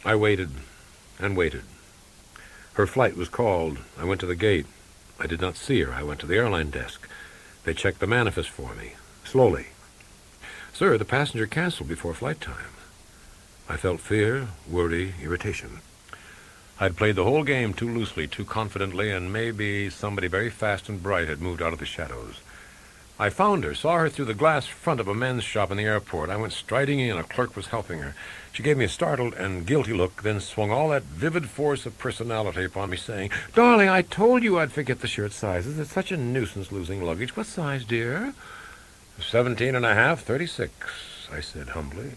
I waited and waited. Her flight was called. I went to the gate. I did not see her. I went to the airline desk. They checked the manifest for me, slowly. Sir, the passenger canceled before flight time. I felt fear, worry, irritation. I'd played the whole game too loosely, too confidently, and maybe somebody very fast and bright had moved out of the shadows. I found her, saw her through the glass front of a men's shop in the airport. I went striding in. A clerk was helping her. She gave me a startled and guilty look, then swung all that vivid force of personality upon me, saying, Darling, I told you I'd forget the shirt sizes. It's such a nuisance losing luggage. What size, dear? 17.5, 36, I said humbly.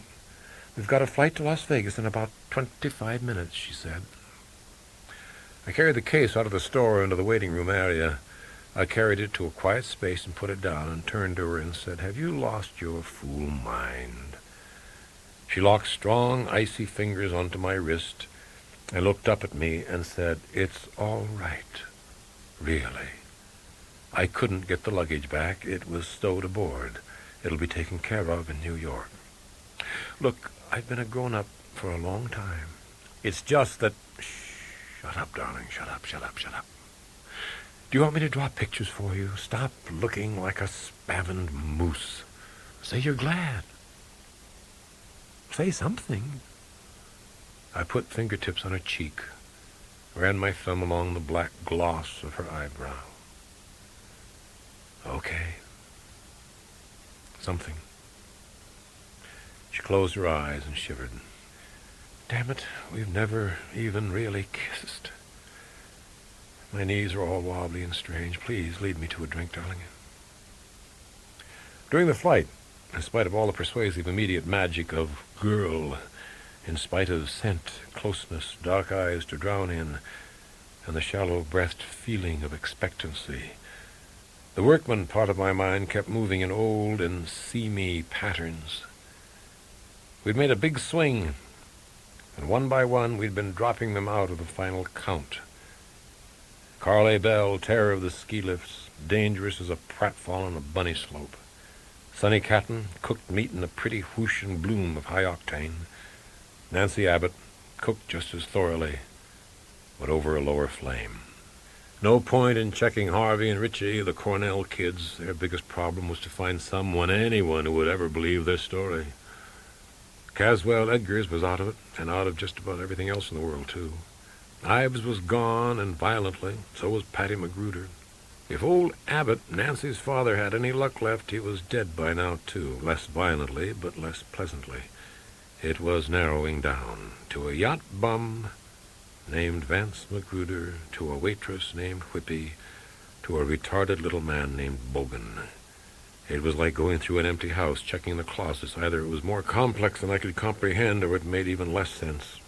We've got a flight to Las Vegas in about 25 minutes, she said. I carried the case out of the store into the waiting room area. I carried it to a quiet space and put it down and turned to her and said, Have you lost your fool mind? She locked strong, icy fingers onto my wrist and looked up at me and said, It's all right, really. I couldn't get the luggage back. It was stowed aboard. It'll be taken care of in New York. Look, I've been a grown-up for a long time. It's just that... Shut up, darling. Shut up, shut up, shut up. Do you want me to draw pictures for you? Stop looking like a spavined moose. Say you're glad. Say something. I put fingertips on her cheek, ran my thumb along the black gloss of her eyebrow. Okay. Something. She closed her eyes and shivered. Damn it, we've never even really kissed. My knees are all wobbly and strange. Please lead me to a drink, darling. During the flight, in spite of all the persuasive immediate magic of girl, in spite of scent, closeness, dark eyes to drown in, and the shallow-breathed feeling of expectancy. The workman part of my mind kept moving in old and seamy patterns. We'd made a big swing, and one by one we'd been dropping them out of the final count. Carley Bell, terror of the ski lifts, dangerous as a pratfall on a bunny slope. Sonny Catton, cooked meat in a pretty whoosh and bloom of high octane. Nancy Abbott, cooked just as thoroughly, but over a lower flame. No point in checking Harvey and Richie, the Cornell kids. Their biggest problem was to find anyone who would ever believe their story. Caswell Edgars was out of it, and out of just about everything else in the world, too. Ives was gone, and violently. So was Patty Magruder. If old Abbott, Nancy's father, had any luck left, he was dead by now, too. Less violently, but less pleasantly. It was narrowing down to a yacht bum named Vance Magruder, to a waitress named Whippy, to a retarded little man named Bogan. It was like going through an empty house, checking the closets. Either it was more complex than I could comprehend, or it made even less sense.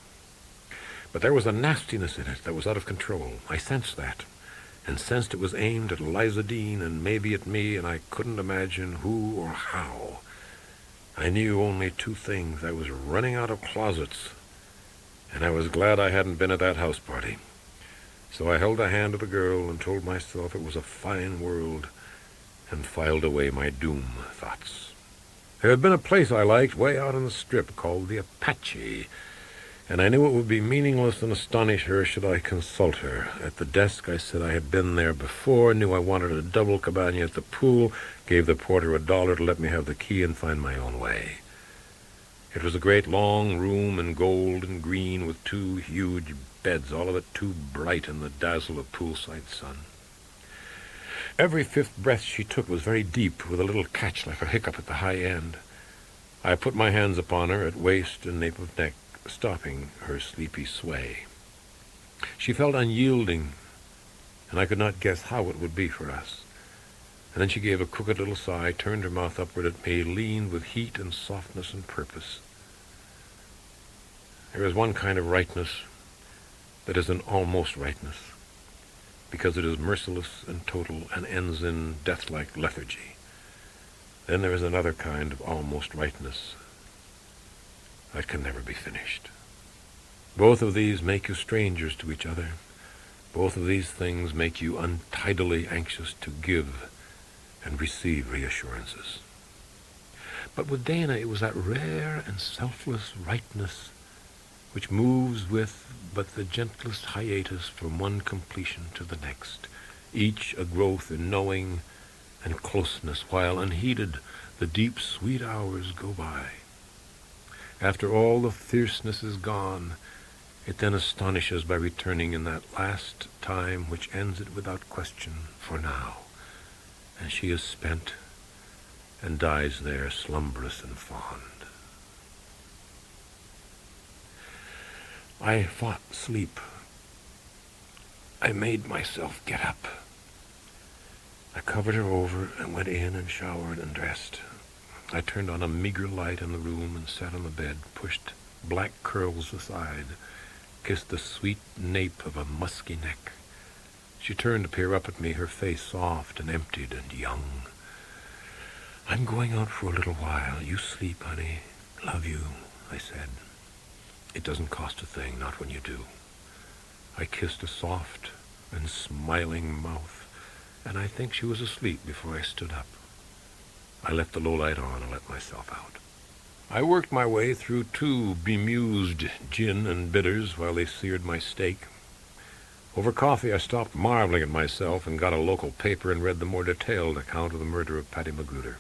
But there was a nastiness in it that was out of control. I sensed that, and sensed it was aimed at Liza Dean and maybe at me, and I couldn't imagine who or how. I knew only two things. I was running out of closets, and I was glad I hadn't been at that house party. So I held the hand of the girl and told myself it was a fine world, and filed away my doom thoughts. There had been a place I liked way out on the Strip called the Apache, and I knew it would be meaningless and astonish her should I consult her. At the desk I said I had been there before, knew I wanted a double cabana at the pool, gave the porter $1 to let me have the key and find my own way. It was a great long room in gold and green with two huge beds, all of it too bright in the dazzle of poolside sun. Every fifth breath she took was very deep, with a little catch like a hiccup at the high end. I put my hands upon her at waist and nape of neck, stopping her sleepy sway. She felt unyielding, and I could not guess how it would be for us. And then she gave a crooked little sigh, turned her mouth upward at me, leaned with heat and softness and purpose. There is one kind of rightness that is an almost rightness, because it is merciless and total and ends in death-like lethargy. Then there is another kind of almost rightness that can never be finished. Both of these make you strangers to each other. Both of these things make you untidily anxious to give and receive reassurances. But with Dana, it was that rare and selfless rightness which moves with but the gentlest hiatus from one completion to the next, each a growth in knowing and closeness, while unheeded the deep, sweet hours go by. After all the fierceness is gone, it then astonishes by returning in that last time which ends it without question for now, and she is spent and dies there slumberous and fond. I fought sleep. I made myself get up. I covered her over and went in and showered and dressed. I turned on a meager light in the room and sat on the bed, pushed black curls aside, kissed the sweet nape of a musky neck. She turned to peer up at me, her face soft and emptied and young. "I'm going out for a little while. You sleep, honey. Love you," I said. "It doesn't cost a thing, not when you do." I kissed a soft and smiling mouth, and I think she was asleep before I stood up. I left the low light on and let myself out. I worked my way through 2 bemused gin and bitters while they seared my steak. Over coffee, I stopped marveling at myself and got a local paper and read the more detailed account of the murder of Patty Magruder.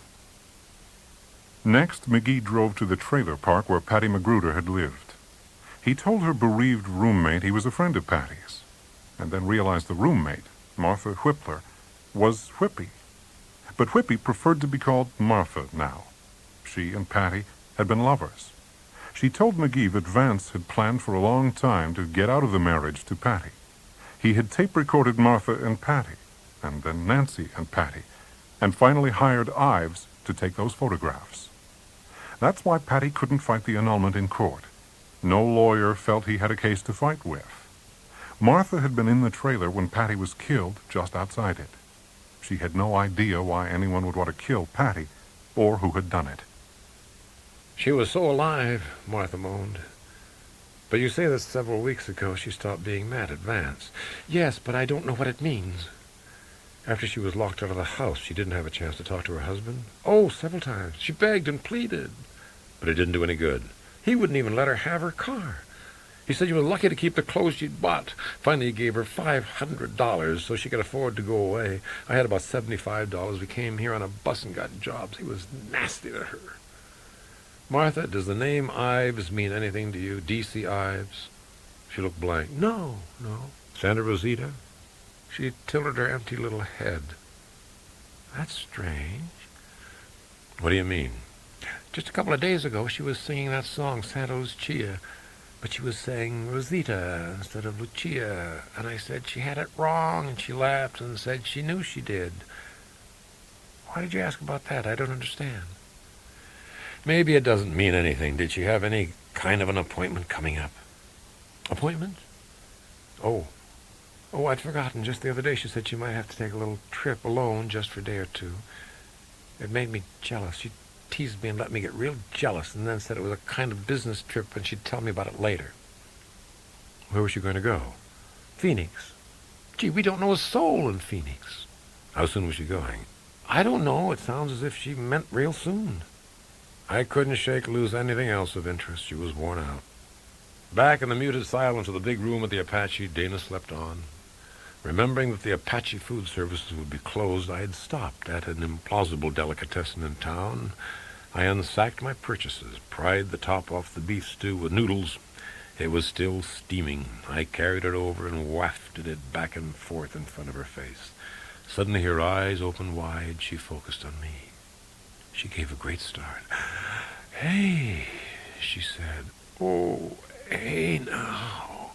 Next, McGee drove to the trailer park where Patty Magruder had lived. He told her bereaved roommate he was a friend of Patty's, and then realized the roommate, Martha Whippler, was Whippy. But Whippy preferred to be called Martha now. She and Patty had been lovers. She told McGee that Vance had planned for a long time to get out of the marriage to Patty. He had tape-recorded Martha and Patty, and then Nancy and Patty, and finally hired Ives to take those photographs. That's why Patty couldn't fight the annulment in court. No lawyer felt he had a case to fight with. Martha had been in the trailer when Patty was killed just outside it. She had no idea why anyone would want to kill Patty, or who had done it. She was so alive, Martha moaned. But you say that several weeks ago she stopped being mad at Vance. Yes, but I don't know what it means. After she was locked out of the house, she didn't have a chance to talk to her husband. Oh, several times. She begged and pleaded. But it didn't do any good. He wouldn't even let her have her car. He said she was lucky to keep the clothes she'd bought. Finally, he gave her $500 so she could afford to go away. I had about $75. We came here on a bus and got jobs. He was nasty to her. Martha, does the name Ives mean anything to you? D.C. Ives? She looked blank. No. Santa Rosita? She tilted her empty little head. That's strange. What do you mean? Just a couple of days ago, she was singing that song, Santa Lucia, but she was saying Rosita instead of Lucia, and I said she had it wrong, and she laughed and said she knew she did. Why did you ask about that? I don't understand. Maybe it doesn't mean anything. Did she have any kind of an appointment coming up? Appointment? Oh, I'd forgotten. Just the other day she said she might have to take a little trip alone just for a day or two. It made me jealous. She teased me and let me get real jealous, and then said it was a kind of business trip and she'd tell me about it later. Where was she going to go? Phoenix. Gee, we don't know a soul in Phoenix. How soon was she going? I don't know. It sounds as if she meant real soon. I couldn't shake loose anything else of interest. She was worn out. Back in the muted silence of the big room at the Apache, Dana slept on. Remembering that the Apache food services would be closed, I had stopped at an implausible delicatessen in town. I unsacked my purchases, pried the top off the beef stew with noodles. It was still steaming. I carried it over and wafted it back and forth in front of her face. Suddenly her eyes opened wide. She focused on me. She gave a great start. Hey, she said. Oh, hey now.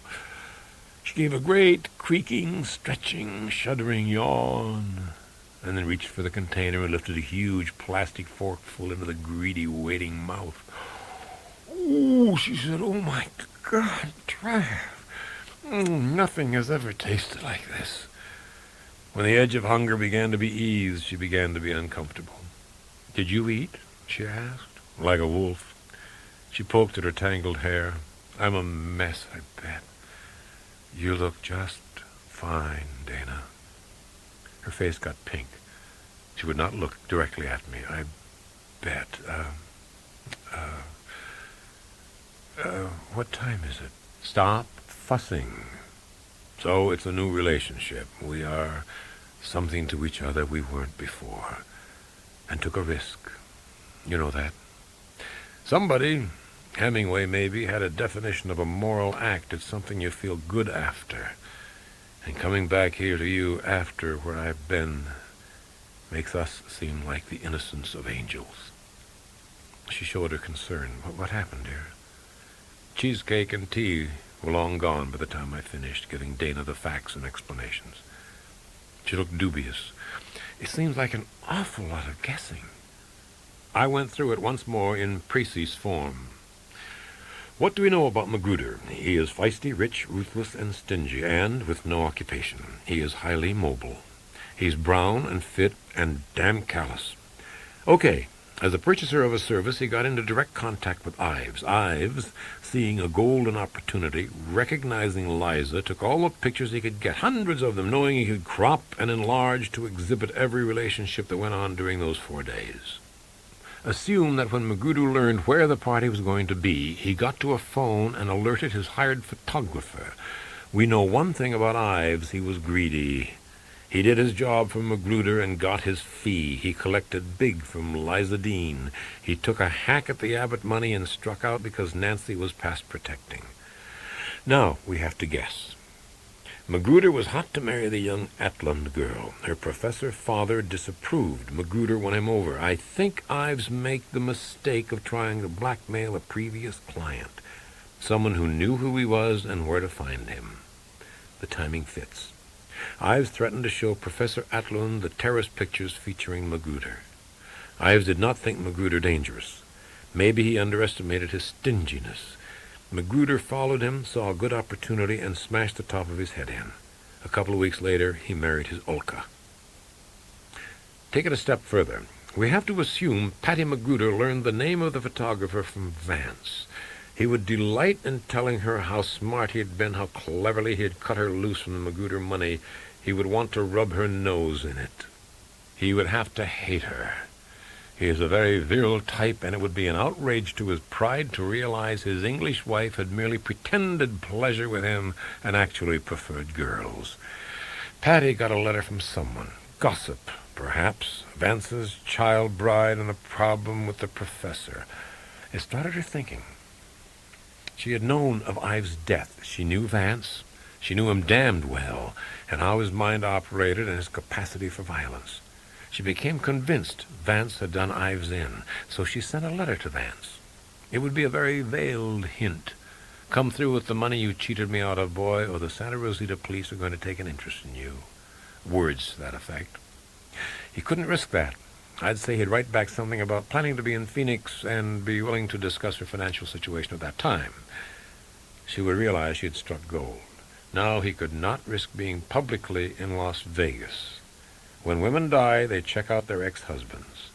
She gave a great creaking, stretching, shuddering yawn, and then reached for the container and lifted a huge plastic forkful into the greedy, waiting mouth. Oh, she said, oh my God, Trav. Nothing has ever tasted like this. When the edge of hunger began to be eased, she began to be uncomfortable. Did you eat? She asked. Like a wolf. She poked at her tangled hair. I'm a mess, I bet. You look just fine, Dana. Her face got pink. She would not look directly at me. I bet. What time is it? Stop fussing. So it's a new relationship. We are something to each other we weren't before. And took a risk. You know that. Somebody, Hemingway maybe, had a definition of a moral act. It's something you feel good after. And coming back here to you after where I've been makes us seem like the innocence of angels. She showed her concern. What happened, dear? Cheesecake and tea were long gone by the time I finished, giving Dana the facts and explanations. She looked dubious. It seems like an awful lot of guessing. I went through it once more in precise form. What do we know about Magruder? He is feisty, rich, ruthless, and stingy, and with no occupation. He is highly mobile. He's brown and fit and damn callous. Okay, as a purchaser of a service, he got into direct contact with Ives. Ives, seeing a golden opportunity, recognizing Liza, took all the pictures he could get, hundreds of them, knowing he could crop and enlarge to exhibit every relationship that went on during those 4 days. Assume that when Magruder learned where the party was going to be, he got to a phone and alerted his hired photographer. We know one thing about Ives. He was greedy. He did his job for Magruder and got his fee. He collected big from Liza Dean. He took a hack at the Abbott money and struck out because Nancy was past protecting. Now we have to guess. Magruder was hot to marry the young Atland girl. Her professor father disapproved. Magruder won him over. I think Ives made the mistake of trying to blackmail a previous client, someone who knew who he was and where to find him. The timing fits. Ives threatened to show Professor Atland the terrace pictures featuring Magruder. Ives did not think Magruder dangerous. Maybe he underestimated his stinginess. Magruder followed him, saw a good opportunity, and smashed the top of his head in. A couple of weeks later, he married his Olka. Take it a step further. We have to assume Patty Magruder learned the name of the photographer from Vance. He would delight in telling her how smart he had been, how cleverly he had cut her loose from the Magruder money. He would want to rub her nose in it. He would have to hate her. He is a very virile type, and it would be an outrage to his pride to realize his English wife had merely pretended pleasure with him and actually preferred girls. Patty got a letter from someone. Gossip, perhaps. Vance's child bride and a problem with the professor. It started her thinking. She had known of Ives' death. She knew Vance. She knew him damned well, and how his mind operated and his capacity for violence. She became convinced Vance had done Ives in, so she sent a letter to Vance. It would be a very veiled hint. Come through with the money you cheated me out of, boy, or the Santa Rosita police are going to take an interest in you. Words to that effect. He couldn't risk that. I'd say he'd write back something about planning to be in Phoenix and be willing to discuss her financial situation at that time. She would realize she had struck gold. Now he could not risk being publicly in Las Vegas. When women die, they check out their ex-husbands.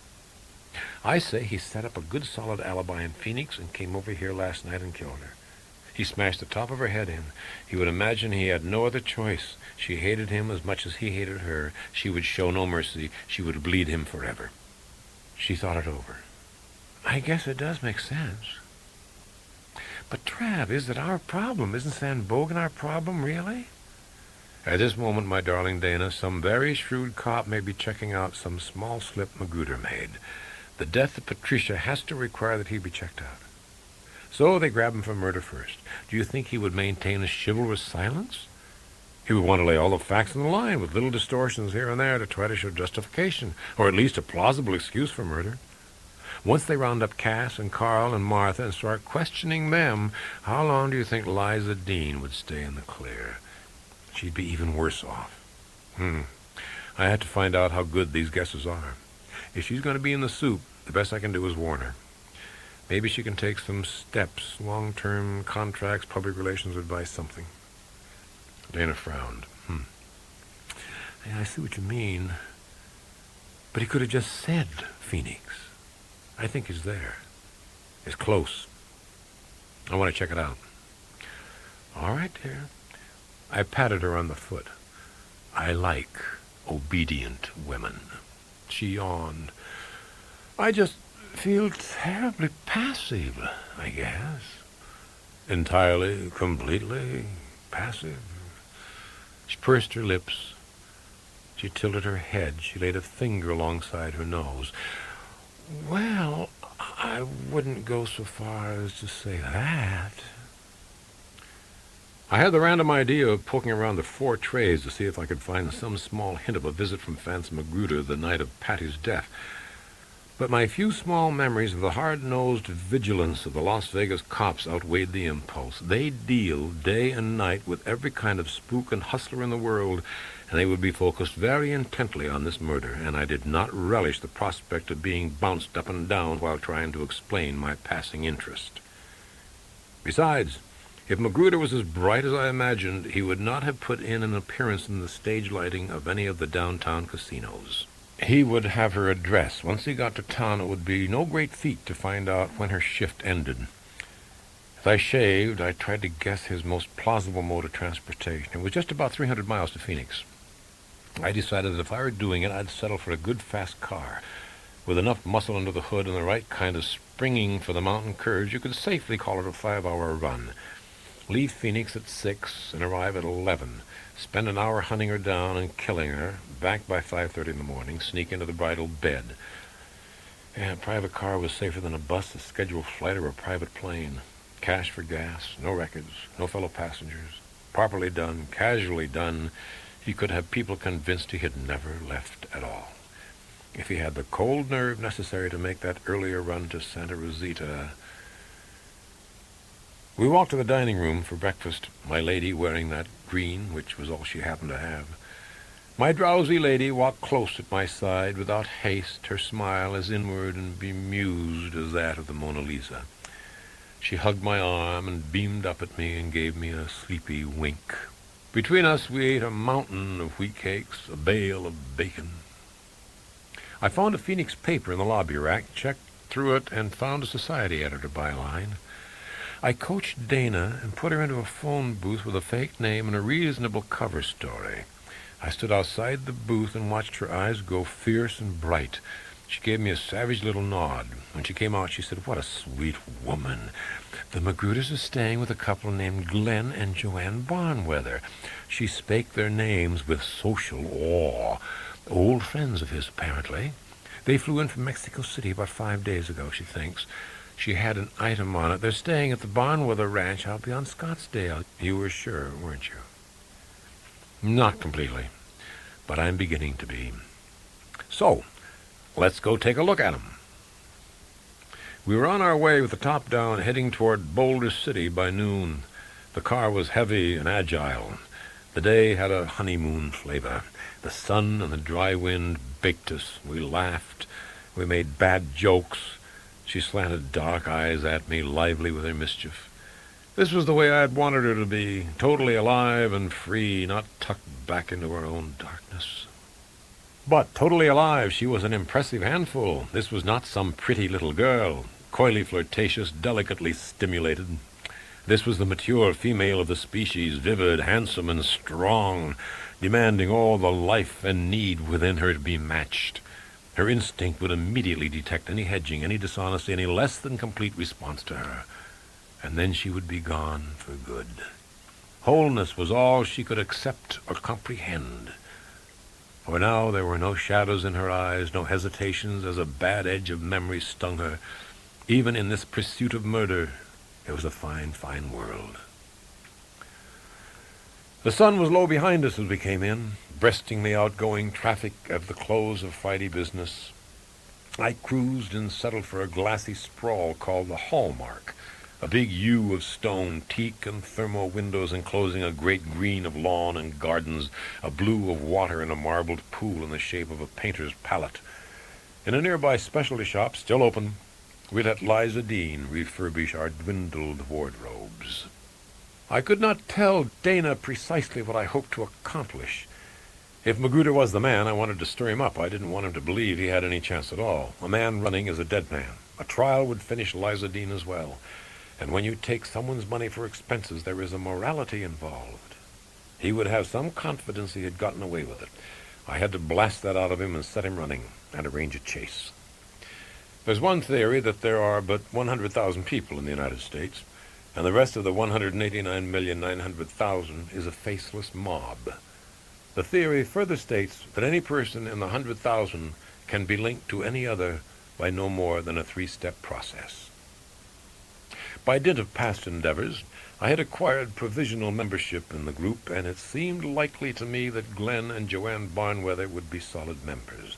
I say he set up a good solid alibi in Phoenix and came over here last night and killed her. He smashed the top of her head in. He would imagine he had no other choice. She hated him as much as he hated her. She would show no mercy. She would bleed him forever. She thought it over. I guess it does make sense. But, Trav, is it our problem? Isn't San Bogan our problem, really? At this moment, my darling Dana, some very shrewd cop may be checking out some small slip Magruder made. The death of Patricia has to require that he be checked out. So they grab him for murder first. Do you think he would maintain a chivalrous silence? He would want to lay all the facts on the line with little distortions here and there to try to show justification, or at least a plausible excuse for murder. Once they round up Cass and Carl and Martha and start questioning them, how long do you think Liza Dean would stay in the clear? She'd be even worse off. I had to find out how good these guesses are. If she's going to be in the soup, the best I can do is warn her. Maybe she can take some steps, long-term contracts, public relations advice, something. Dana frowned. I see what you mean. But he could have just said Phoenix. I think he's there. It's close. I want to check it out. All right, dear. I patted her on the foot. I like obedient women. She yawned. I just feel terribly passive, I guess. Entirely, completely passive. She pursed her lips. She tilted her head. She laid a finger alongside her nose. Well, I wouldn't go so far as to say that. I had the random idea of poking around the 4 trays to see if I could find some small hint of a visit from Vance Magruder the night of Patty's death. But my few small memories of the hard-nosed vigilance of the Las Vegas cops outweighed the impulse. They deal day and night with every kind of spook and hustler in the world, and they would be focused very intently on this murder, and I did not relish the prospect of being bounced up and down while trying to explain my passing interest. Besides, if Magruder was as bright as I imagined, he would not have put in an appearance in the stage lighting of any of the downtown casinos. He would have her address. Once he got to town, it would be no great feat to find out when her shift ended. As I shaved, I tried to guess his most plausible mode of transportation. It was just about 300 miles to Phoenix. I decided that if I were doing it, I'd settle for a good, fast car. With enough muscle under the hood and the right kind of springing for the mountain curves, you could safely call it a 5-hour run. Leave Phoenix at 6 and arrive at 11. Spend an hour hunting her down and killing her. Back by 5:30 in the morning. Sneak into the bridal bed. A private car was safer than a bus, a scheduled flight, or a private plane. Cash for gas, no records, no fellow passengers. Properly done, casually done, he could have people convinced he had never left at all. If he had the cold nerve necessary to make that earlier run to Santa Rosita. We walked to the dining room for breakfast, my lady wearing that green, which was all she happened to have. My drowsy lady walked close at my side without haste, her smile as inward and bemused as that of the Mona Lisa. She hugged my arm and beamed up at me and gave me a sleepy wink. Between us, we ate a mountain of wheat cakes, a bale of bacon. I found a Phoenix paper in the lobby rack, checked through it, and found a society editor byline. I coached Dana and put her into a phone booth with a fake name and a reasonable cover story. I stood outside the booth and watched her eyes go fierce and bright. She gave me a savage little nod. When she came out, she said, "What a sweet woman. The Magruder's are staying with a couple named Glenn and Joanne Barnweather." She spake their names with social awe. Old friends of his, apparently. They flew in from Mexico City about 5 days ago, she thinks. She had an item on it. They're staying at the Barnweather Ranch out beyond Scottsdale. You were sure, weren't you? Not completely, but I'm beginning to be. So, let's go take a look at 'em. We were on our way with the top down, heading toward Boulder City by noon. The car was heavy and agile. The day had a honeymoon flavor. The sun and the dry wind baked us. We laughed. We made bad jokes. She slanted dark eyes at me, lively with her mischief. This was the way I had wanted her to be, totally alive and free, not tucked back into her own darkness. But totally alive, she was an impressive handful. This was not some pretty little girl, coyly flirtatious, delicately stimulated. This was the mature female of the species, vivid, handsome, and strong, demanding all the life and need within her to be matched. Her instinct would immediately detect any hedging, any dishonesty, any less than complete response to her. And then she would be gone for good. Wholeness was all she could accept or comprehend. For now there were no shadows in her eyes, no hesitations as a bad edge of memory stung her. Even in this pursuit of murder, it was a fine, fine world. The sun was low behind us as we came in, breasting the outgoing traffic at the close of Friday business. I cruised and settled for a glassy sprawl called the Hallmark, a big U of stone, teak and thermo windows enclosing a great green of lawn and gardens, a blue of water, and a marbled pool in the shape of a painter's palette. In a nearby specialty shop, still open, we let Liza Dean refurbish our dwindled wardrobes. I could not tell Dana precisely what I hoped to accomplish. If Magruder was the man, I wanted to stir him up. I didn't want him to believe he had any chance at all. A man running is a dead man. A trial would finish Liza Dean as well. And when you take someone's money for expenses, there is a morality involved. He would have some confidence he had gotten away with it. I had to blast that out of him and set him running and arrange a chase. There's one theory that there are but 100,000 people in the United States, and the rest of the 189,900,000 is a faceless mob. The theory further states that any person in the 100,000 can be linked to any other by no more than a 3-step process. By dint of past endeavors, I had acquired provisional membership in the group, and it seemed likely to me that Glenn and Joanne Barnweather would be solid members.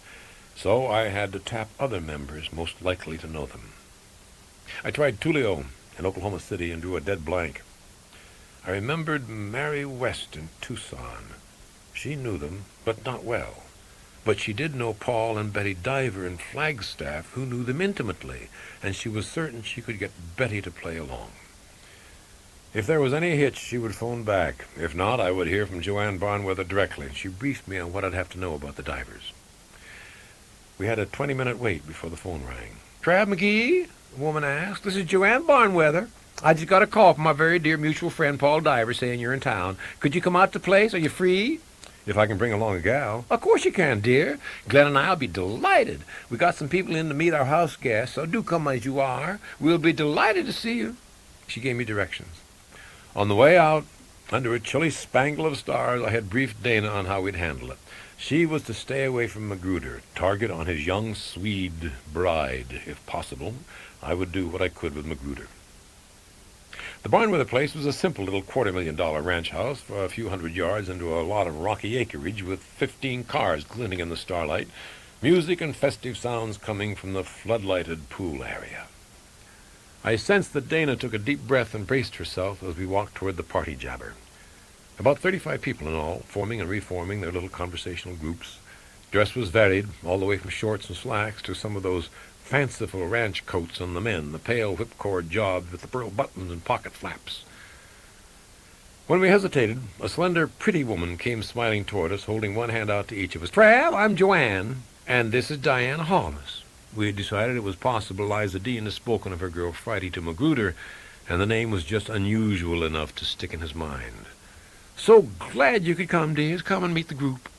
So I had to tap other members most likely to know them. I tried Tulio in Oklahoma City and drew a dead blank. I remembered Mary West in Tucson. She knew them, but not well. But she did know Paul and Betty Diver in Flagstaff, who knew them intimately, and she was certain she could get Betty to play along. If there was any hitch, she would phone back. If not, I would hear from Joanne Barnweather directly. She briefed me on what I'd have to know about the Divers. We had a 20-minute wait before the phone rang. "Trav McGee?" the woman asked. "This is Joanne Barnweather. I just got a call from my very dear mutual friend Paul Diver saying you're in town. Could you come out to the place? Are you free?" "If I can bring along a gal." "Of course you can, dear. Glenn and I'll be delighted. We got some people in to meet our house guests, so do come as you are. We'll be delighted to see you." She gave me directions. On the way out, under a chilly spangle of stars, I had briefed Dana on how we'd handle it. She was to stay away from Magruder, target on his young Swede bride. If possible, I would do what I could with Magruder. The Barnweather place was a simple little $250,000 ranch house for a few hundred yards into a lot of rocky acreage with 15 cars glinting in the starlight, music and festive sounds coming from the floodlighted pool area. I sensed that Dana took a deep breath and braced herself as we walked toward the party jabber. About 35 people in all, forming and reforming their little conversational groups. Dress was varied, all the way from shorts and slacks to some of those fanciful ranch coats on the men, the pale whipcord jobs with the pearl buttons and pocket flaps. When we hesitated, a slender, pretty woman came smiling toward us, holding one hand out to each of us. "Trav, I'm Joanne, and this is Diana Hollis." We had decided it was possible Liza Dean had spoken of her girl Friday to Magruder, and the name was just unusual enough to stick in his mind. "So glad you could come, dears. Come and meet the group."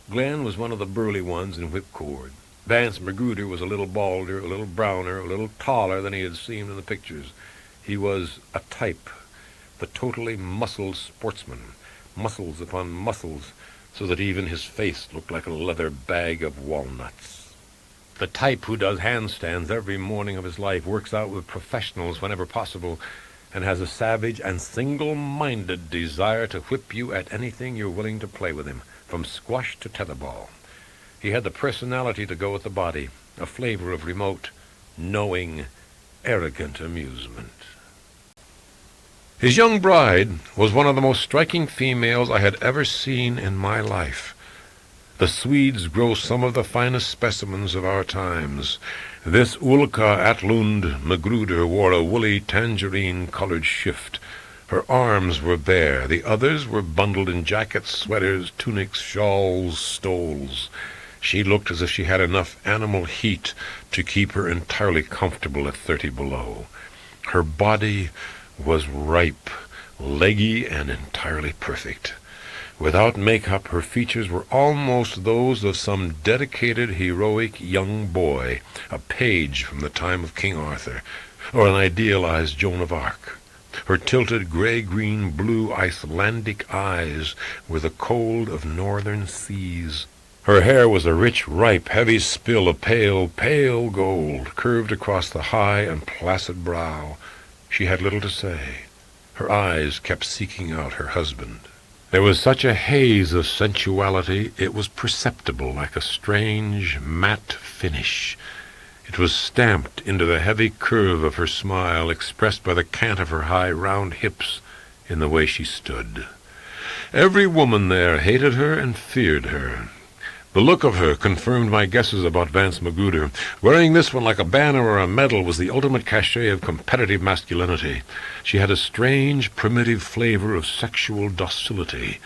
Glenn was one of the burly ones in whipcord. Vance Magruder was a little balder, a little browner, a little taller than he had seemed in the pictures. He was a type, the totally muscled sportsman, muscles upon muscles, so that even his face looked like a leather bag of walnuts. The type who does handstands every morning of his life, works out with professionals whenever possible, and has a savage and single-minded desire to whip you at anything you're willing to play with him, from squash to tetherball. He had the personality to go with the body, a flavor of remote, knowing, arrogant amusement. His young bride was one of the most striking females I had ever seen in my life. The Swedes grow some of the finest specimens of our times. This Ulka Atlund Magruder wore a woolly tangerine-colored shift. Her arms were bare. The others were bundled in jackets, sweaters, tunics, shawls, stoles. She looked as if she had enough animal heat to keep her entirely comfortable at 30 below. Her body was ripe, leggy, and entirely perfect. Without makeup, her features were almost those of some dedicated, heroic young boy, a page from the time of King Arthur, or an idealized Joan of Arc. Her tilted gray-green blue Icelandic eyes were the cold of northern seas. Her hair was a rich, ripe, heavy spill of pale, pale gold, curved across the high and placid brow. She had little to say. Her eyes kept seeking out her husband. There was such a haze of sensuality, it was perceptible, like a strange, matte finish. It was stamped into the heavy curve of her smile, expressed by the cant of her high, round hips in the way she stood. Every woman there hated her and feared her. The look of her confirmed my guesses about Vance Magruder. Wearing this one like a banner or a medal was the ultimate cachet of competitive masculinity. She had a strange, primitive flavor of sexual docility.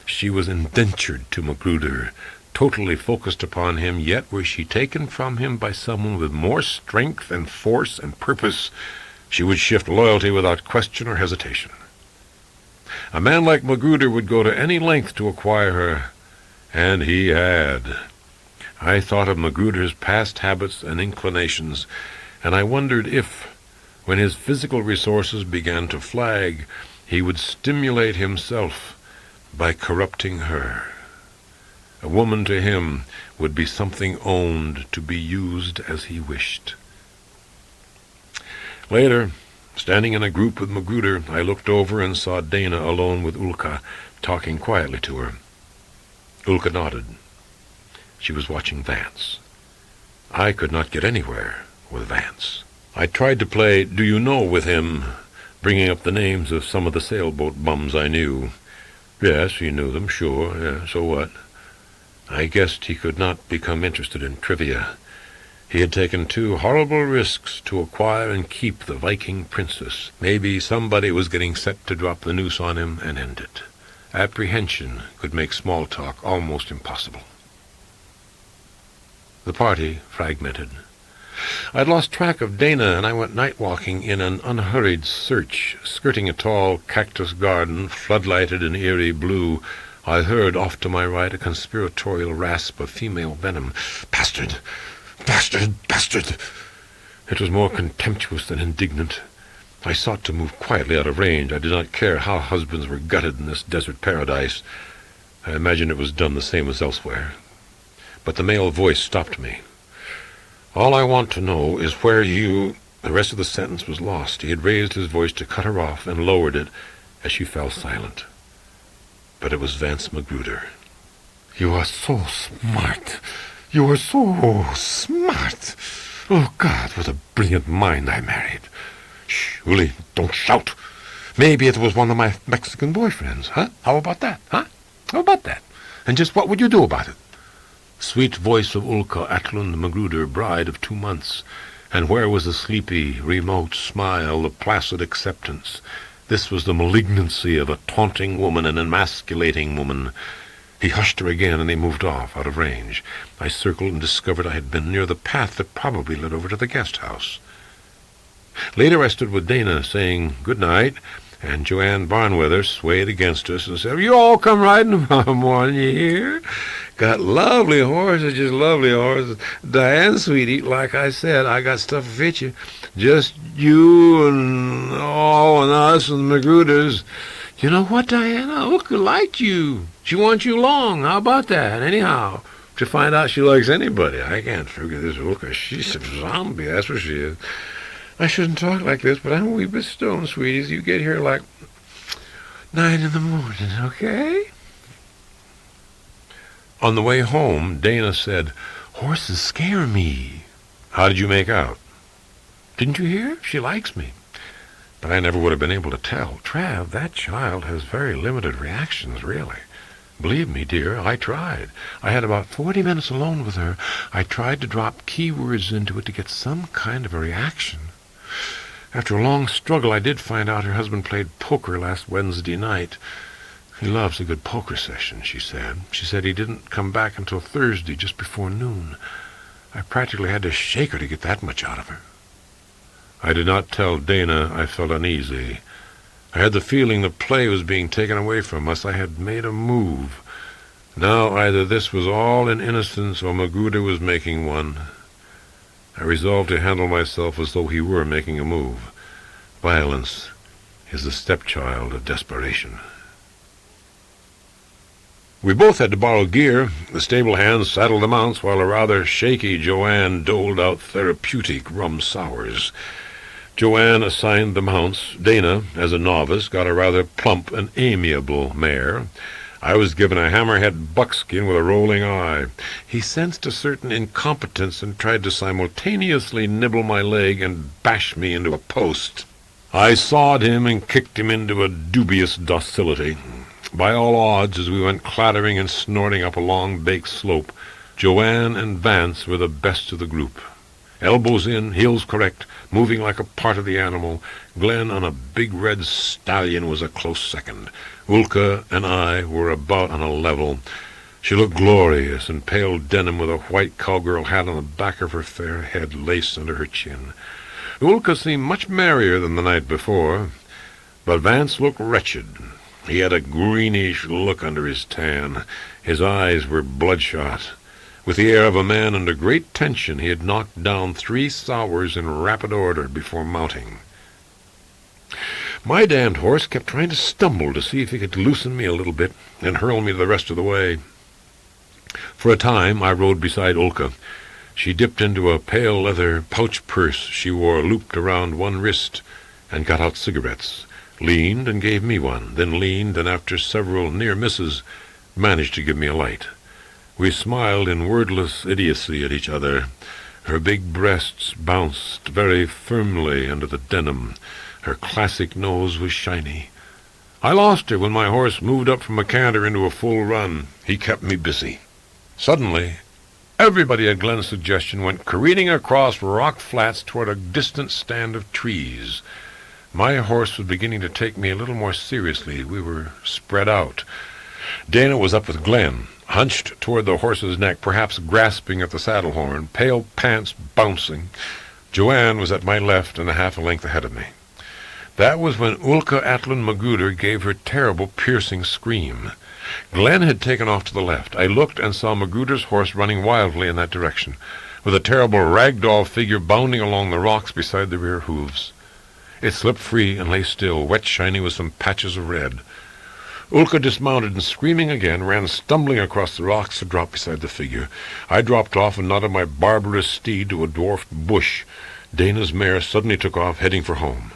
She was indentured to Magruder, totally focused upon him, yet were she taken from him by someone with more strength and force and purpose, she would shift loyalty without question or hesitation. A man like Magruder would go to any length to acquire her, and he had. I thought of Magruder's past habits and inclinations, and I wondered if, when his physical resources began to flag, he would stimulate himself by corrupting her. A woman to him would be something owned to be used as he wished. Later, standing in a group with Magruder, I looked over and saw Dana alone with Ulka, talking quietly to her. Ulka nodded. She was watching Vance. I could not get anywhere with Vance. I tried to play Do You Know with him, bringing up the names of some of the sailboat bums I knew. Yes, he knew them, sure. Yeah, so what? I guessed he could not become interested in trivia. He had taken 2 horrible risks to acquire and keep the Viking princess. Maybe somebody was getting set to drop the noose on him and end it. Apprehension could make small talk almost impossible. The party fragmented. I'd lost track of Dana, and I went night-walking in an unhurried search. Skirting a tall cactus garden, floodlighted in eerie blue, I heard off to my right a conspiratorial rasp of female venom. Bastard! Bastard! Bastard! It was more contemptuous than indignant. I sought to move quietly out of range. I did not care how husbands were gutted in this desert paradise. I imagine it was done the same as elsewhere. But the male voice stopped me. All I want to know is where you... The rest of the sentence was lost. He had raised his voice to cut her off and lowered it as she fell silent. But it was Vance Magruder. You are so smart. You are so smart. Oh, God, what a brilliant mind I married. Shh, Uli, don't shout. Maybe it was one of my Mexican boyfriends, huh? How about that, huh? How about that? And just what would you do about it? Sweet voice of Ulka Atlund Magruder, bride of 2 months. And where was the sleepy, remote smile, the placid acceptance? This was the malignancy of a taunting woman, an emasculating woman. He hushed her again, and they moved off, out of range. I circled and discovered I had been near the path that probably led over to the guest house. Later I stood with Dana, saying good night, and Joanne Barnweather swayed against us and said, "You all come riding tomorrow morning, you hear? Got lovely horses, just lovely horses. Diane, sweetie, like I said, I got stuff to fit you. Just you and all and us and the Magruders. You know what, Diana? Ulka liked you. She wants you along. How about that, anyhow? To find out she likes anybody. I can't figure this Ulka. She's a zombie, that's what she is. I shouldn't talk like this, but I'm a wee bit stoned, sweeties. You get here like 9 in the morning, okay?" On the way home, Dana said, "Horses scare me." "How did you make out?" "Didn't you hear? She likes me." But I never would have been able to tell. Trav, that child has very limited reactions, really. Believe me, dear, I tried. I had about 40 minutes alone with her. I tried to drop keywords into it to get some kind of a reaction. After a long struggle, I did find out her husband played poker last Wednesday night. He loves a good poker session, she said. She said he didn't come back until Thursday, just before noon. I practically had to shake her to get that much out of her. I did not tell Dana I felt uneasy. I had the feeling the play was being taken away from us. I had made a move. Now either this was all in innocence or Magruder was making one. I resolved to handle myself as though he were making a move. Violence is the stepchild of desperation. We both had to borrow gear. The stable hands saddled the mounts while a rather shaky Joanne doled out therapeutic rum sours. Joanne assigned the mounts. Dana, as a novice, got a rather plump and amiable mare. I was given a hammerhead buckskin with a rolling eye. He sensed a certain incompetence and tried to simultaneously nibble my leg and bash me into a post. I sawed him and kicked him into a dubious docility. By all odds, as we went clattering and snorting up a long baked slope, Joanne and Vance were the best of the group. Elbows in, heels correct, moving like a part of the animal. Glenn on a big red stallion was a close second. Ulka and I were about on a level. She looked glorious in pale denim with a white cowgirl hat on the back of her fair head laced under her chin. Ulka seemed much merrier than the night before, but Vance looked wretched. He had a greenish look under his tan. His eyes were bloodshot. With the air of a man under great tension, he had knocked down 3 sours in rapid order before mounting. My damned horse kept trying to stumble to see if he could loosen me a little bit and hurl me the rest of the way. For a time I rode beside Ulka. She dipped into a pale leather pouch purse she wore looped around one wrist and got out cigarettes, leaned and gave me one, then leaned and after several near misses managed to give me a light. We smiled in wordless idiocy at each other. Her big breasts bounced very firmly under the denim. Her classic nose was shiny. I lost her when my horse moved up from a canter into a full run. He kept me busy. Suddenly, everybody at Glenn's suggestion went careening across rock flats toward a distant stand of trees. My horse was beginning to take me a little more seriously. We were spread out. Dana was up with Glenn, hunched toward the horse's neck, perhaps grasping at the saddle horn, pale pants bouncing. Joanne was at my left and a half a length ahead of me. That was when Ulka Atlund Magruder gave her terrible, piercing scream. Glenn had taken off to the left. I looked and saw Magruder's horse running wildly in that direction, with a terrible ragdoll figure bounding along the rocks beside the rear hooves. It slipped free and lay still, wet shiny with some patches of red. Ulka dismounted and, screaming again, ran stumbling across the rocks to drop beside the figure. I dropped off and knotted my barbarous steed to a dwarfed bush. Dana's mare suddenly took off, heading for home.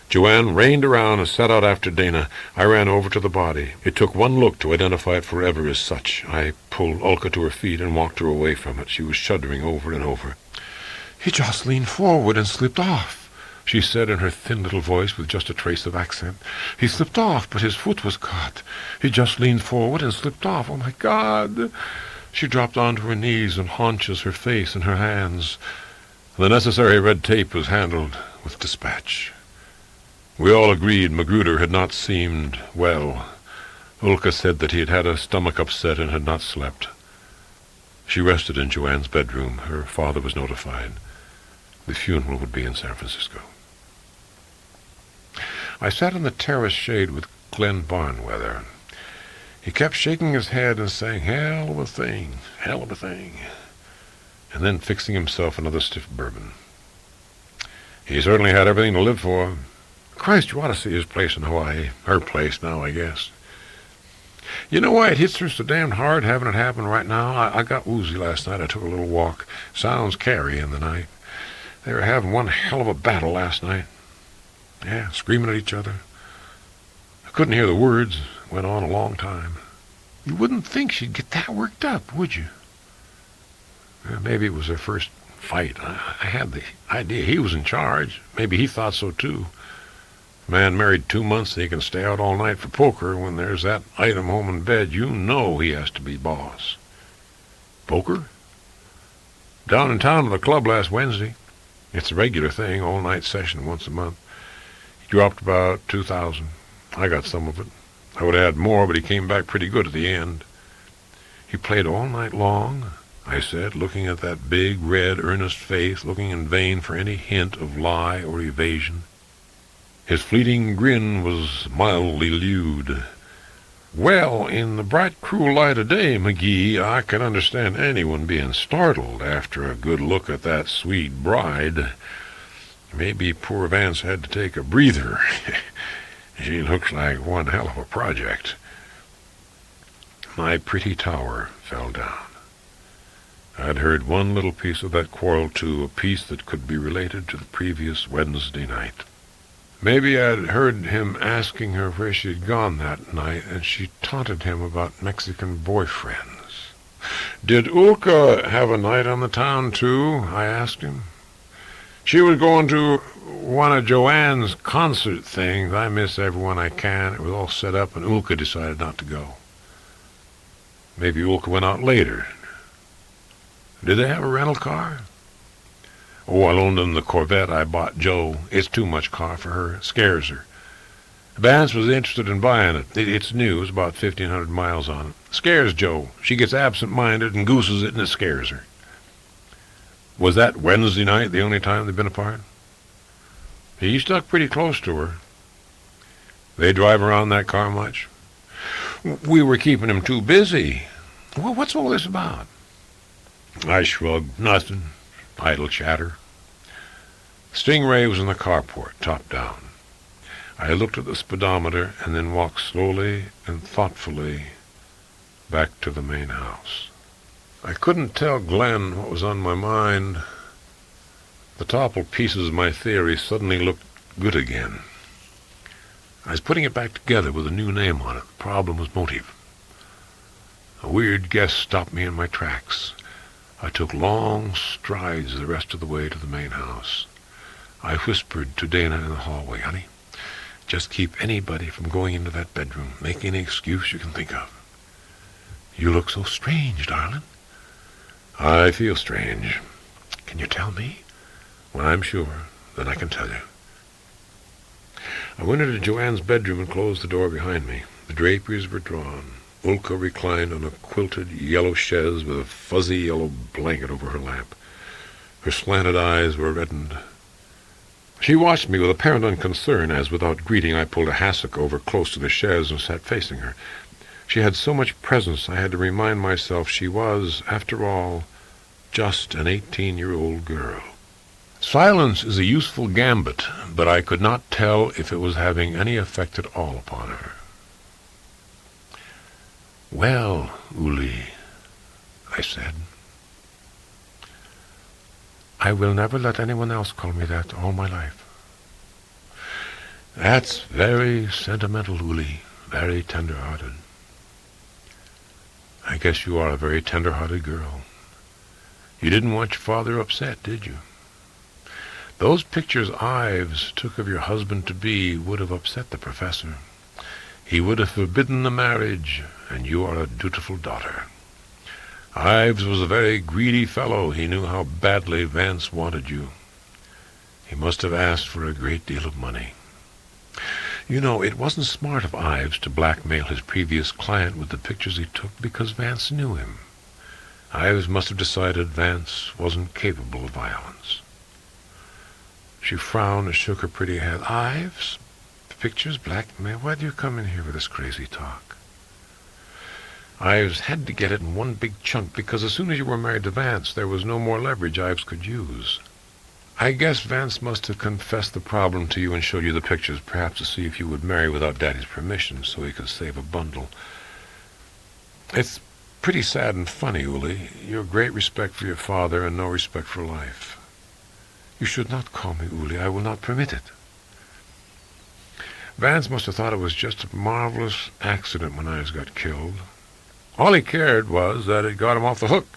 Joanne reined around and set out after Dana. I ran over to the body. It took one look to identify it forever as such. I pulled Ulka to her feet and walked her away from it. She was shuddering over and over. "He just leaned forward and slipped off," she said in her thin little voice with just a trace of accent. "He slipped off, but his foot was caught. He just leaned forward and slipped off. Oh, my God!" She dropped onto her knees and haunches, her face in her hands. The necessary red tape was handled with dispatch. We all agreed Magruder had not seemed well. Ulka said that he had had a stomach upset and had not slept. She rested in Joanne's bedroom. Her father was notified. The funeral would be in San Francisco. I sat in the terrace shade with Glenn Barnweather. He kept shaking his head and saying, "Hell of a thing, hell of a thing," and then fixing himself another stiff bourbon. He certainly had everything to live for. Christ, you ought to see his place in Hawaii. Her place now, I guess. You know why it hits her so damned hard having it happen right now? I got woozy last night. I took a little walk. Sounds carry in the night. They were having one hell of a battle last night. Yeah, screaming at each other. I couldn't hear the words. It went on a long time. You wouldn't think she'd get that worked up, would you? Maybe it was their first fight. I had the idea he was in charge. Maybe he thought so, too. A man married 2 months and he can stay out all night for poker. When there's that item home in bed, you know he has to be boss. Poker? Down in town at the club last Wednesday. It's a regular thing, all-night session once a month. He dropped about 2,000. I got some of it. I would have had more, but he came back pretty good at the end. He played all night long, I said, looking at that big, red, earnest face, looking in vain for any hint of lie or evasion. His fleeting grin was mildly lewd. Well, in the bright, cruel light of day, McGee, I can understand anyone being startled after a good look at that sweet bride. Maybe poor Vance had to take a breather. She looks like one hell of a project. My pretty tower fell down. I'd heard one little piece of that quarrel, too, a piece that could be related to the previous Wednesday night. Maybe I'd heard him asking her where she'd gone that night, and she taunted him about Mexican boyfriends. Did Ulka have a night on the town, too? I asked him. She was going to one of Joanne's concert things. I miss everyone I can. It was all set up, and Ulka decided not to go. Maybe Ulka went out later. Did they have a rental car? Oh, I loaned them the Corvette I bought Joe. It's too much car for her. It scares her. Vance was interested in buying it. It's new. It's about 1,500 miles on it. Scares Joe. She gets absent-minded and gooses it, and it scares her. Was that Wednesday night the only time they've been apart? He stuck pretty close to her. They drive around that car much? We were keeping him too busy. Well, what's all this about? I shrugged. Nothing. Idle chatter. Stingray was in the carport, top down. I looked at the speedometer and then walked slowly and thoughtfully back to the main house. I couldn't tell Glenn what was on my mind. The toppled pieces of my theory suddenly looked good again. I was putting it back together with a new name on it. The problem was motive. A weird guess stopped me in my tracks. I took long strides the rest of the way to the main house. I whispered to Dana in the hallway, "Honey, just keep anybody from going into that bedroom. Make any excuse you can think of." "You look so strange, darling." "I feel strange." "Can you tell me?" "When I'm sure, then I can tell you." I went into Joanne's bedroom and closed the door behind me. The draperies were drawn. Ulka reclined on a quilted yellow chaise with a fuzzy yellow blanket over her lap. Her slanted eyes were reddened. She watched me with apparent unconcern as, without greeting, I pulled a hassock over close to the chaise and sat facing her. She had so much presence I had to remind myself she was, after all, just an 18-year-old girl. Silence is a useful gambit, but I could not tell if it was having any effect at all upon her. "Well, Uli," I said. "I will never let anyone else call me that all my life." "That's very sentimental, Uli, very tender-hearted." "I guess you are a very tender-hearted girl. You didn't want your father upset, did you? Those pictures Ives took of your husband-to-be would have upset the professor. He would have forbidden the marriage, and you are a dutiful daughter. Ives was a very greedy fellow. He knew how badly Vance wanted you. He must have asked for a great deal of money. You know, it wasn't smart of Ives to blackmail his previous client with the pictures he took because Vance knew him. Ives must have decided Vance wasn't capable of violence. She frowned and shook her pretty head. Ives? Pictures? Blackmail? Why do you come in here with this crazy talk? Ives had to get it in one big chunk because as soon as you were married to Vance, there was no more leverage Ives could use. I guess Vance must have confessed the problem to you and showed you the pictures, perhaps to see if you would marry without Daddy's permission so he could save a bundle. It's pretty sad and funny, Uli. You have great respect for your father and no respect for life. You should not call me Uli. I will not permit it. Vance must have thought it was just a marvelous accident when Ives got killed. All he cared was that it got him off the hook.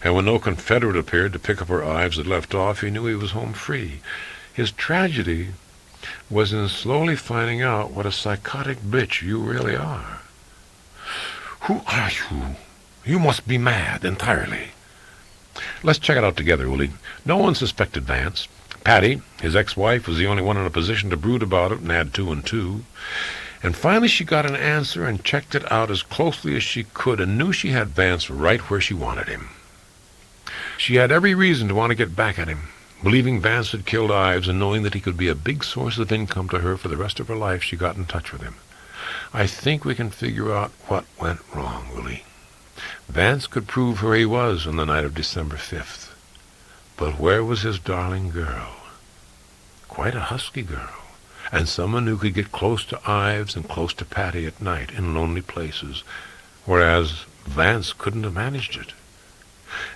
And when no Confederate appeared to pick up where Ives had left off, he knew he was home free. His tragedy was in slowly finding out what a psychotic bitch you really are. Who are you? You must be mad entirely. Let's check it out together, Uli. No one suspected Vance. Patty, his ex-wife, was the only one in a position to brood about it and add 2 and 2. And finally she got an answer and checked it out as closely as she could and knew she had Vance right where she wanted him. She had every reason to want to get back at him, believing Vance had killed Ives and knowing that he could be a big source of income to her for the rest of her life. She got in touch with him. I think we can figure out what went wrong, Willie. Vance could prove where he was on the night of December 5th. But where was his darling girl? Quite a husky girl, and someone who could get close to Ives and close to Patty at night in lonely places, whereas Vance couldn't have managed it.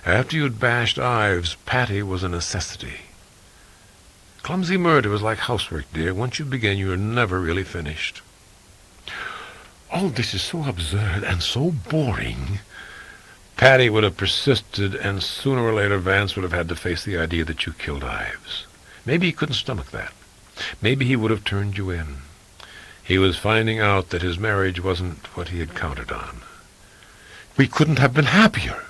After you'd bashed Ives, Patty was a necessity. Clumsy murder is like housework, dear. Once you begin, you're never really finished. All this is so absurd and so boring. Patty would have persisted, and sooner or later Vance would have had to face the idea that you killed Ives. Maybe he couldn't stomach that. Maybe he would have turned you in. He was finding out that his marriage wasn't what he had counted on. We couldn't have been happier.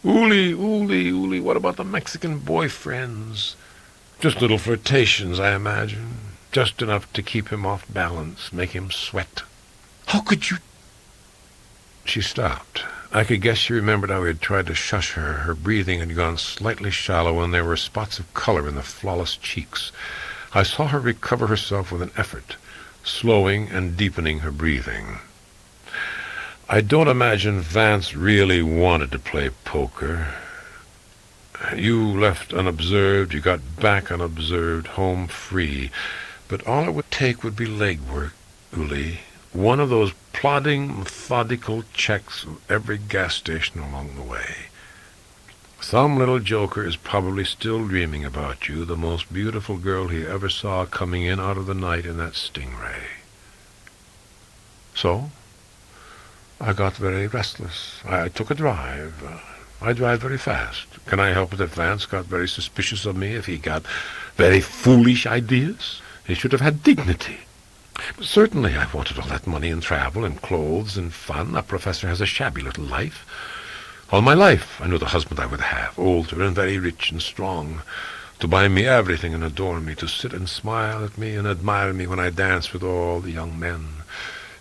Uli, what about the Mexican boyfriends? Just little flirtations, I imagine. Just enough to keep him off balance, make him sweat. How could you... She stopped. I could guess she remembered how he had tried to shush her. Her breathing had gone slightly shallow, and there were spots of color in the flawless cheeks. I saw her recover herself with an effort, slowing and deepening her breathing. I don't imagine Vance really wanted to play poker. You left unobserved, you got back unobserved, home free. But all it would take would be legwork, Uli. One of those plodding, methodical checks of every gas station along the way. Some little joker is probably still dreaming about you, the most beautiful girl he ever saw coming in out of the night in that stingray. So, I got very restless. I took a drive. I drive very fast. Can I help it if Vance got very suspicious of me, if he got very foolish ideas? He should have had dignity. But certainly I wanted all that money and travel and clothes and fun. A professor has a shabby little life. All my life I knew the husband I would have, older and very rich and strong, to buy me everything and adore me, to sit and smile at me and admire me when I danced with all the young men,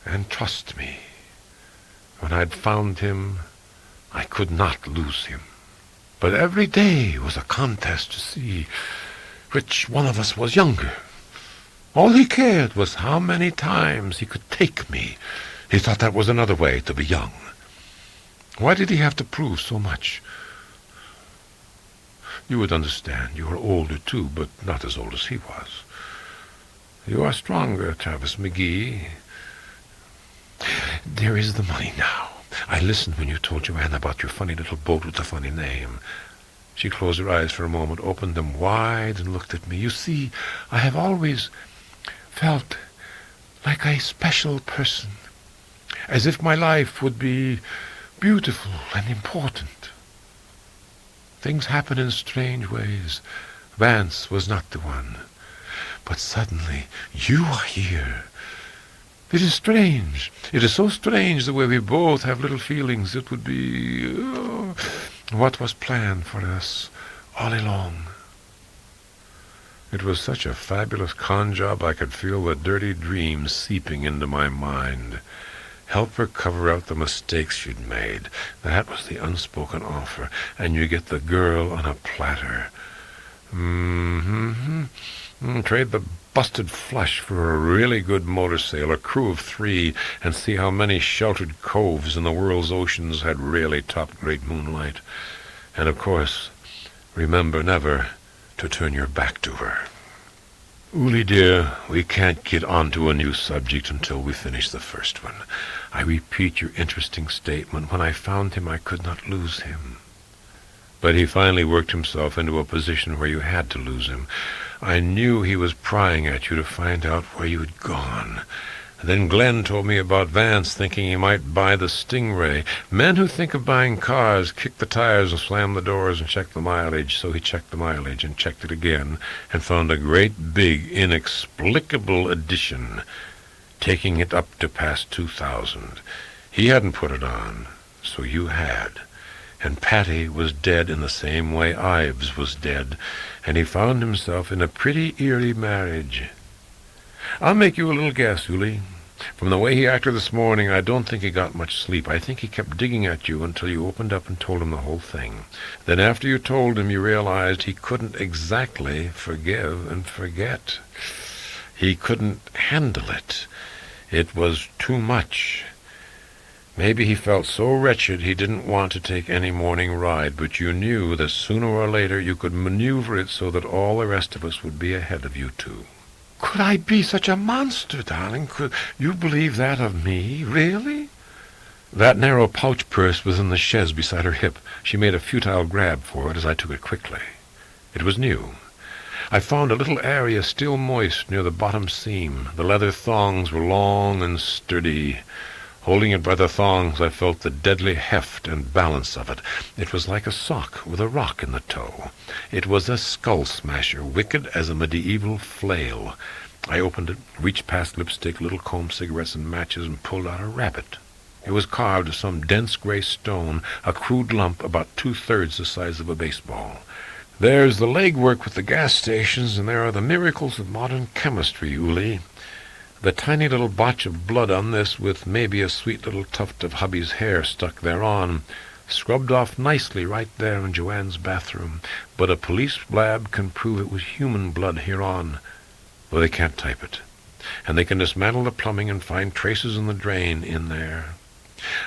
and trust me. When I'd found him, I could not lose him. But every day was a contest to see which one of us was younger. All he cared was how many times he could take me. He thought that was another way to be young. Why did he have to prove so much? You would understand. You are older, too, but not as old as he was. You are stronger, Travis McGee. There is the money now. I listened when you told Joanna about your funny little boat with the funny name. She closed her eyes for a moment, opened them wide, and looked at me. You see, I have always felt like a special person, as if my life would be beautiful and important. Things happen in strange ways. Vance was not the one. But suddenly, you are here. It is strange. It is so strange the way we both have little feelings. It would be what was planned for us all along. It was such a fabulous con job I could feel the dirty dreams seeping into my mind. Help her cover out the mistakes she'd made. That was the unspoken offer. And you get the girl on a platter. Trade the busted flush for a really good motor sail, a crew of 3, and see how many sheltered coves in the world's oceans had really topped great moonlight. And of course, remember never to turn your back to her. Uli, dear, we can't get on to a new subject until we finish the first one. I repeat your interesting statement. When I found him, I could not lose him. But he finally worked himself into a position where you had to lose him. I knew he was prying at you to find out where you had gone. And then Glenn told me about Vance thinking he might buy the Stingray. Men who think of buying cars kick the tires and slam the doors and check the mileage. So he checked the mileage and checked it again and found a great big inexplicable addition, taking it up to past 2,000. He hadn't put it on, so you had. And Patty was dead in the same way Ives was dead, and he found himself in a pretty eerie marriage. I'll make you a little guess, Uli. From the way he acted this morning, I don't think he got much sleep. I think he kept digging at you until you opened up and told him the whole thing. Then after you told him, you realized he couldn't exactly forgive and forget. He couldn't handle it. It was too much. Maybe he felt so wretched he didn't want to take any morning ride, but you knew that sooner or later you could maneuver it so that all the rest of us would be ahead of you two. Could I be such a monster, darling? Could you believe that of me? Really? That narrow pouch purse was in the chaise beside her hip. She made a futile grab for it as I took it quickly. It was new. I found a little area still moist near the bottom seam. The leather thongs were long and sturdy. Holding it by the thongs, I felt the deadly heft and balance of it. It was like a sock with a rock in the toe. It was a skull-smasher, wicked as a medieval flail. I opened it, reached past lipstick, little comb, cigarettes, and matches, and pulled out a rabbit. It was carved of some dense gray stone, a crude lump about 2/3 the size of a baseball. There's the legwork with the gas stations, and there are the miracles of modern chemistry, Uli. The tiny little botch of blood on this, with maybe a sweet little tuft of hubby's hair stuck thereon, scrubbed off nicely right there in Joanne's bathroom. But a police lab can prove it was human blood hereon, though they can't type it. And they can dismantle the plumbing and find traces in the drain in there.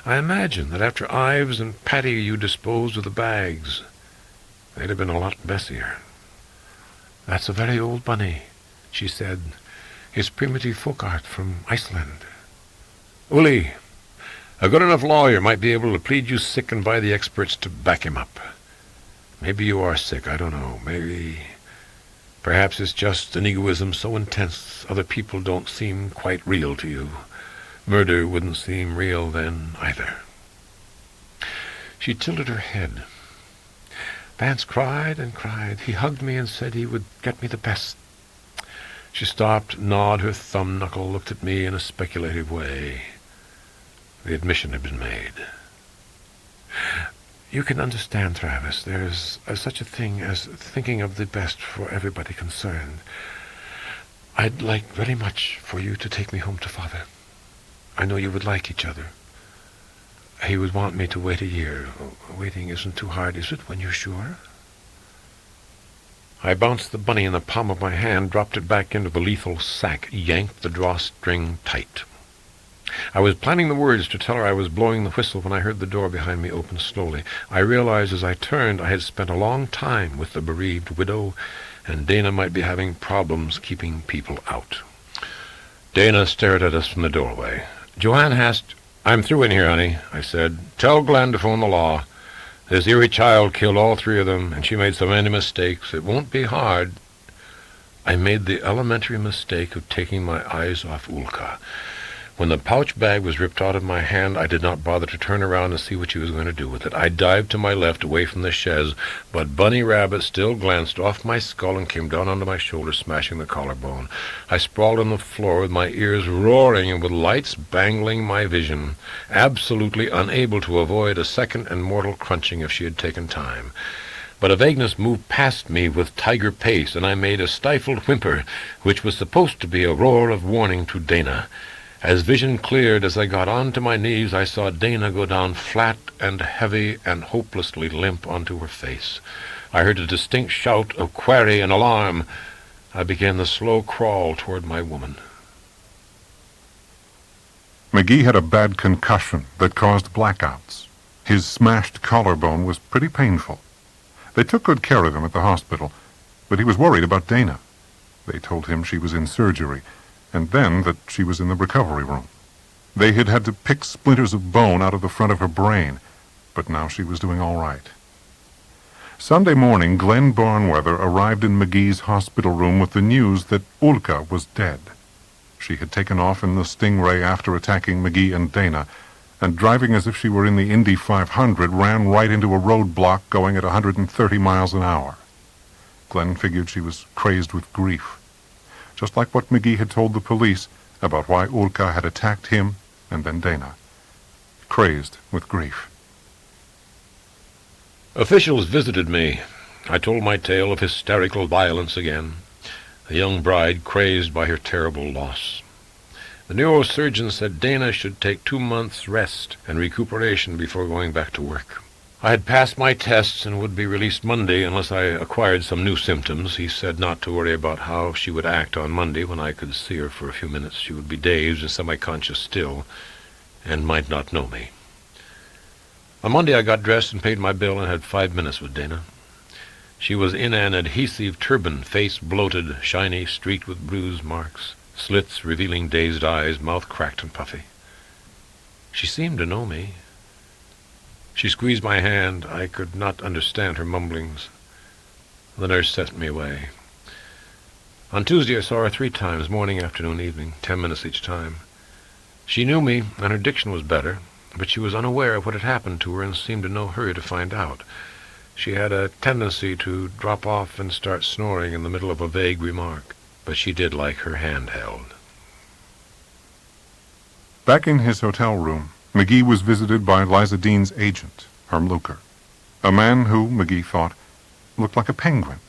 I imagine that after Ives and Patty you disposed of the bags, they'd have been a lot messier. That's a very old bunny, she said. It's primitive folk art from Iceland. Uli, a good enough lawyer might be able to plead you sick and buy the experts to back him up. Maybe you are sick, I don't know. Perhaps it's just an egoism so intense other people don't seem quite real to you. Murder wouldn't seem real then either. She tilted her head. Vance cried and cried. He hugged me and said he would get me the best. She stopped, gnawed her thumb knuckle, looked at me in a speculative way. The admission had been made. You can understand, Travis, there's such a thing as thinking of the best for everybody concerned. I'd like very much for you to take me home to Father. I know you would like each other. He would want me to wait a year. Waiting isn't too hard, is it, when you're sure? I bounced the bunny in the palm of my hand, dropped it back into the lethal sack, yanked the drawstring tight. I was planning the words to tell her I was blowing the whistle when I heard the door behind me open slowly. I realized as I turned I had spent a long time with the bereaved widow, and Dana might be having problems keeping people out. Dana stared at us from the doorway. Joanne asked, I'm through in here, honey, I said. Tell Glenn to phone the law. This eerie child killed all 3 of them, and she made so many mistakes. It won't be hard. I made the elementary mistake of taking my eyes off Ulka. When the pouch bag was ripped out of my hand, I did not bother to turn around and see what she was going to do with it. I dived to my left, away from the chaise, but Bunny Rabbit still glanced off my skull and came down onto my shoulder, smashing the collarbone. I sprawled on the floor with my ears roaring and with lights bangling my vision, absolutely unable to avoid a second and mortal crunching if she had taken time. But a vagueness moved past me with tiger pace, and I made a stifled whimper, which was supposed to be a roar of warning to Dana. As vision cleared, as I got onto my knees, I saw Dana go down flat and heavy and hopelessly limp onto her face. I heard a distinct shout of query and alarm. I began the slow crawl toward my woman. McGee had a bad concussion that caused blackouts. His smashed collarbone was pretty painful. They took good care of him at the hospital, but he was worried about Dana. They told him she was in surgery, and then that she was in the recovery room. They had had to pick splinters of bone out of the front of her brain, but now she was doing all right. Sunday morning, Glenn Barnweather arrived in McGee's hospital room with the news that Ulka was dead. She had taken off in the Stingray after attacking McGee and Dana, and driving as if she were in the Indy 500, ran right into a roadblock going at 130 miles an hour. Glenn figured she was crazed with grief, just like what McGee had told the police about why Ulka had attacked him and then Dana. Crazed with grief. Officials visited me. I told my tale of hysterical violence again, the young bride crazed by her terrible loss. The neurosurgeon said Dana should take 2 months' rest and recuperation before going back to work. I had passed my tests and would be released Monday unless I acquired some new symptoms. He said not to worry about how she would act on Monday when I could see her for a few minutes. She would be dazed and semi-conscious still, and might not know me. On Monday I got dressed and paid my bill and had 5 minutes with Dana. She was in an adhesive turban, face bloated, shiny, streaked with bruise marks, slits revealing dazed eyes, mouth cracked and puffy. She seemed to know me. She squeezed my hand. I could not understand her mumblings. The nurse sent me away. On Tuesday I saw her 3 times, morning, afternoon, evening, 10 minutes each time. She knew me, and her diction was better, but she was unaware of what had happened to her and seemed in no hurry to find out. She had a tendency to drop off and start snoring in the middle of a vague remark, but she did like her hand held. Back in his hotel room, McGee was visited by Liza Dean's agent, Herm Luker, a man who, McGee thought, looked like a penguin.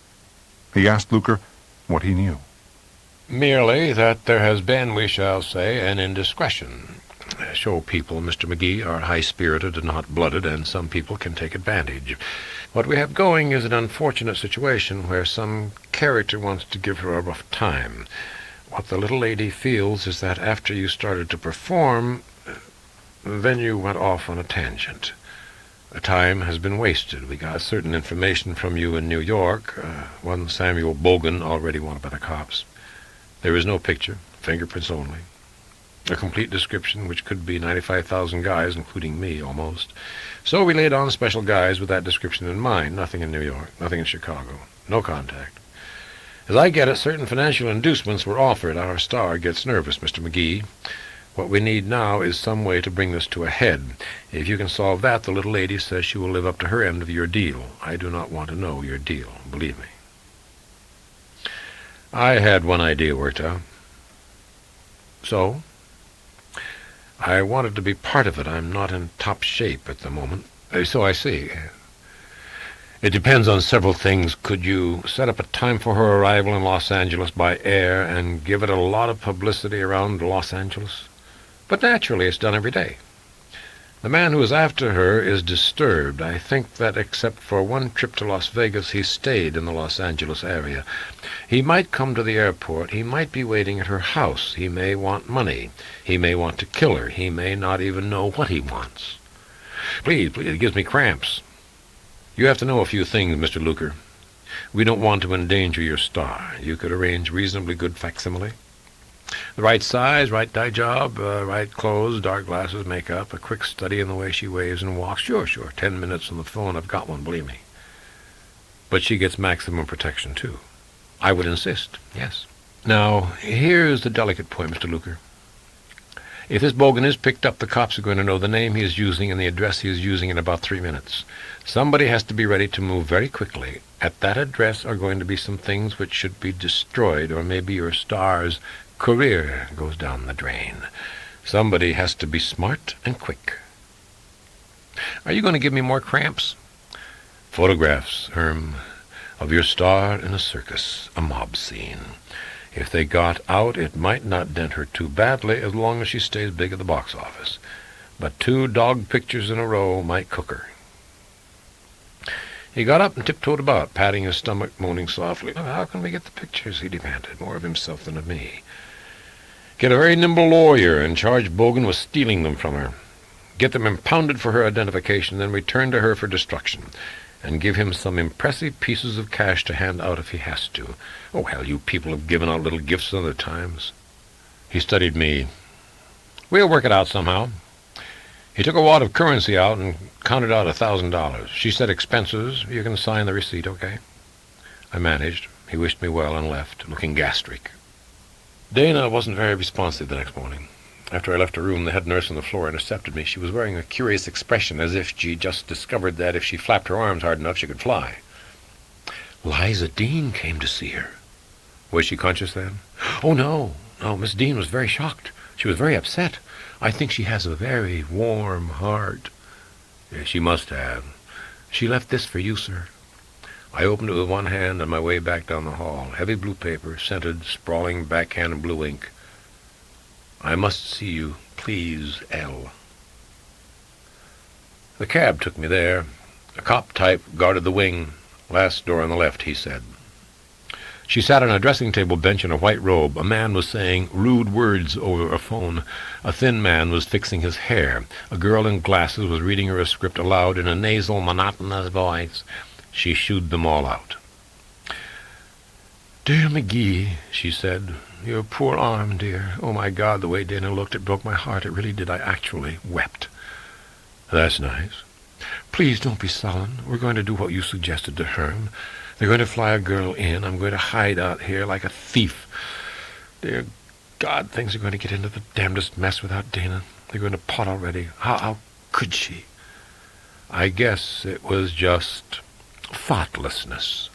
He asked Luker what he knew. Merely that there has been, we shall say, an indiscretion. Show people, Mr. McGee, are high-spirited and hot-blooded, and some people can take advantage. What we have going is an unfortunate situation where some character wants to give her a rough time. What the little lady feels is that after you started to perform, then you went off on a tangent. Time has been wasted. We got certain information from you in New York. One Samuel Bogan, already wanted by the cops. There is no picture, fingerprints only. A complete description, which could be 95,000 guys, including me, almost. So we laid on special guys with that description in mind. Nothing in New York, nothing in Chicago. No contact. As I get it, certain financial inducements were offered. Our star gets nervous, Mr. McGee. What we need now is some way to bring this to a head. If you can solve that, the little lady says she will live up to her end of your deal. I do not want to know your deal, believe me. I had one idea worked out. So? I wanted to be part of it. I'm not in top shape at the moment. So I see. It depends on several things. Could you set up a time for her arrival in Los Angeles by air and give it a lot of publicity around Los Angeles? But naturally, it's done every day. The man who is after her is disturbed. I think that except for one trip to Las Vegas, he stayed in the Los Angeles area. He might come to the airport. He might be waiting at her house. He may want money. He may want to kill her. He may not even know what he wants. Please, it gives me cramps. You have to know a few things, Mr. Luker. We don't want to endanger your star. You could arrange reasonably good facsimile. The right size, right dye job, right clothes, dark glasses, makeup, a quick study in the way she waves and walks. Sure. 10 minutes on the phone. I've got one, believe me. But she gets maximum protection, too. I would insist, yes. Now, here's the delicate point, Mr. Luker. If this bogan is picked up, the cops are going to know the name he is using and the address he is using in about 3 minutes. Somebody has to be ready to move very quickly. At that address are going to be some things which should be destroyed, or maybe your star's career goes down the drain. Somebody has to be smart and quick. Are you going to give me more cramps? Photographs, Herm, of your star in a circus, a mob scene. If they got out, it might not dent her too badly as long as she stays big at the box office. But 2 dog pictures in a row might cook her. He got up and tiptoed about, patting his stomach, moaning softly. How can we get the pictures, he demanded, more of himself than of me. Get a very nimble lawyer and charge Bogan with stealing them from her. Get them impounded for her identification, then return to her for destruction, and give him some impressive pieces of cash to hand out if he has to. Oh, hell, you people have given out little gifts other times. He studied me. We'll work it out somehow. He took a wad of currency out and counted out $1,000. She said expenses. You can sign the receipt, okay? I managed. He wished me well and left, looking gastric. Dana wasn't very responsive the next morning. After I left her room, the head nurse on the floor intercepted me. She was wearing a curious expression, as if she just discovered that if she flapped her arms hard enough, she could fly. Liza Dean came to see her. Was she conscious then? Oh, no. No, Miss Dean was very shocked. She was very upset. I think she has a very warm heart. Yes, she must have. She left this for you, sir. I opened it with one hand on my way back down the hall. Heavy blue paper, scented, sprawling backhand in blue ink. I must see you, please, L. The cab took me there. A cop type guarded the wing. Last door on the left, he said. She sat on a dressing-table bench in a white robe. A man was saying rude words over a phone. A thin man was fixing his hair. A girl in glasses was reading her a script aloud in a nasal, monotonous voice. She shooed them all out. Dear McGee, she said, your poor arm, dear. Oh, my God, the way Dana looked, it broke my heart. It really did. I actually wept. That's nice. Please don't be sullen. We're going to do what you suggested to Herm. They're going to fly a girl in. I'm going to hide out here like a thief. Dear God, things are going to get into the damnedest mess without Dana. They're going to pot already. How could she? I guess it was just thoughtlessness.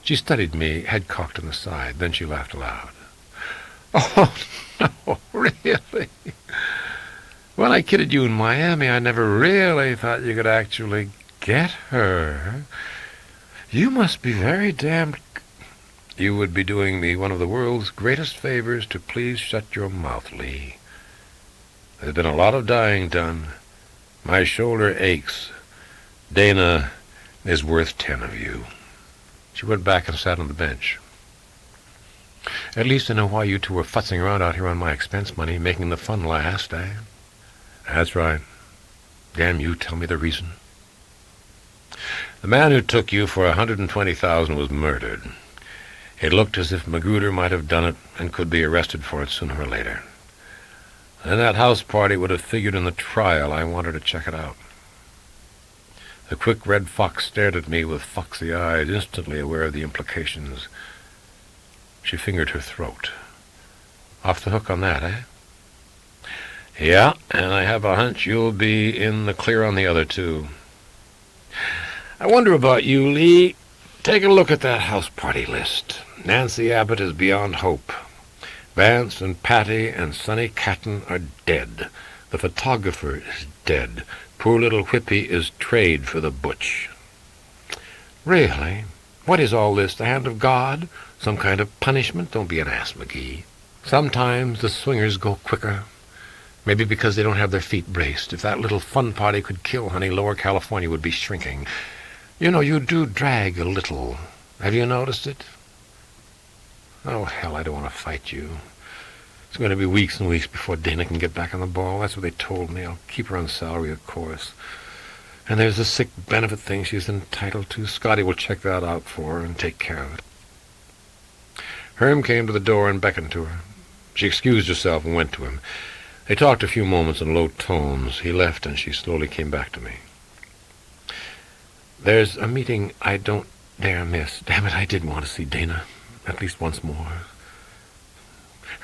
She studied me, head cocked on the side. Then she laughed aloud. Oh, no, really? Well, I kidded you in Miami. I never really thought you could actually get her. You must be very damned... You would be doing me one of the world's greatest favors to please shut your mouth, Lee. There's been a lot of dying done. My shoulder aches. Dana is worth 10 of you. She went back and sat on the bench. At least I know why you two were futzing around out here on my expense money, making the fun last, eh? That's right. Damn you, tell me the reason. The man who took you for $120,000 was murdered. It looked as if Magruder might have done it and could be arrested for it sooner or later. And that house party would have figured in the trial. I wanted to check it out. The quick red fox stared at me with foxy eyes, instantly aware of the implications. She fingered her throat. Off the hook on that, eh? Yeah, and I have a hunch you'll be in the clear on the other two. I wonder about you, Lee. Take a look at that house party list. Nancy Abbott is beyond hope. Vance and Patty and Sonny Catton are dead. The photographer is dead. Poor little Whippy is trade for the butch. Really? What is all this? The hand of God? Some kind of punishment? Don't be an ass, McGee. Sometimes the swingers go quicker. Maybe because they don't have their feet braced. If that little fun party could kill, honey, Lower California would be shrinking. You know, you do drag a little. Have you noticed it? Oh, hell, I don't want to fight you. It's going to be weeks and weeks before Dana can get back on the ball. That's what they told me. I'll keep her on salary, of course. And there's the sick benefit thing she's entitled to. Scotty will check that out for her and take care of it. Herm came to the door and beckoned to her. She excused herself and went to him. They talked a few moments in low tones. He left, and she slowly came back to me. There's a meeting I don't dare miss. Damn it, I did want to see Dana, at least once more.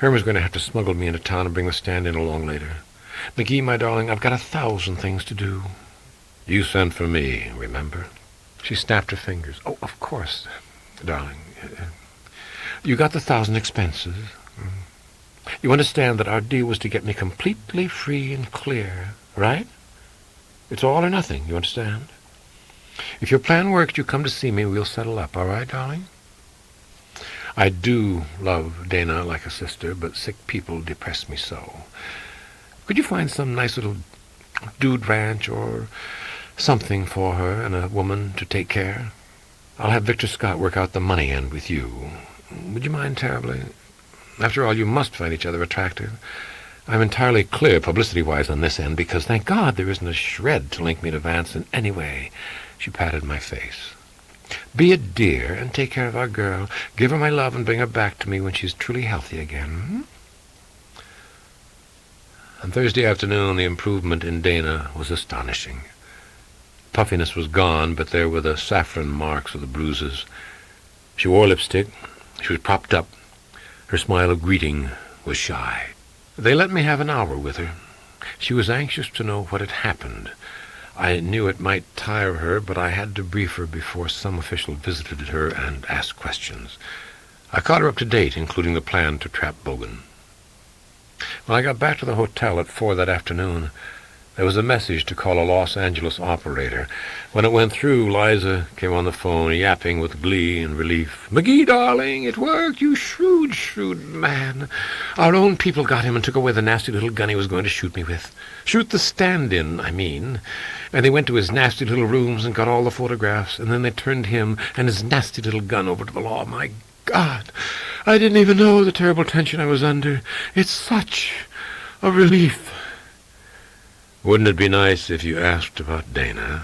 Herman's going to have to smuggle me into town and bring the stand-in along later. McGee, my darling, I've got 1,000 things to do. You sent for me, remember? She snapped her fingers. Oh, of course, darling. You got the 1,000 expenses. You understand that our deal was to get me completely free and clear, right? It's all or nothing, you understand? If your plan works, you come to see me, we'll settle up, all right, darling? I do love Dana like a sister, but sick people depress me so. Could you find some nice little dude ranch or something for her and a woman to take care? I'll have Victor Scott work out the money end with you. Would you mind terribly? After all, you must find each other attractive. I'm entirely clear publicity-wise on this end, because thank God there isn't a shred to link me to Vance in any way. She patted my face. Be a dear and take care of our girl. Give her my love and bring her back to me when she's truly healthy again. On Thursday afternoon, the improvement in Dana was astonishing. Puffiness was gone, but there were the saffron marks of the bruises. She wore lipstick. She was propped up. Her smile of greeting was shy. They let me have an hour with her. She was anxious to know what had happened. I knew it might tire her, but I had to brief her before some official visited her and asked questions. I caught her up to date, including the plan to trap Bogan. When I got back to the hotel at 4 that afternoon, there was a message to call a Los Angeles operator. When it went through, Liza came on the phone, yapping with glee and relief. "McGee, darling, it worked. You shrewd, shrewd man. Our own people got him and took away the nasty little gun he was going to shoot me with. Shoot the stand-in, I mean. And they went to his nasty little rooms and got all the photographs, and then they turned him and his nasty little gun over to the law. My God, I didn't even know the terrible tension I was under. It's such a relief." Wouldn't it be nice if you asked about Dana?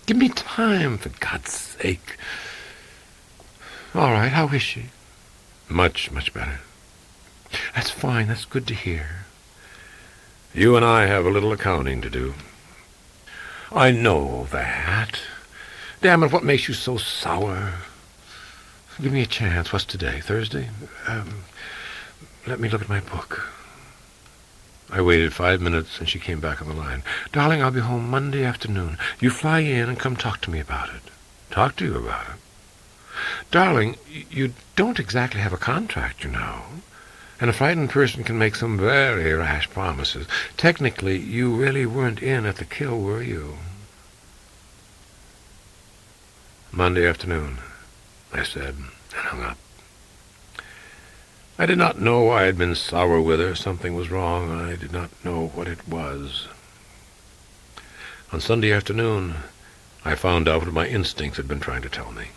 Give me time, for God's sake. All right, how is she? Much, much better. That's fine, that's good to hear. You and I have a little accounting to do. I know that. Damn it, what makes you so sour? Give me a chance. What's today, Thursday? Let me look at my book. I waited 5 minutes, and she came back on the line. Darling, I'll be home Monday afternoon. You fly in and come talk to me about it. Talk to you about it? Darling, you don't exactly have a contract, you know. And a frightened person can make some very rash promises. Technically, you really weren't in at the kill, were you? Monday afternoon, I said, and hung up. I did not know why I had been sour with her. Something was wrong. I did not know what it was. On Sunday afternoon, I found out what my instincts had been trying to tell me.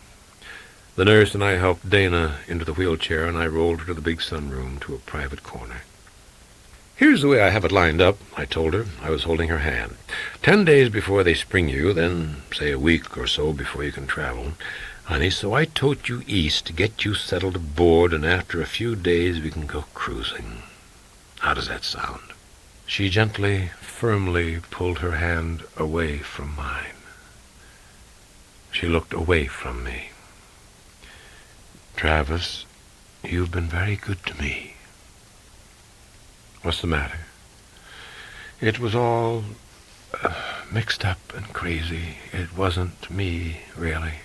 The nurse and I helped Dana into the wheelchair, and I rolled her to the big sunroom to a private corner. "Here's the way I have it lined up," I told her. I was holding her hand. 10 days before they spring you, then, say, a week or so before you can travel. Honey, so I tote you east to get you settled aboard, and after a few days we can go cruising. How does that sound? She gently, firmly pulled her hand away from mine. She looked away from me. "Travis, you've been very good to me." "What's the matter?" "It was all mixed up and crazy. It wasn't me, really.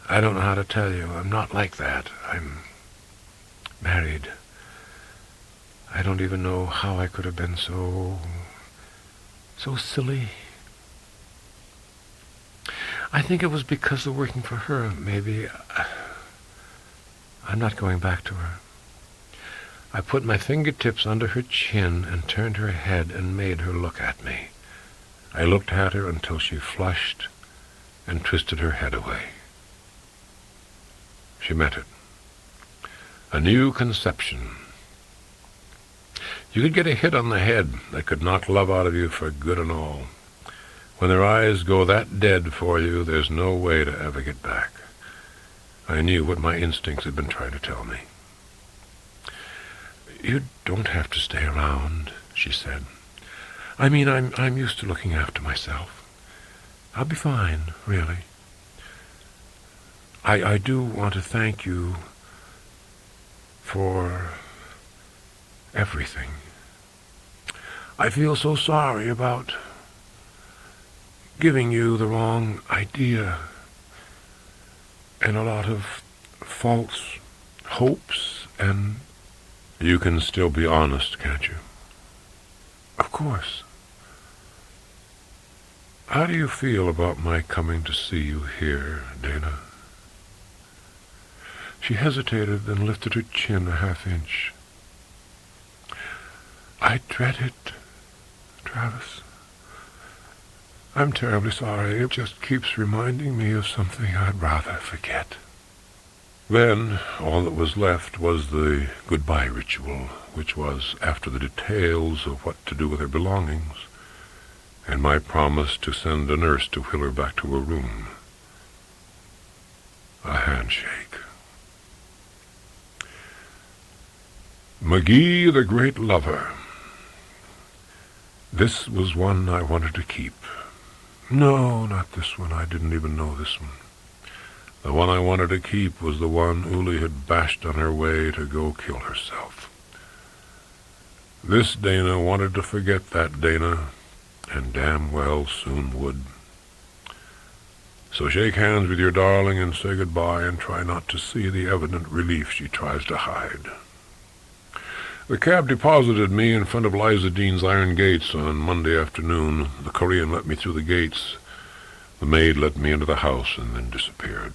I don't know how to tell you. I'm not like that. I'm married. I don't even know how I could have been so silly. I think it was because of working for her, maybe. I'm not going back to her." I put my fingertips under her chin and turned her head and made her look at me. I looked at her until she flushed and twisted her head away. She meant it. A new conception. You could get a hit on the head that could knock love out of you for good and all. When their eyes go that dead for you, there's no way to ever get back. I knew what my instincts had been trying to tell me. "You don't have to stay around," she said. "I mean, I'm used to looking after myself. I'll be fine, really. I do want to thank you for everything. I feel so sorry about giving you the wrong idea and a lot of false hopes, and you can still be honest, can't you? Of course. How do you feel about my coming to see you here, Dana? She hesitated, then lifted her chin a half-inch. I dread it, Travis. I'm terribly sorry. It just keeps reminding me of something I'd rather forget. Then all that was left was the goodbye ritual, which was, after the details of what to do with her belongings, and my promise to send a nurse to wheel her back to her room, a handshake. McGee, the great lover. This was one I wanted to keep. No, not this one. I didn't even know this one. The one I wanted to keep was the one Uli had bashed on her way to go kill herself. This Dana wanted to forget that Dana, and damn well soon would. So shake hands with your darling and say goodbye, and try not to see the evident relief she tries to hide. The cab deposited me in front of Liza Dean's iron gates on Monday afternoon. The Korean let me through the gates. The maid let me into the house and then disappeared.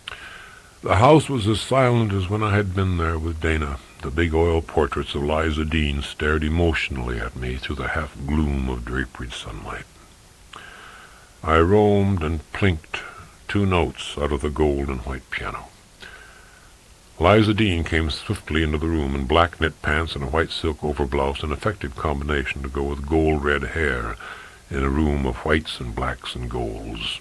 The house was as silent as when I had been there with Dana. The big oil portraits of Liza Dean stared emotionally at me through the half-gloom of draperied sunlight. I roamed and plinked 2 notes out of the gold and white piano. Liza Dean came swiftly into the room in black knit pants and a white silk overblouse, an effective combination to go with gold-red hair in a room of whites and blacks and golds.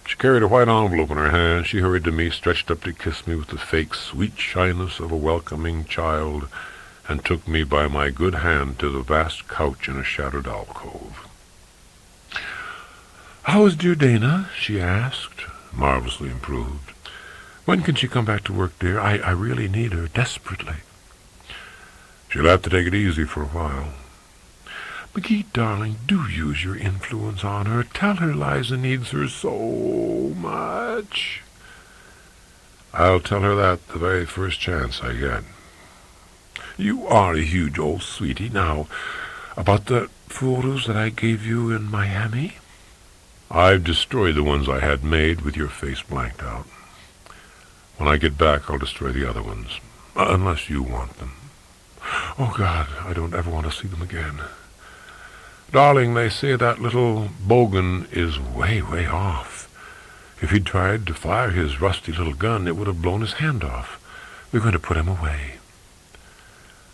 She carried a white envelope in her hand. She hurried to me, stretched up to kiss me with the fake sweet shyness of a welcoming child, and took me by my good hand to the vast couch in a shadowed alcove. "How is dear Dana?" she asked, marvelously improved. "When can she come back to work, dear? I really need her desperately." "She'll have to take it easy for a while." "McGee, darling, do use your influence on her. Tell her Liza needs her so much." "I'll tell her that the very first chance I get." "You are a huge old sweetie. Now, about the photos that I gave you in Miami?" "I've destroyed the ones I had made with your face blanked out. When I get back, I'll destroy the other ones, unless you want them." "Oh, God, I don't ever want to see them again." "Darling, they say that little bogan is way, way off. If he'd tried to fire his rusty little gun, it would have blown his hand off. We're going to put him away."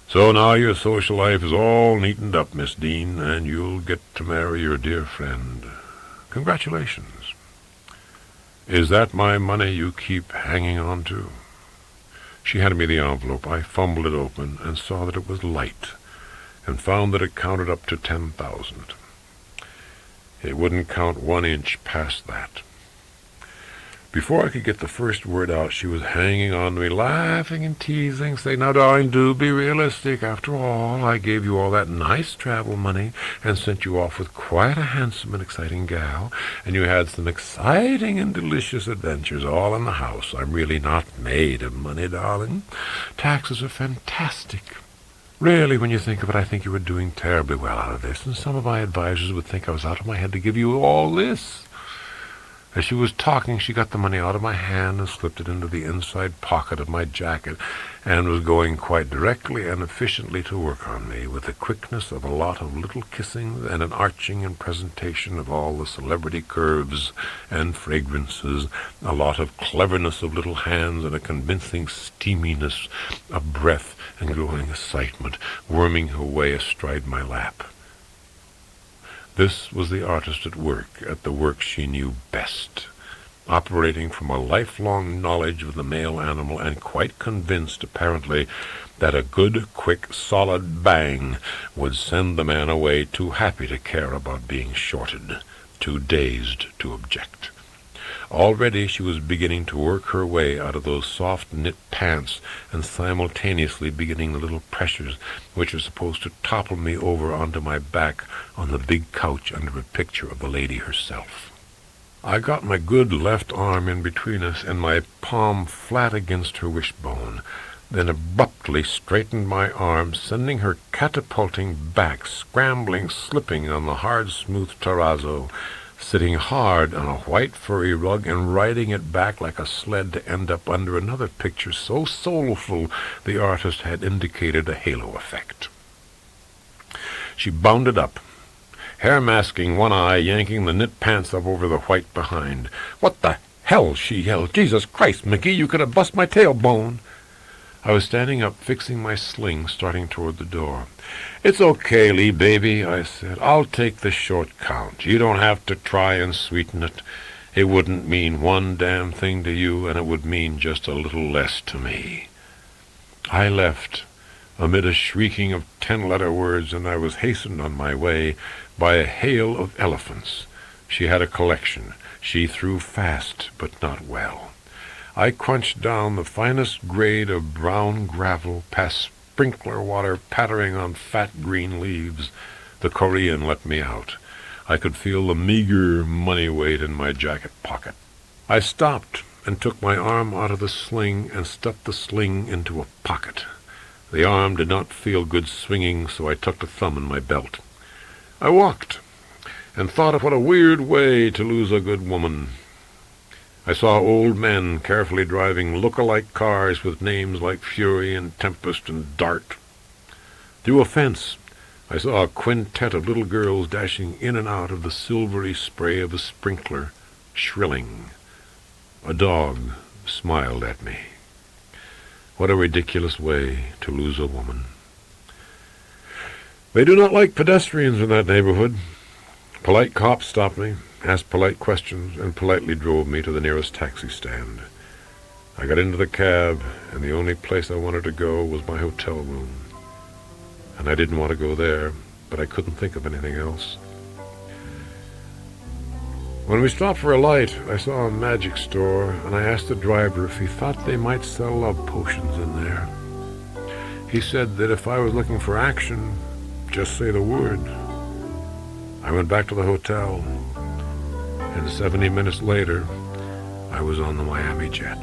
"So now your social life is all neatened up, Miss Dean, and you'll get to marry your dear friend. Congratulations. Is that my money you keep hanging on to?" She handed me the envelope. I fumbled it open and saw that it was light, and found that it counted up to 10,000. It wouldn't count 1 inch past that. Before I could get the first word out, she was hanging on to me, laughing and teasing, saying, "Now, darling, do be realistic. After all, I gave you all that nice travel money and sent you off with quite a handsome and exciting gal, and you had some exciting and delicious adventures all in the house. I'm really not made of money, darling. Taxes are fantastic. Really, when you think of it, I think you were doing terribly well out of this, and some of my advisors would think I was out of my head to give you all this." As she was talking, she got the money out of my hand and slipped it into the inside pocket of my jacket, and was going quite directly and efficiently to work on me, with the quickness of a lot of little kissings and an arching and presentation of all the celebrity curves and fragrances, a lot of cleverness of little hands, and a convincing steaminess of breath and growing excitement, worming her way astride my lap. This was the artist at the work she knew best, operating from a lifelong knowledge of the male animal, and quite convinced, apparently, that a good, quick, solid bang would send the man away too happy to care about being shorted, too dazed to object. Already she was beginning to work her way out of those soft knit pants and simultaneously beginning the little pressures which are supposed to topple me over onto my back on the big couch under a picture of the lady herself. I got my good left arm in between us and my palm flat against her wishbone, then abruptly straightened my arm, sending her catapulting back, scrambling, slipping on the hard, smooth terrazzo, sitting hard on a white furry rug and riding it back like a sled to end up under another picture so soulful the artist had indicated a halo effect. She bounded up, hair masking one eye, yanking the knit pants up over the white behind. "What the hell?" she yelled. "Jesus Christ, McGee, you could have bust my tailbone." I was standing up, fixing my sling, starting toward the door. "It's okay, Lee, baby," I said. "I'll take the short count. You don't have to try and sweeten it. It wouldn't mean one damn thing to you, and it would mean just a little less to me." I left, amid a shrieking of 10-letter words, and I was hastened on my way by a hail of elephants. She had a collection. She threw fast, but not well. I crunched down the finest grade of brown gravel, past sprinkler water pattering on fat green leaves. The Korean let me out. I could feel the meager money weight in my jacket pocket. I stopped and took my arm out of the sling and stuffed the sling into a pocket. The arm did not feel good swinging, so I tucked a thumb in my belt. I walked and thought of what a weird way to lose a good woman. I saw old men carefully driving look-alike cars with names like Fury and Tempest and Dart. Through a fence, I saw a quintet of little girls dashing in and out of the silvery spray of a sprinkler, shrilling. A dog smiled at me. What a ridiculous way to lose a woman. They do not like pedestrians in that neighborhood. Polite cops stopped me, asked polite questions, and politely drove me to the nearest taxi stand. I got into the cab, and the only place I wanted to go was my hotel room. And I didn't want to go there, but I couldn't think of anything else. When we stopped for a light, I saw a magic store, and I asked the driver if he thought they might sell love potions in there. He said that if I was looking for action, just say the word. I went back to the hotel, and 70 minutes later, I was on the Miami jet.